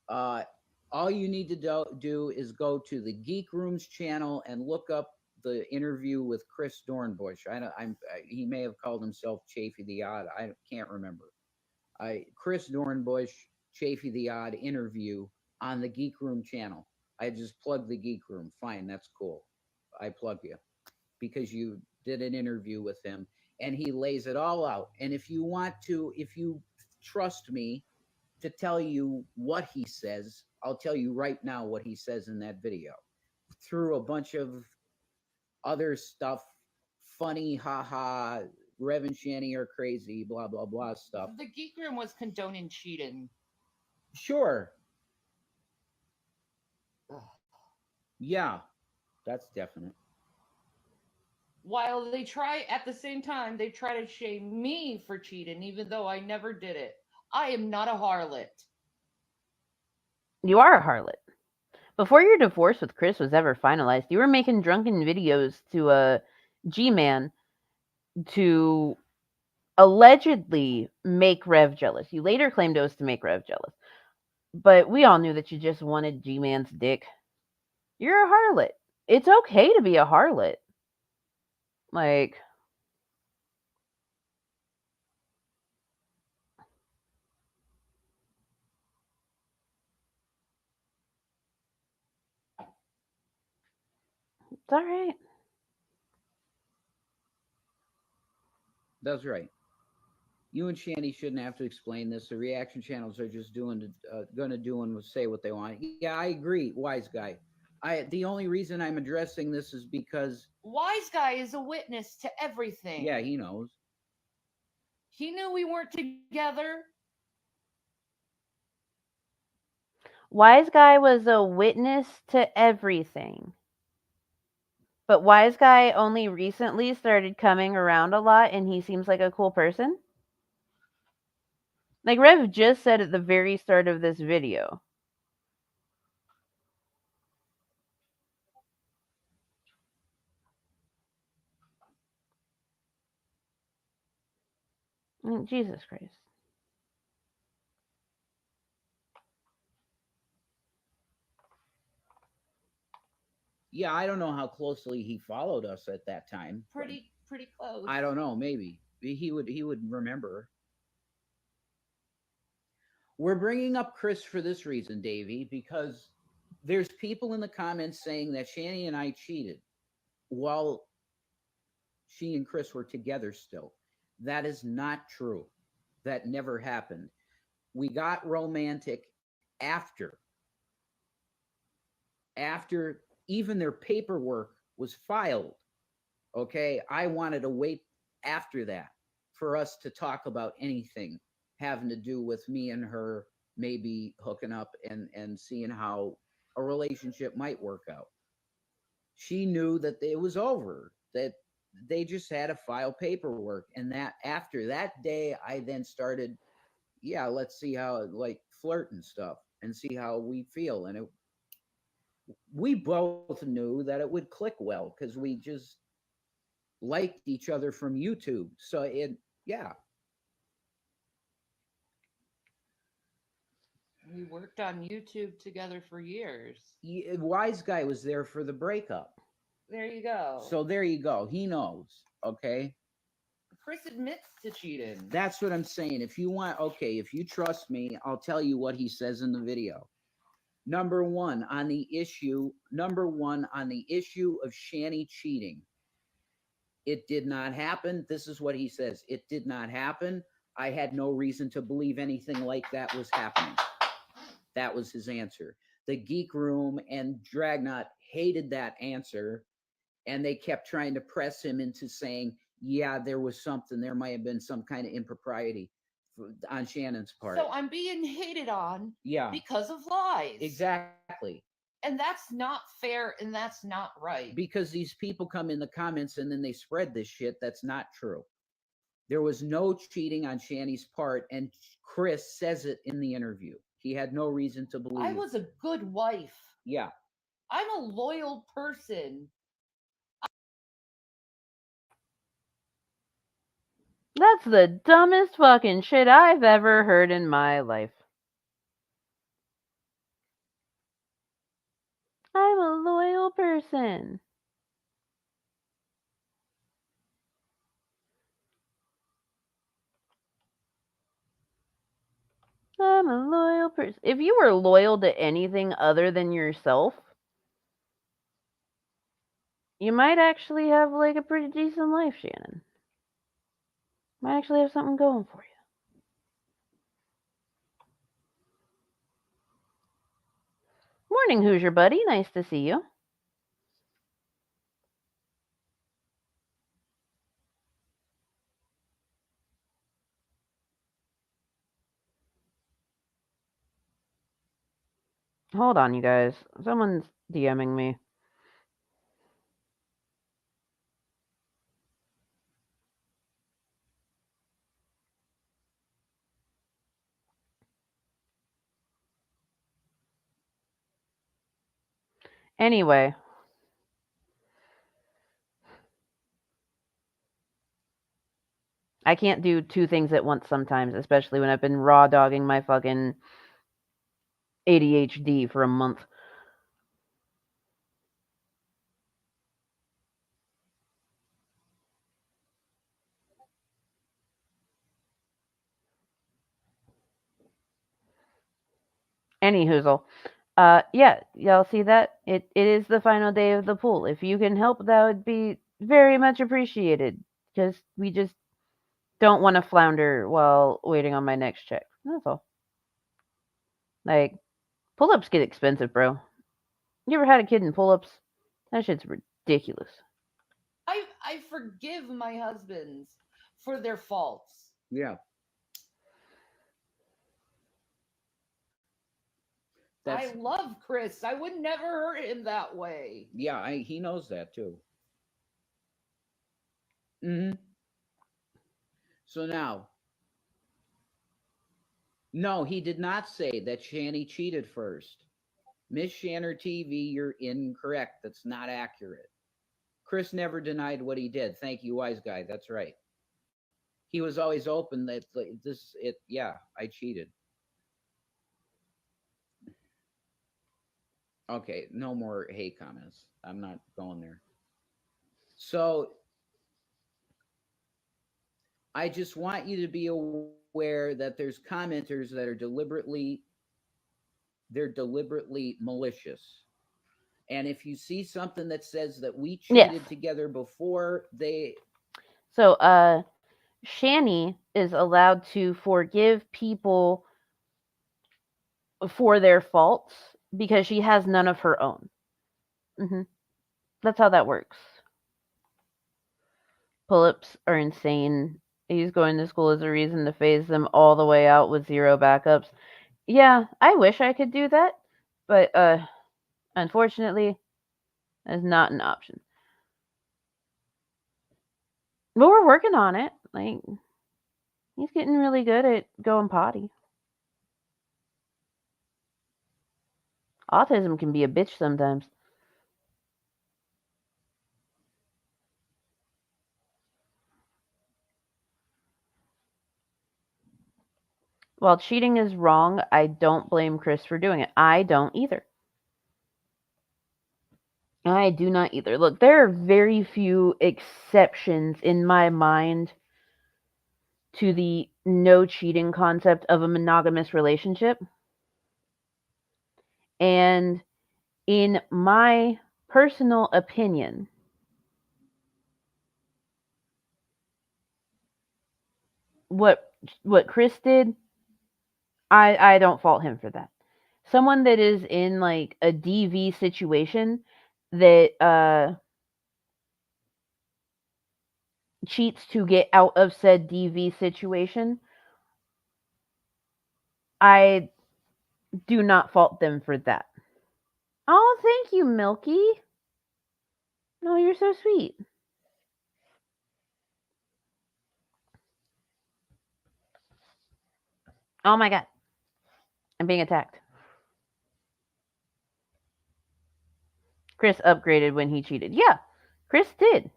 [SPEAKER 2] All you need to do is go to the Geek Rooms channel and look up the interview with Chris Dornbush. He may have called himself Chafee the Odd. I can't remember. Chris Dornbush, Chafee the Odd interview on the Geek Room channel. I just plugged the Geek Room. Fine, that's cool. I plug you because you did an interview with him, and he lays it all out. And if you trust me to tell you what he says, I'll tell you right now what he says in that video. Through a bunch of other stuff, funny, haha, Rev and Shani are crazy, blah, blah, blah stuff.
[SPEAKER 4] The Geek Room was condoning cheating.
[SPEAKER 2] Sure. Ugh. Yeah, that's definite.
[SPEAKER 4] While they try, at the same time, they try to shame me for cheating, even though I never did it. I am not a harlot.
[SPEAKER 1] You are a harlot. Before your divorce with Chris was ever finalized, you were making drunken videos to a G-Man to allegedly make Rev jealous. You later claimed it was to make Rev jealous. But we all knew that you just wanted G-Man's dick. You're a harlot. It's okay to be a harlot. Like, it's all right.
[SPEAKER 2] That's right. You and Shanny shouldn't have to explain this. The reaction channels are just gonna do and say what they want. Yeah, I agree, wise guy. The only reason I'm addressing this is because
[SPEAKER 4] Wise guy is a witness to everything.
[SPEAKER 2] yeah, he knows.
[SPEAKER 4] He knew we weren't together.
[SPEAKER 1] Wise Guy was a witness to everything. But Wise Guy only recently started coming around a lot and he seems like a cool person. Like Rev just said at the very start of this video. Jesus Christ.
[SPEAKER 2] Yeah, I don't know how closely he followed us at that time.
[SPEAKER 4] Pretty close.
[SPEAKER 2] I don't know, maybe. He would remember. We're bringing up Chris for this reason, Davey, because there's people in the comments saying that Shanny and I cheated while she and Chris were together still. That is not true. That never happened. We got romantic after after even their paperwork was filed. Okay, I wanted to wait after that for us to talk about anything having to do with me and her maybe hooking up and seeing how a relationship might work out. She knew that it was over, that they just had to file paperwork, and that after that day I then started, yeah, let's see how, like, flirt and stuff and see how we feel. And we both knew that it would click well because we just liked each other from YouTube. So yeah,
[SPEAKER 4] We worked on YouTube together for years.
[SPEAKER 2] Wise Guy was there for the breakup.
[SPEAKER 4] There you go.
[SPEAKER 2] So there you go. He knows. Okay.
[SPEAKER 4] Chris admits to cheating.
[SPEAKER 2] That's what I'm saying. If you want, okay, if you trust me, I'll tell you what he says in the video. Number one on the issue of Shanny cheating. It did not happen. This is what he says. It did not happen. I had no reason to believe anything like that was happening. That was his answer. The Geek Room and Dragnot hated that answer, and they kept trying to press him into saying, yeah, there was something. There might have been some kind of impropriety on Shannon's part.
[SPEAKER 4] So I'm being hated on,
[SPEAKER 2] yeah,
[SPEAKER 4] because of lies.
[SPEAKER 2] Exactly.
[SPEAKER 4] And that's not fair and that's not right.
[SPEAKER 2] Because these people come in the comments and then they spread this shit. That's not true. There was no cheating on Shanny's part, and Chris says it in the interview. He had no reason to believe.
[SPEAKER 4] I was a good wife.
[SPEAKER 2] Yeah.
[SPEAKER 4] I'm a loyal person.
[SPEAKER 1] That's the dumbest fucking shit I've ever heard in my life. I'm a loyal person. I'm a loyal person. If you were loyal to anything other than yourself, you might actually have like a pretty decent life, Shannon. Might actually have something going for you. Morning, Hoosier buddy. Nice to see you. Hold on, you guys. Someone's DMing me. Anyway, I can't do two things at once sometimes, especially when I've been raw dogging my fucking ADHD for a month. Any hoozle. Yeah, y'all see that? It is the final day of the pool. If you can help, that would be very much appreciated. Because we just don't want to flounder while waiting on my next check. That's all. Like, pull ups get expensive, bro. You ever had a kid in pull ups? That shit's ridiculous.
[SPEAKER 4] I forgive my husbands for their faults.
[SPEAKER 2] Yeah.
[SPEAKER 4] I
[SPEAKER 2] That's
[SPEAKER 4] love Chris. I would never hurt him that way.
[SPEAKER 2] yeah, he knows that too. Hmm. So now, no, he did not say that Shanny cheated first. Miss Shanner TV, you're incorrect. That's not accurate. Chris never denied what he did. Thank you, wise guy. That's right. He was always open that like, this it. Yeah, I cheated. Okay, no more hate comments. I'm not going there. So I just want you to be aware that there's commenters that are deliberately malicious. And if you see something that says that we
[SPEAKER 1] Yes.
[SPEAKER 2] cheated together before they
[SPEAKER 1] So, Shani is allowed to forgive people for their faults because she has none of her own. Hmm. That's how that works. Pull-ups are insane. He's going to school as a reason to phase them all the way out with zero backups. Yeah, I wish I could do that, but unfortunately, that's not an option. But we're working on it. Like, he's getting really good at going potty. Autism can be a bitch sometimes. While cheating is wrong, I don't blame Chris for doing it. I don't either. I do not either. Look, there are very few exceptions in my mind to the no cheating concept of a monogamous relationship. And in my personal opinion, what what Chris did, I don't fault him for that. Someone that is in like a DV situation that cheats to get out of said DV situation, I do not fault them for that. Oh, thank you, Milky. No, you're so sweet. Oh my god, I'm being attacked. Chris upgraded when he cheated. Yeah, Chris did.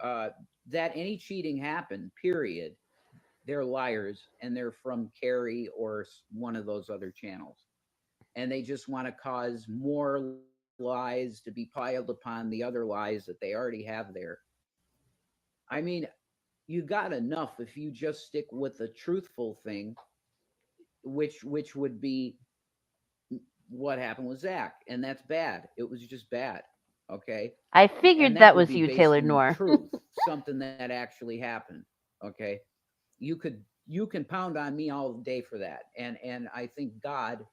[SPEAKER 2] uh that any cheating happened, period, they're liars and they're from Carrie or one of those other channels. And they just want to cause more lies to be piled upon the other lies that they already have there. I mean, you got enough if you just stick with the truthful thing, which would be what happened with Zach, and that's bad. It was just bad. Okay.
[SPEAKER 1] I
[SPEAKER 2] And
[SPEAKER 1] figured
[SPEAKER 2] that
[SPEAKER 1] that
[SPEAKER 2] would
[SPEAKER 1] was
[SPEAKER 2] be
[SPEAKER 1] you,
[SPEAKER 2] based
[SPEAKER 1] Taylor
[SPEAKER 2] in
[SPEAKER 1] Noor.
[SPEAKER 2] truth, something that actually happened. Okay. You can pound on me all day for that, and I think God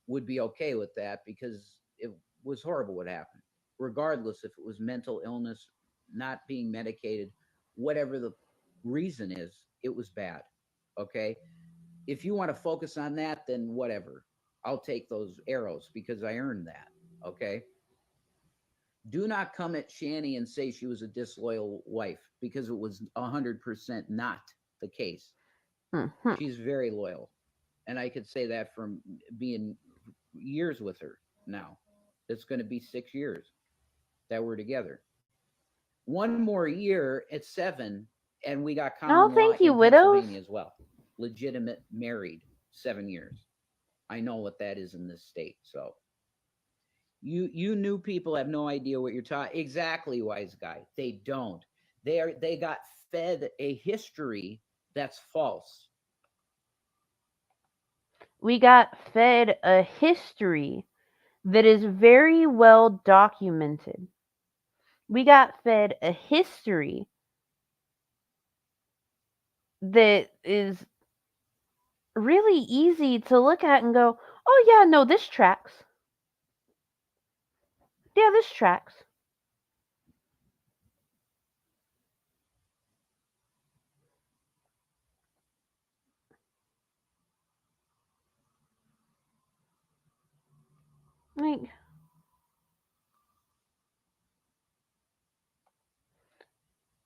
[SPEAKER 2] would be okay with that because it was horrible what happened, regardless if it was mental illness, not being medicated, whatever the reason is, it was bad. Okay. If you want to focus on that, then whatever. I'll take those arrows because I earned that. Okay. Do not come at Shani and say she was a disloyal wife because it was 100% not the case.
[SPEAKER 1] Mm-hmm.
[SPEAKER 2] She's very loyal. And I could say that from being years with her now. It's going to be 6 years that we're together. One more year at 7, and we got
[SPEAKER 1] Oh,
[SPEAKER 2] common law
[SPEAKER 1] thank you,
[SPEAKER 2] in
[SPEAKER 1] widows.
[SPEAKER 2] Pennsylvania as well. Legitimate married 7 years. I know what that is in this state. So you new people have no idea what you're talking. Exactly, wise guy. They don't. They got fed a history that's false.
[SPEAKER 1] We got fed a history that is very well documented. We got fed a history that is really easy to look at and go, oh, yeah, no, this tracks. Yeah, this tracks. Like,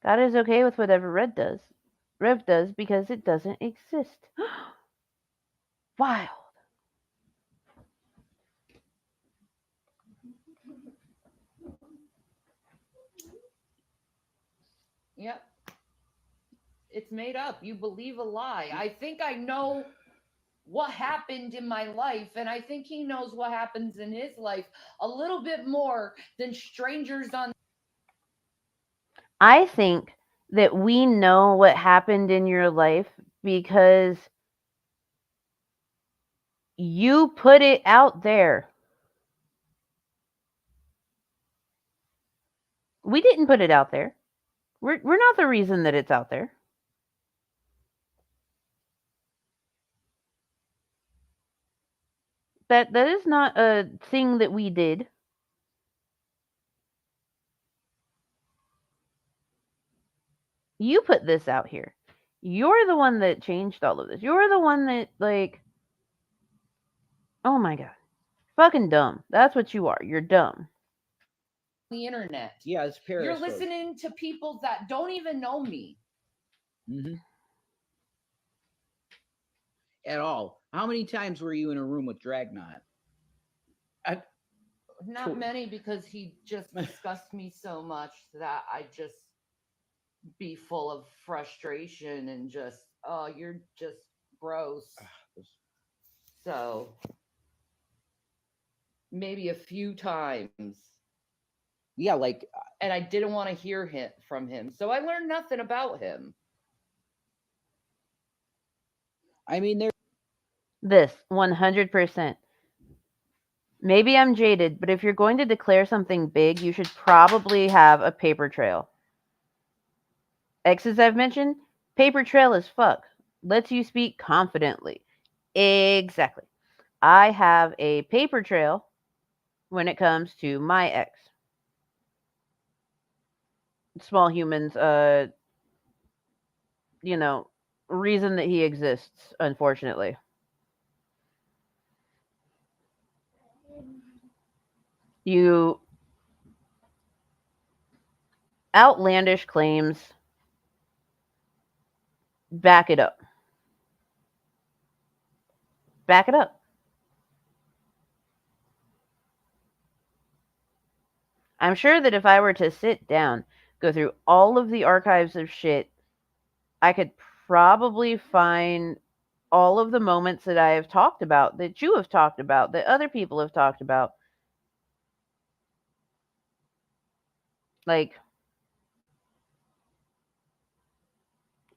[SPEAKER 1] God is okay with whatever Rev does because it doesn't exist. Wild.
[SPEAKER 4] Yep. It's made up. You believe a lie. I think I know what happened in my life, and I think he knows what happens in his life a little bit more than strangers on.
[SPEAKER 1] I think that we know what happened in your life because you put it out there. We didn't put it out there. We're not the reason that it's out there. That is not a thing that we did. You put this out here. You're the one that changed all of this. You're the one that, like, oh my god. Fucking dumb. That's what you are. You're dumb.
[SPEAKER 4] The internet.
[SPEAKER 2] Yeah, it's
[SPEAKER 4] You're
[SPEAKER 2] periscope.
[SPEAKER 4] listening to people that don't even know me.
[SPEAKER 2] Mm-hmm. At all. How many times were you in a room with Dragnot? I,
[SPEAKER 4] Not many, because he just disgusts me so much that I just be full of frustration and just, oh, you're just gross. So maybe a few times.
[SPEAKER 2] Yeah, like,
[SPEAKER 4] and I didn't want to hear from him. So I learned nothing about him.
[SPEAKER 2] I mean, there.
[SPEAKER 1] This 100%. Maybe I'm jaded, but if you're going to declare something big, you should probably have a paper trail. Exes I've mentioned, paper trail as fuck. Lets you speak confidently. Exactly. I have a paper trail when it comes to my ex. Small humans, you know, reason that he exists, unfortunately. You outlandish claims, back it up. Back it up. I'm sure that if I were to sit down, go through all of the archives of shit, I could probably find all of the moments that I have talked about, that you have talked about, that other people have talked about. Like,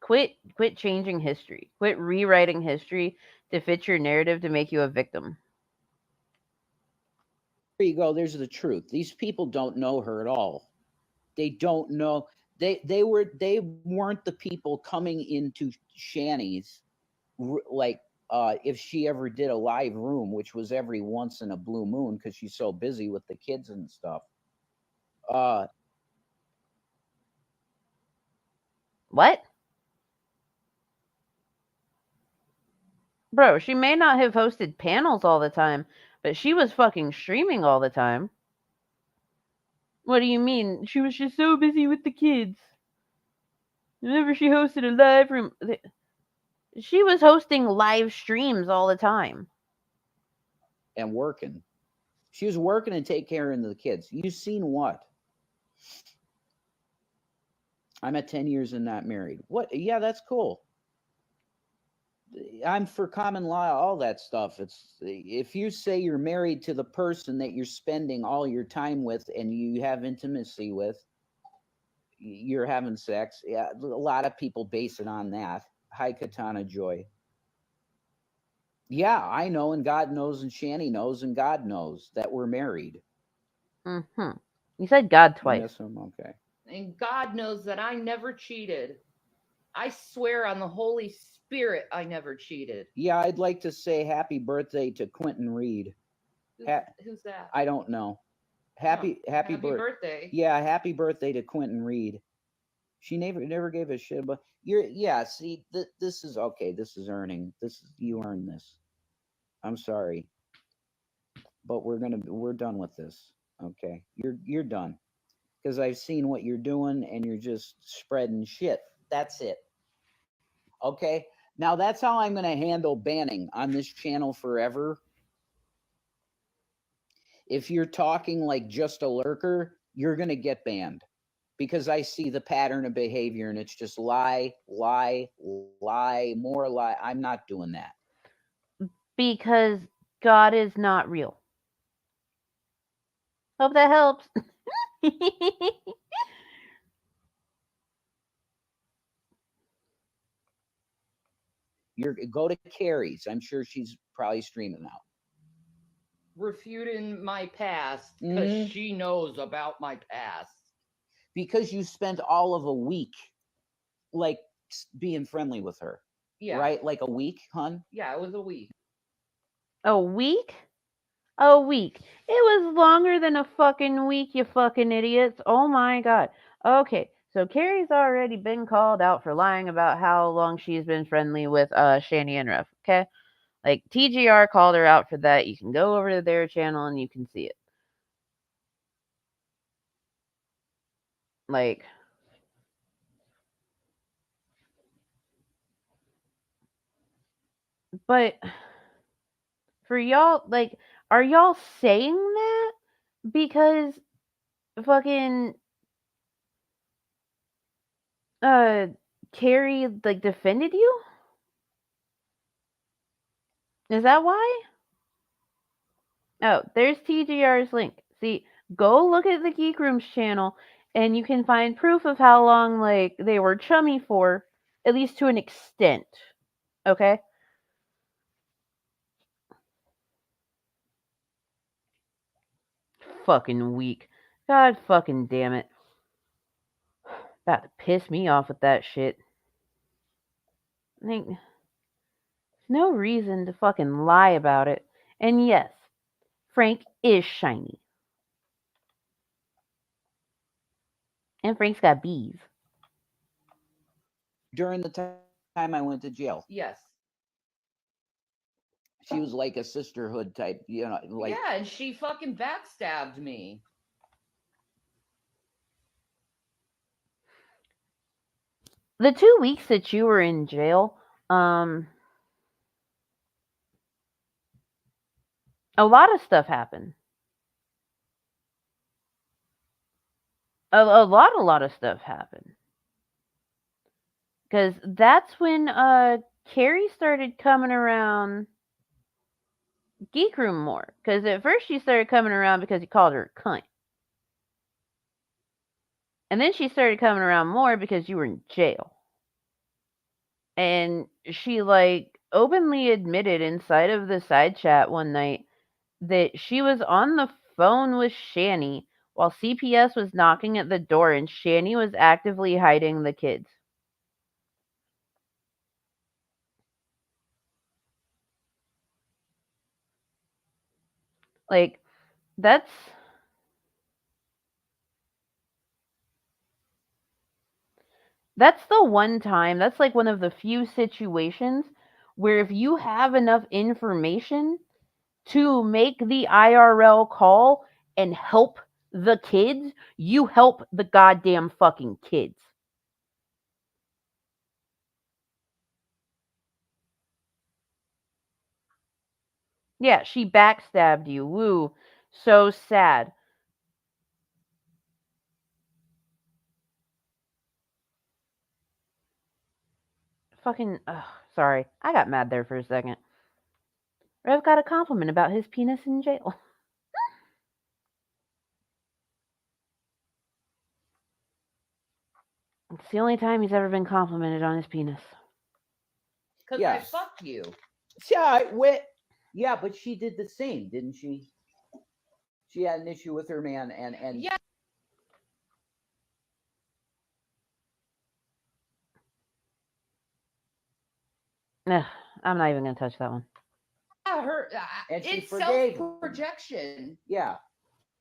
[SPEAKER 1] quit changing history. Quit rewriting history to fit your narrative to make you a victim.
[SPEAKER 2] There you go. There's the truth. These people don't know her at all. They don't know. They weren't the people coming into Shanny's like if she ever did a live room, which was every once in a blue moon because she's so busy with the kids and stuff. Uh,
[SPEAKER 1] What? Bro, she may not have hosted panels all the time, but she was fucking streaming all the time. What do you mean? She was just so busy with the kids. Whenever she hosted a live room. She was hosting live streams all the time.
[SPEAKER 5] and working. She was working and take care of the kids. You seen what? I'm at 10 years and not married. What? Yeah, that's cool. I'm for common law, all that stuff. It's if you say you're married to the person that you're spending all your time with and you have intimacy with, you're having sex. Yeah, a lot of people base it on that. Hi, Katana Joy. Yeah, I know, and God knows, and Shani knows, and God knows that we're married.
[SPEAKER 1] Mm-hmm. You said God
[SPEAKER 5] You
[SPEAKER 1] twice.
[SPEAKER 5] miss him? Okay.
[SPEAKER 4] And God knows that I never cheated. I swear on the Holy Spirit, I never cheated.
[SPEAKER 5] Yeah, I'd like to say happy birthday to Quentin Reed.
[SPEAKER 4] Who's that?
[SPEAKER 5] I don't know. Happy
[SPEAKER 4] birthday.
[SPEAKER 5] Yeah, happy birthday to Quentin Reed. She never gave a shit about you're. Yeah, see, this is okay. This is earning. This is you earn this. I'm sorry, but we're done with this. Okay, you're done because I've seen what you're doing and you're just spreading shit. That's it. Okay, now that's how I'm going to handle banning on this channel forever. If you're talking like just a lurker, you're going to get banned because I see the pattern of behavior and it's just lie, lie, lie, more lie. I'm not doing that.
[SPEAKER 1] Because God is not real. Hope that helps.
[SPEAKER 5] You're go to Carrie's. I'm sure she's probably streaming now.
[SPEAKER 4] Refuting my past because she knows about my past.
[SPEAKER 5] Because you spent all of a week like being friendly with her.
[SPEAKER 4] Yeah.
[SPEAKER 5] Right? Like a week, hun?
[SPEAKER 4] Yeah, it was a week.
[SPEAKER 1] A week? A week. It was longer than a fucking week, you fucking idiots. Oh my god. Okay, so Carrie's already been called out for lying about how long she's been friendly with Shani and Ruff, okay? Like TGR called her out for that. You can go over to their channel and you can see it. Like but for y'all, like, are y'all saying that because fucking uh Carrie like defended you? Is that why? Oh, there's TGR's link. See, go look at the Geek Rooms channel and you can find proof of how long like they were chummy for, at least to an extent. Okay? Fucking weak. God fucking damn it. About to piss me off with that shit. Like, there's no reason to fucking lie about it. And yes, Frank is shiny. And Frank's got bees.
[SPEAKER 5] During the time I went to jail.
[SPEAKER 4] Yes.
[SPEAKER 5] She was like a sisterhood type, you know, like
[SPEAKER 4] yeah, and she fucking backstabbed me.
[SPEAKER 1] The 2 weeks that you were in jail, a lot of stuff happened. A lot of stuff happened. Because that's when Carrie started coming around Geek Room more. Because at first she started coming around because he called her a cunt. And then she started coming around more because you were in jail. And she like openly admitted inside of the side chat one night that she was on the phone with Shani while CPS was knocking at the door and Shani was actively hiding the kids. Like, that's the one time, that's like one of the few situations where if you have enough information to make the IRL call and help the kids, you help the goddamn fucking kids. Yeah, she backstabbed you. Woo. So sad. Fucking. Ugh, sorry. I got mad there for a second. Rev got a compliment about his penis in jail. It's the only time he's ever been complimented on his penis.
[SPEAKER 4] Because
[SPEAKER 5] Yeah.
[SPEAKER 4] I fucked you.
[SPEAKER 5] Yeah, but she did the same, didn't she? She had an issue with her man, and
[SPEAKER 4] Yeah.
[SPEAKER 1] Ugh, I'm not even gonna touch that one.
[SPEAKER 4] Her.
[SPEAKER 5] And she
[SPEAKER 4] It's
[SPEAKER 5] forgave him.
[SPEAKER 4] self-projection.
[SPEAKER 5] Yeah.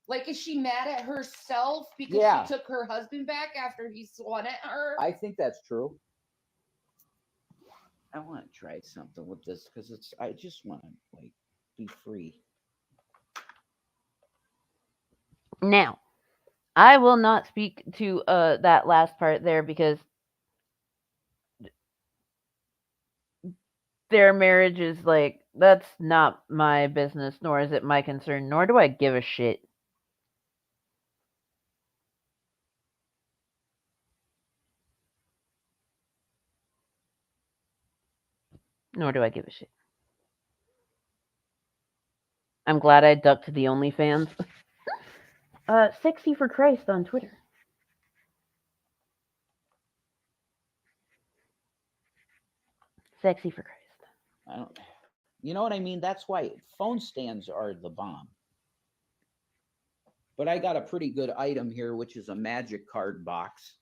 [SPEAKER 4] Like, is she mad at herself because
[SPEAKER 5] Yeah.
[SPEAKER 4] she took her husband back after he swung at her?
[SPEAKER 5] I think that's true. I want to try something with this because I just want to like be free.
[SPEAKER 1] Now, I will not speak to that last part there because their marriage is like, that's not my business, nor is it my concern, nor do I give a shit. Nor do I give a shit. I'm glad I ducked to the OnlyFans. Sexy for Christ on Twitter. Sexy for Christ.
[SPEAKER 5] I don't. You know what I mean? That's why phone stands are the bomb. But I got a pretty good item here, which is a magic card box.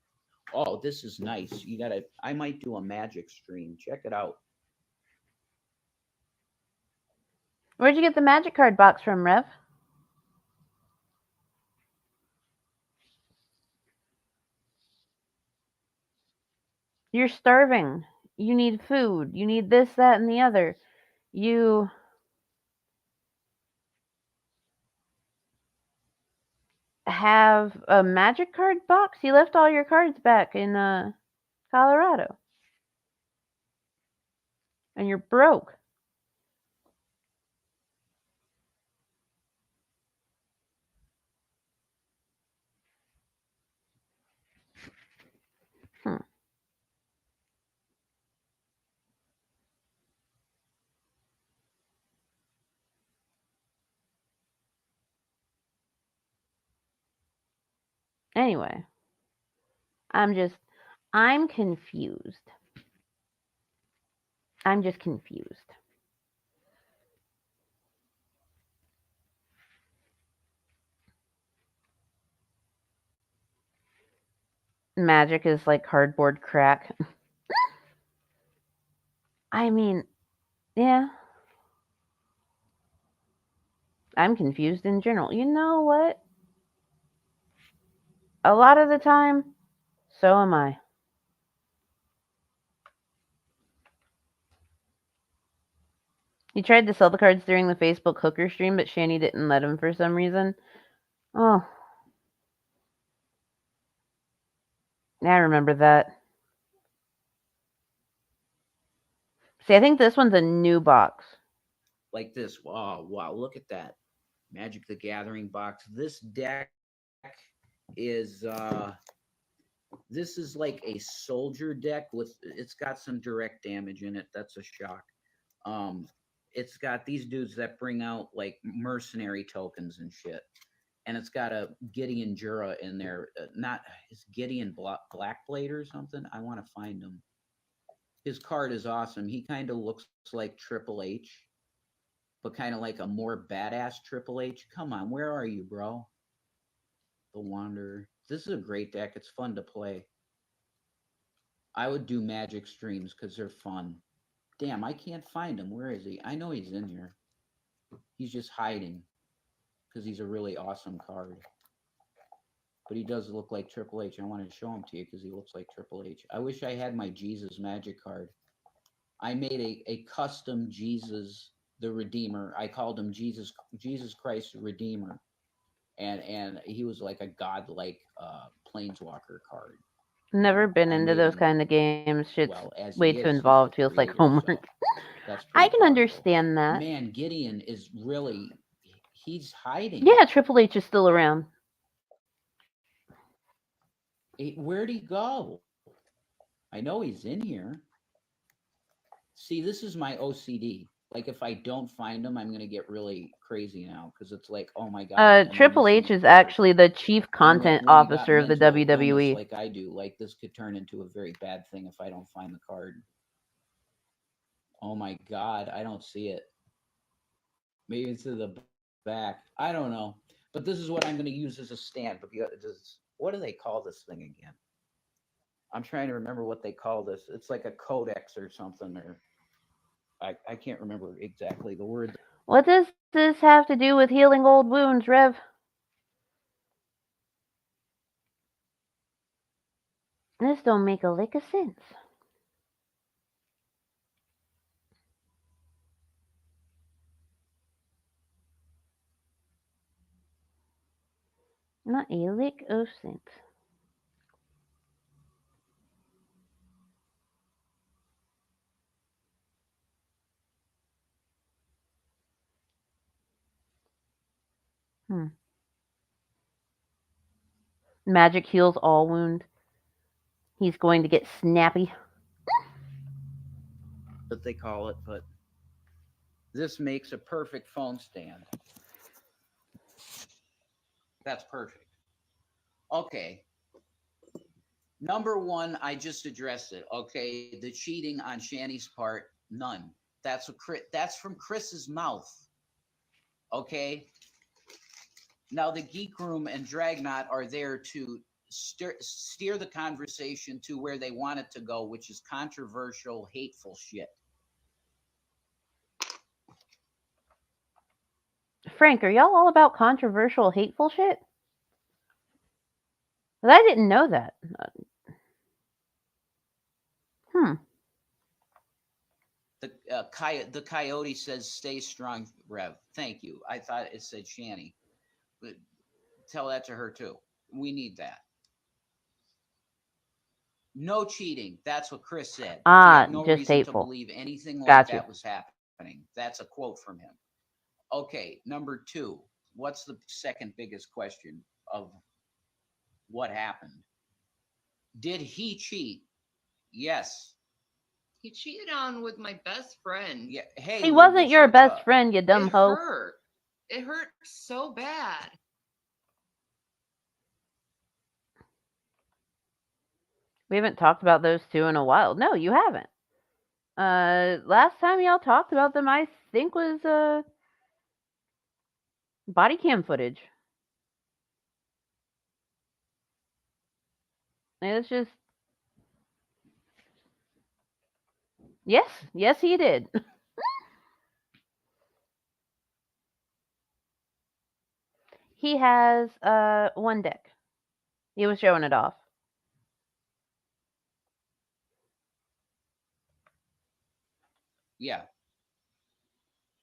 [SPEAKER 5] Oh, this is nice. You gotta. I might do a magic stream. Check it out.
[SPEAKER 1] Where'd you get the magic card box from, Rev? You're starving. You need food. You need this, that, and the other. You have a magic card box? You left all your cards back in Colorado. And you're broke. Anyway, I'm confused. I'm just confused. Magic is like cardboard crack. I mean, yeah. I'm confused in general. You know what? A lot of the time, so am I. He tried to sell the cards during the Facebook hooker stream, but Shani didn't let him for some reason. Oh. I remember that. See, I think this one's a new box.
[SPEAKER 5] Like this. Wow, look at that. Magic the Gathering box. This deck is this is like a soldier deck with it's got some direct damage in it. That's a shock. It's got these dudes that bring out like mercenary tokens and shit. And it's got a Gideon Jura in there. Not is Gideon Blackblade or something. I want to find him. His card is awesome. He kind of looks like Triple H, but kind of like a more badass Triple H. Come on, where are you, bro? The Wanderer. This is a great deck. It's fun to play. I would do Magic streams because they're fun. Damn, I can't find him. Where is he? I know he's in here. He's just hiding because he's a really awesome card. But he does look like Triple H. I wanted to show him to you because he looks like Triple H. I wish I had my Jesus Magic card. I made a custom Jesus the Redeemer. I called him Jesus Christ Redeemer. And he was like a godlike planeswalker card.
[SPEAKER 1] Never been
[SPEAKER 5] I
[SPEAKER 1] into
[SPEAKER 5] made
[SPEAKER 1] those
[SPEAKER 5] him,
[SPEAKER 1] kind of games. Shit's
[SPEAKER 5] well, as
[SPEAKER 1] way
[SPEAKER 5] he
[SPEAKER 1] too
[SPEAKER 5] is, he's
[SPEAKER 1] involved.
[SPEAKER 5] the
[SPEAKER 1] Feels like
[SPEAKER 5] creator,
[SPEAKER 1] homework.
[SPEAKER 5] so that's
[SPEAKER 1] I
[SPEAKER 5] pretty
[SPEAKER 1] can
[SPEAKER 5] powerful.
[SPEAKER 1] understand that.
[SPEAKER 5] Man, Gideon is really, he's hiding.
[SPEAKER 1] Yeah, Triple H is still around.
[SPEAKER 5] Where'd he go? I know he's in here. See, this is my OCD. Like, if I don't find him, I'm gonna get really crazy now because it's like, oh my god, am I
[SPEAKER 1] Triple
[SPEAKER 5] missing
[SPEAKER 1] H
[SPEAKER 5] a
[SPEAKER 1] is
[SPEAKER 5] part?
[SPEAKER 1] actually the chief
[SPEAKER 5] And
[SPEAKER 1] content
[SPEAKER 5] when you got
[SPEAKER 1] officer of the
[SPEAKER 5] mental illness
[SPEAKER 1] WWE.
[SPEAKER 5] like I do, like this could turn into a very bad thing if I don't find the card. Oh my god, I don't see it. Maybe it's to the back. I don't know. But this is what I'm going to use as a stand. But what do they call this thing again? I'm trying to remember what they call this. It's like a codex or something, or I can't remember exactly the word.
[SPEAKER 1] What does this have to do with healing old wounds, Rev? This don't make a lick of sense. Not a lick of sense. Magic heals all wound. He's going to get snappy.
[SPEAKER 5] What they call it, but this makes a perfect phone stand. That's perfect. Okay. Number one, I just addressed it. Okay, the cheating on Shanny's part, none. That's from Chris's mouth. Okay. Now the Geek Room and Dragnot are there to steer the conversation to where they want it to go, which is controversial, hateful shit.
[SPEAKER 1] Frank, are y'all all about controversial, hateful shit? I didn't know that.
[SPEAKER 5] The coyote says, "Stay strong, Rev." Thank you. I thought it said Shanny, but tell that to her too. We need that. No cheating. That's what Chris said. He had no
[SPEAKER 1] Just
[SPEAKER 5] reason
[SPEAKER 1] hateful.
[SPEAKER 5] to believe anything like
[SPEAKER 1] Got you.
[SPEAKER 5] that was happening. That's a quote from him. Okay, number two. What's the second biggest question of what happened? Did he cheat? Yes.
[SPEAKER 4] He cheated on with my best friend.
[SPEAKER 5] Yeah. Hey,
[SPEAKER 1] He wasn't your
[SPEAKER 5] what's
[SPEAKER 1] best
[SPEAKER 5] up?
[SPEAKER 1] friend, you dumb
[SPEAKER 4] It
[SPEAKER 1] hoe.
[SPEAKER 4] hurt. It hurt so bad.
[SPEAKER 1] We haven't talked about those two in a while. No, you haven't. Last time y'all talked about them, I think was body cam footage. It's just yes, he did. He has one deck. He was showing it off.
[SPEAKER 5] Yeah.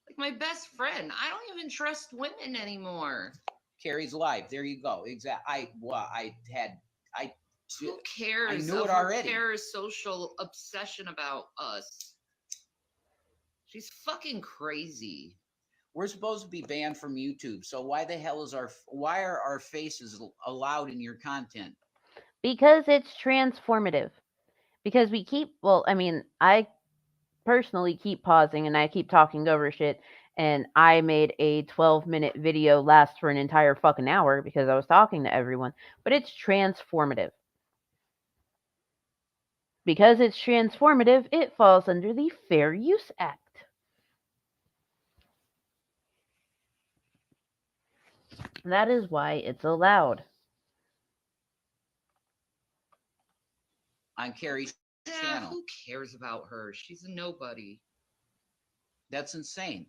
[SPEAKER 4] Like my best friend. I don't even trust women anymore.
[SPEAKER 5] Carrie's live. There you go. Exactly.
[SPEAKER 4] Who cares?
[SPEAKER 5] I knew it
[SPEAKER 4] her
[SPEAKER 5] already.
[SPEAKER 4] Parasocial obsession about us. She's fucking crazy.
[SPEAKER 5] We're supposed to be banned from YouTube. So why the hell why are our faces allowed in your content?
[SPEAKER 1] Because it's transformative. Because I personally keep pausing and I keep talking over shit. And I made a 12-minute video last for an entire fucking hour because I was talking to everyone. But it's transformative. Because it's transformative, it falls under the Fair Use Act. That is why it's allowed.
[SPEAKER 5] On Carrie's channel.
[SPEAKER 4] Who cares about her? She's a nobody.
[SPEAKER 5] That's insane.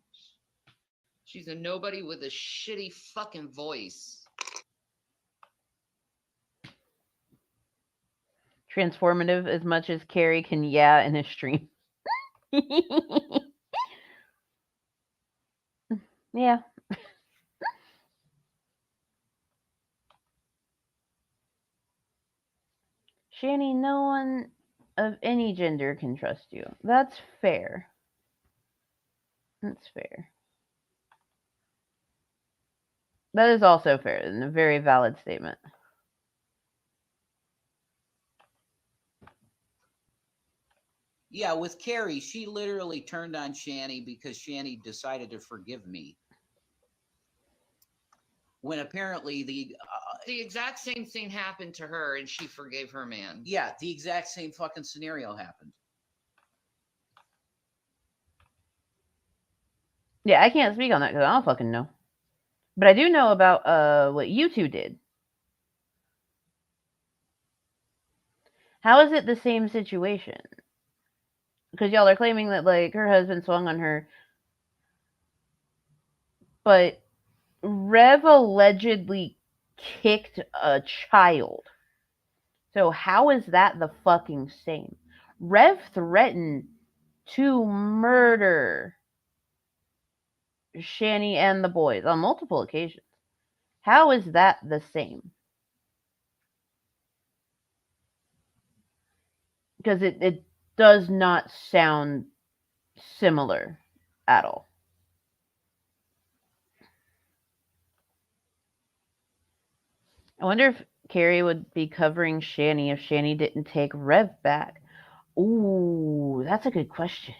[SPEAKER 4] She's a nobody with a shitty fucking voice.
[SPEAKER 1] Transformative as much as Carrie can in his stream. Yeah. Shani, no one of any gender can trust you. That's fair. That's fair. That is also fair and a very valid statement.
[SPEAKER 5] Yeah, with Carrie, she literally turned on Shani because Shani decided to forgive me. When apparently
[SPEAKER 4] The exact same thing happened to her, and she forgave her man.
[SPEAKER 5] yeah, the exact same fucking scenario happened.
[SPEAKER 1] Yeah, I can't speak on that because I don't fucking know. But I do know about what you two did. How is it the same situation? Because y'all are claiming that like her husband swung on her, but Rev allegedly kicked a child. So how is that the fucking same? Rev threatened to murder Shani and the boys on multiple occasions. How is that the same? Because it does not sound similar at all. I wonder if Carrie would be covering Shani if Shani didn't take Rev back. Ooh, that's a good question.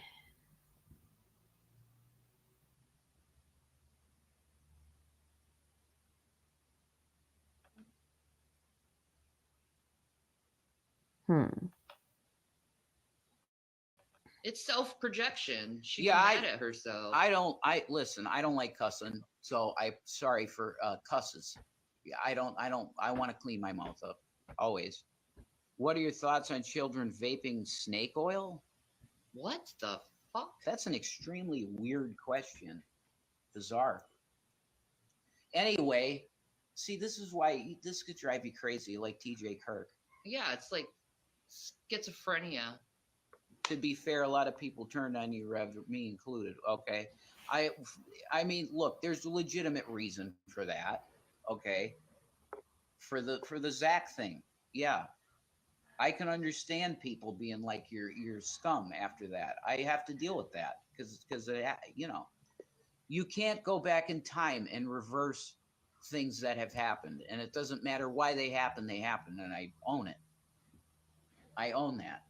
[SPEAKER 1] Hmm.
[SPEAKER 4] It's self-projection. She's
[SPEAKER 5] Yeah,
[SPEAKER 4] mad at herself.
[SPEAKER 5] I don't like cussing, so I'm sorry for cusses. Yeah, I want to clean my mouth up always. What are your thoughts on children vaping snake oil?
[SPEAKER 4] What the fuck?
[SPEAKER 5] That's an extremely weird question. Bizarre. Anyway, see, this is why this could drive you crazy, like TJ Kirk.
[SPEAKER 4] Yeah, it's like schizophrenia.
[SPEAKER 5] To be fair, a lot of people turned on you, Rev, me included. Okay, I, I mean, look, there's a legitimate reason for that. Okay, for the Zach thing, yeah, I can understand people being like you're scum after that. I have to deal with that because you know you can't go back in time and reverse things that have happened, and it doesn't matter why they happen, and I own it. I own that.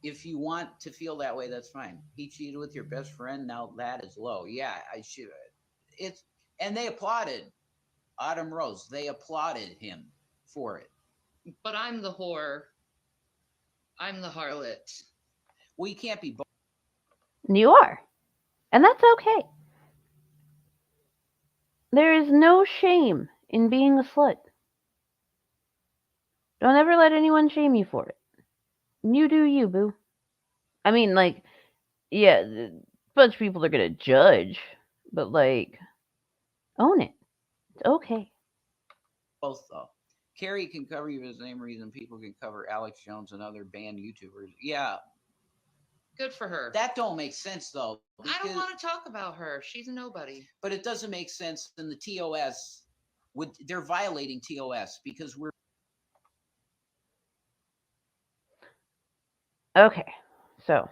[SPEAKER 5] If you want to feel that way, that's fine. He cheated with your best friend. Now that is low. Yeah, I should. It's and they applauded Autumn Rose. They applauded him for it.
[SPEAKER 4] But I'm the whore. I'm the harlot.
[SPEAKER 5] Well, you can't be both.
[SPEAKER 1] You are. And that's okay. There is no shame in being a slut. Don't ever let anyone shame you for it. You do you, boo. I mean, like, yeah, a bunch of people are gonna judge, but like, own it. It's okay.
[SPEAKER 5] Both though. Carrie can cover you for the same reason people can cover Alex Jones and other banned YouTubers. Yeah,
[SPEAKER 4] Good for her.
[SPEAKER 5] that don't make sense though.
[SPEAKER 4] I don't want to talk about her. She's a nobody.
[SPEAKER 5] But it doesn't make sense in the TOS. They're violating TOS because we're
[SPEAKER 1] Okay, so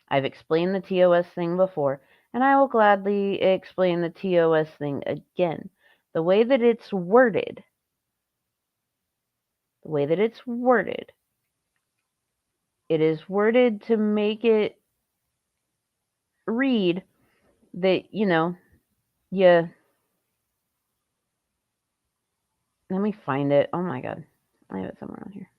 [SPEAKER 1] I've explained the TOS thing before, and I will gladly explain the TOS thing again. The way that it's worded, it is worded to make it read that, you. Let me find it. Oh my god. I have it somewhere on here.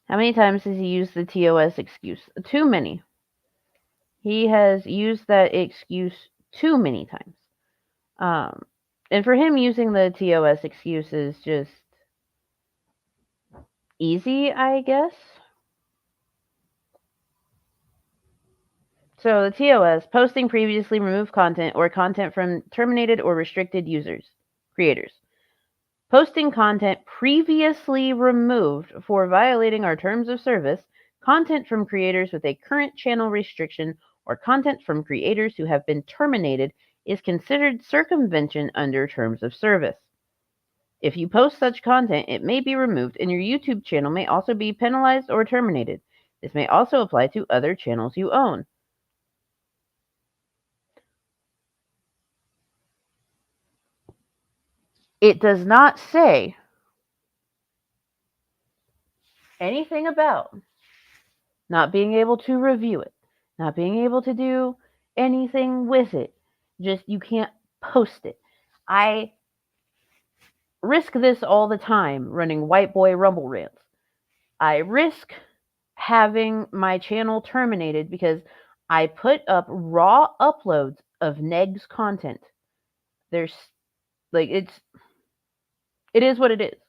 [SPEAKER 1] How many times has he used the TOS excuse? Too many. He has used that excuse too many times. And for him, using the TOS excuse is just easy, I guess. So the TOS, posting previously removed content or content from terminated or restricted creators. Posting content previously removed for violating our terms of service, content from creators with a current channel restriction, or content from creators who have been terminated is considered circumvention under terms of service. If you post such content, it may be removed, and your YouTube channel may also be penalized or terminated. This may also apply to other channels you own. It does not say anything about not being able to review it, not being able to do anything with it. Just you can't post it. I risk this all the time running White Boy Rumble rants. I risk having my channel terminated because I put up raw uploads of Neg's content. There's like it is what it is.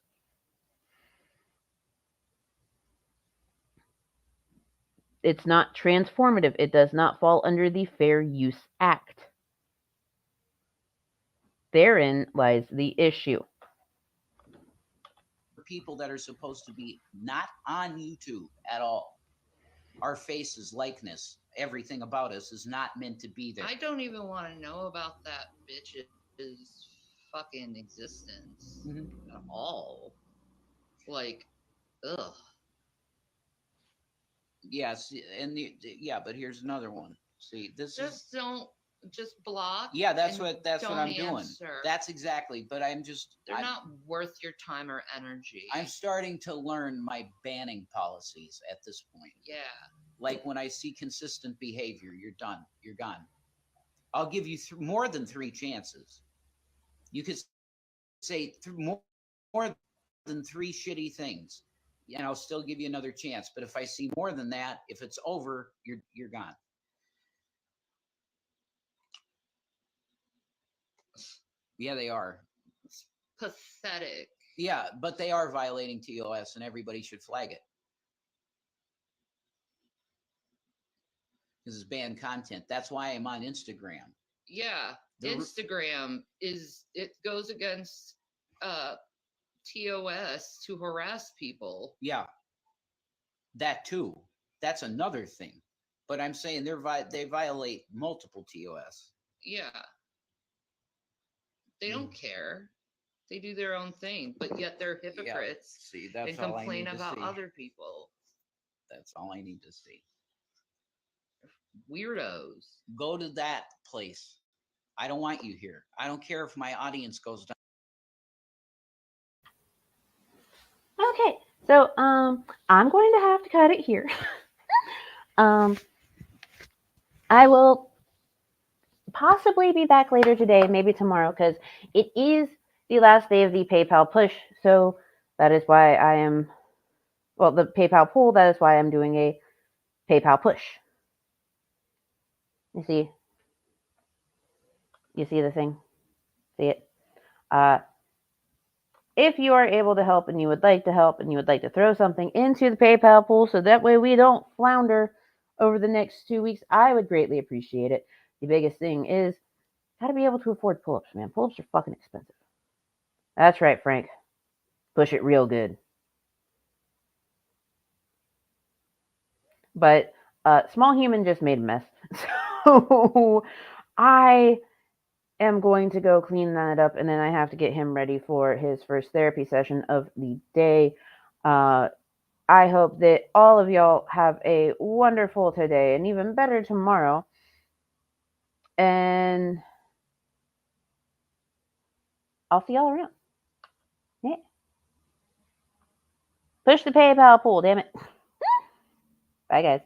[SPEAKER 1] It's not transformative. It does not fall under the Fair Use Act. Therein lies the issue.
[SPEAKER 5] People that are supposed to be not on YouTube at all. Our faces, likeness, everything about us is not meant to be there.
[SPEAKER 4] I don't even want to know about that bitch's fucking existence at all. Like, ugh.
[SPEAKER 5] Yes, and yeah, but here's another one. See, this
[SPEAKER 4] just don't just block.
[SPEAKER 5] Yeah, that's what I'm doing.
[SPEAKER 4] Answer.
[SPEAKER 5] That's exactly. But
[SPEAKER 4] they're not worth your time or energy.
[SPEAKER 5] I'm starting to learn my banning policies at this point.
[SPEAKER 4] Yeah.
[SPEAKER 5] Like when I see consistent behavior, you're done. You're gone. I'll give you more than 3 chances. You could say more than 3 shitty things, and I'll still give you another chance. But if I see more than that, if it's over, you're gone. Yeah, they are.
[SPEAKER 4] It's pathetic.
[SPEAKER 5] Yeah, but they are violating TOS, and everybody should flag it. This is banned content. That's why I'm on Instagram.
[SPEAKER 4] Yeah, Instagram goes against TOS to harass people.
[SPEAKER 5] Yeah, that too. That's another thing. But I'm saying they violate multiple TOS.
[SPEAKER 4] Yeah. They don't care. They do their own thing, but yet they're hypocrites.
[SPEAKER 5] Yeah. See, that's
[SPEAKER 4] and
[SPEAKER 5] all
[SPEAKER 4] complain
[SPEAKER 5] I need
[SPEAKER 4] about
[SPEAKER 5] to see.
[SPEAKER 4] Other people.
[SPEAKER 5] That's all I need to see.
[SPEAKER 4] Weirdos.
[SPEAKER 5] Go to that place. I don't want you here. I don't care if my audience goes down.
[SPEAKER 1] Okay, so I'm going to have to cut it here. I will possibly be back later today, maybe tomorrow, because it is the last day of the PayPal push. So that is why the PayPal pool. That is why I'm doing a PayPal push. You see the thing? See it? If you are able to help and you would like to help and you would like to throw something into the PayPal pool so that way we don't flounder over the next 2 weeks, I would greatly appreciate it. The biggest thing is got to be able to afford pull-ups, man. Pull-ups are fucking expensive. That's right, Frank. Push it real good. But Small Human just made a mess. So I am going to go clean that up, and then I have to get him ready for his first therapy session of the day. I hope that all of y'all have a wonderful today and even better tomorrow. And I'll see y'all around. Yeah. Push the PayPal pool, damn it. Bye, guys.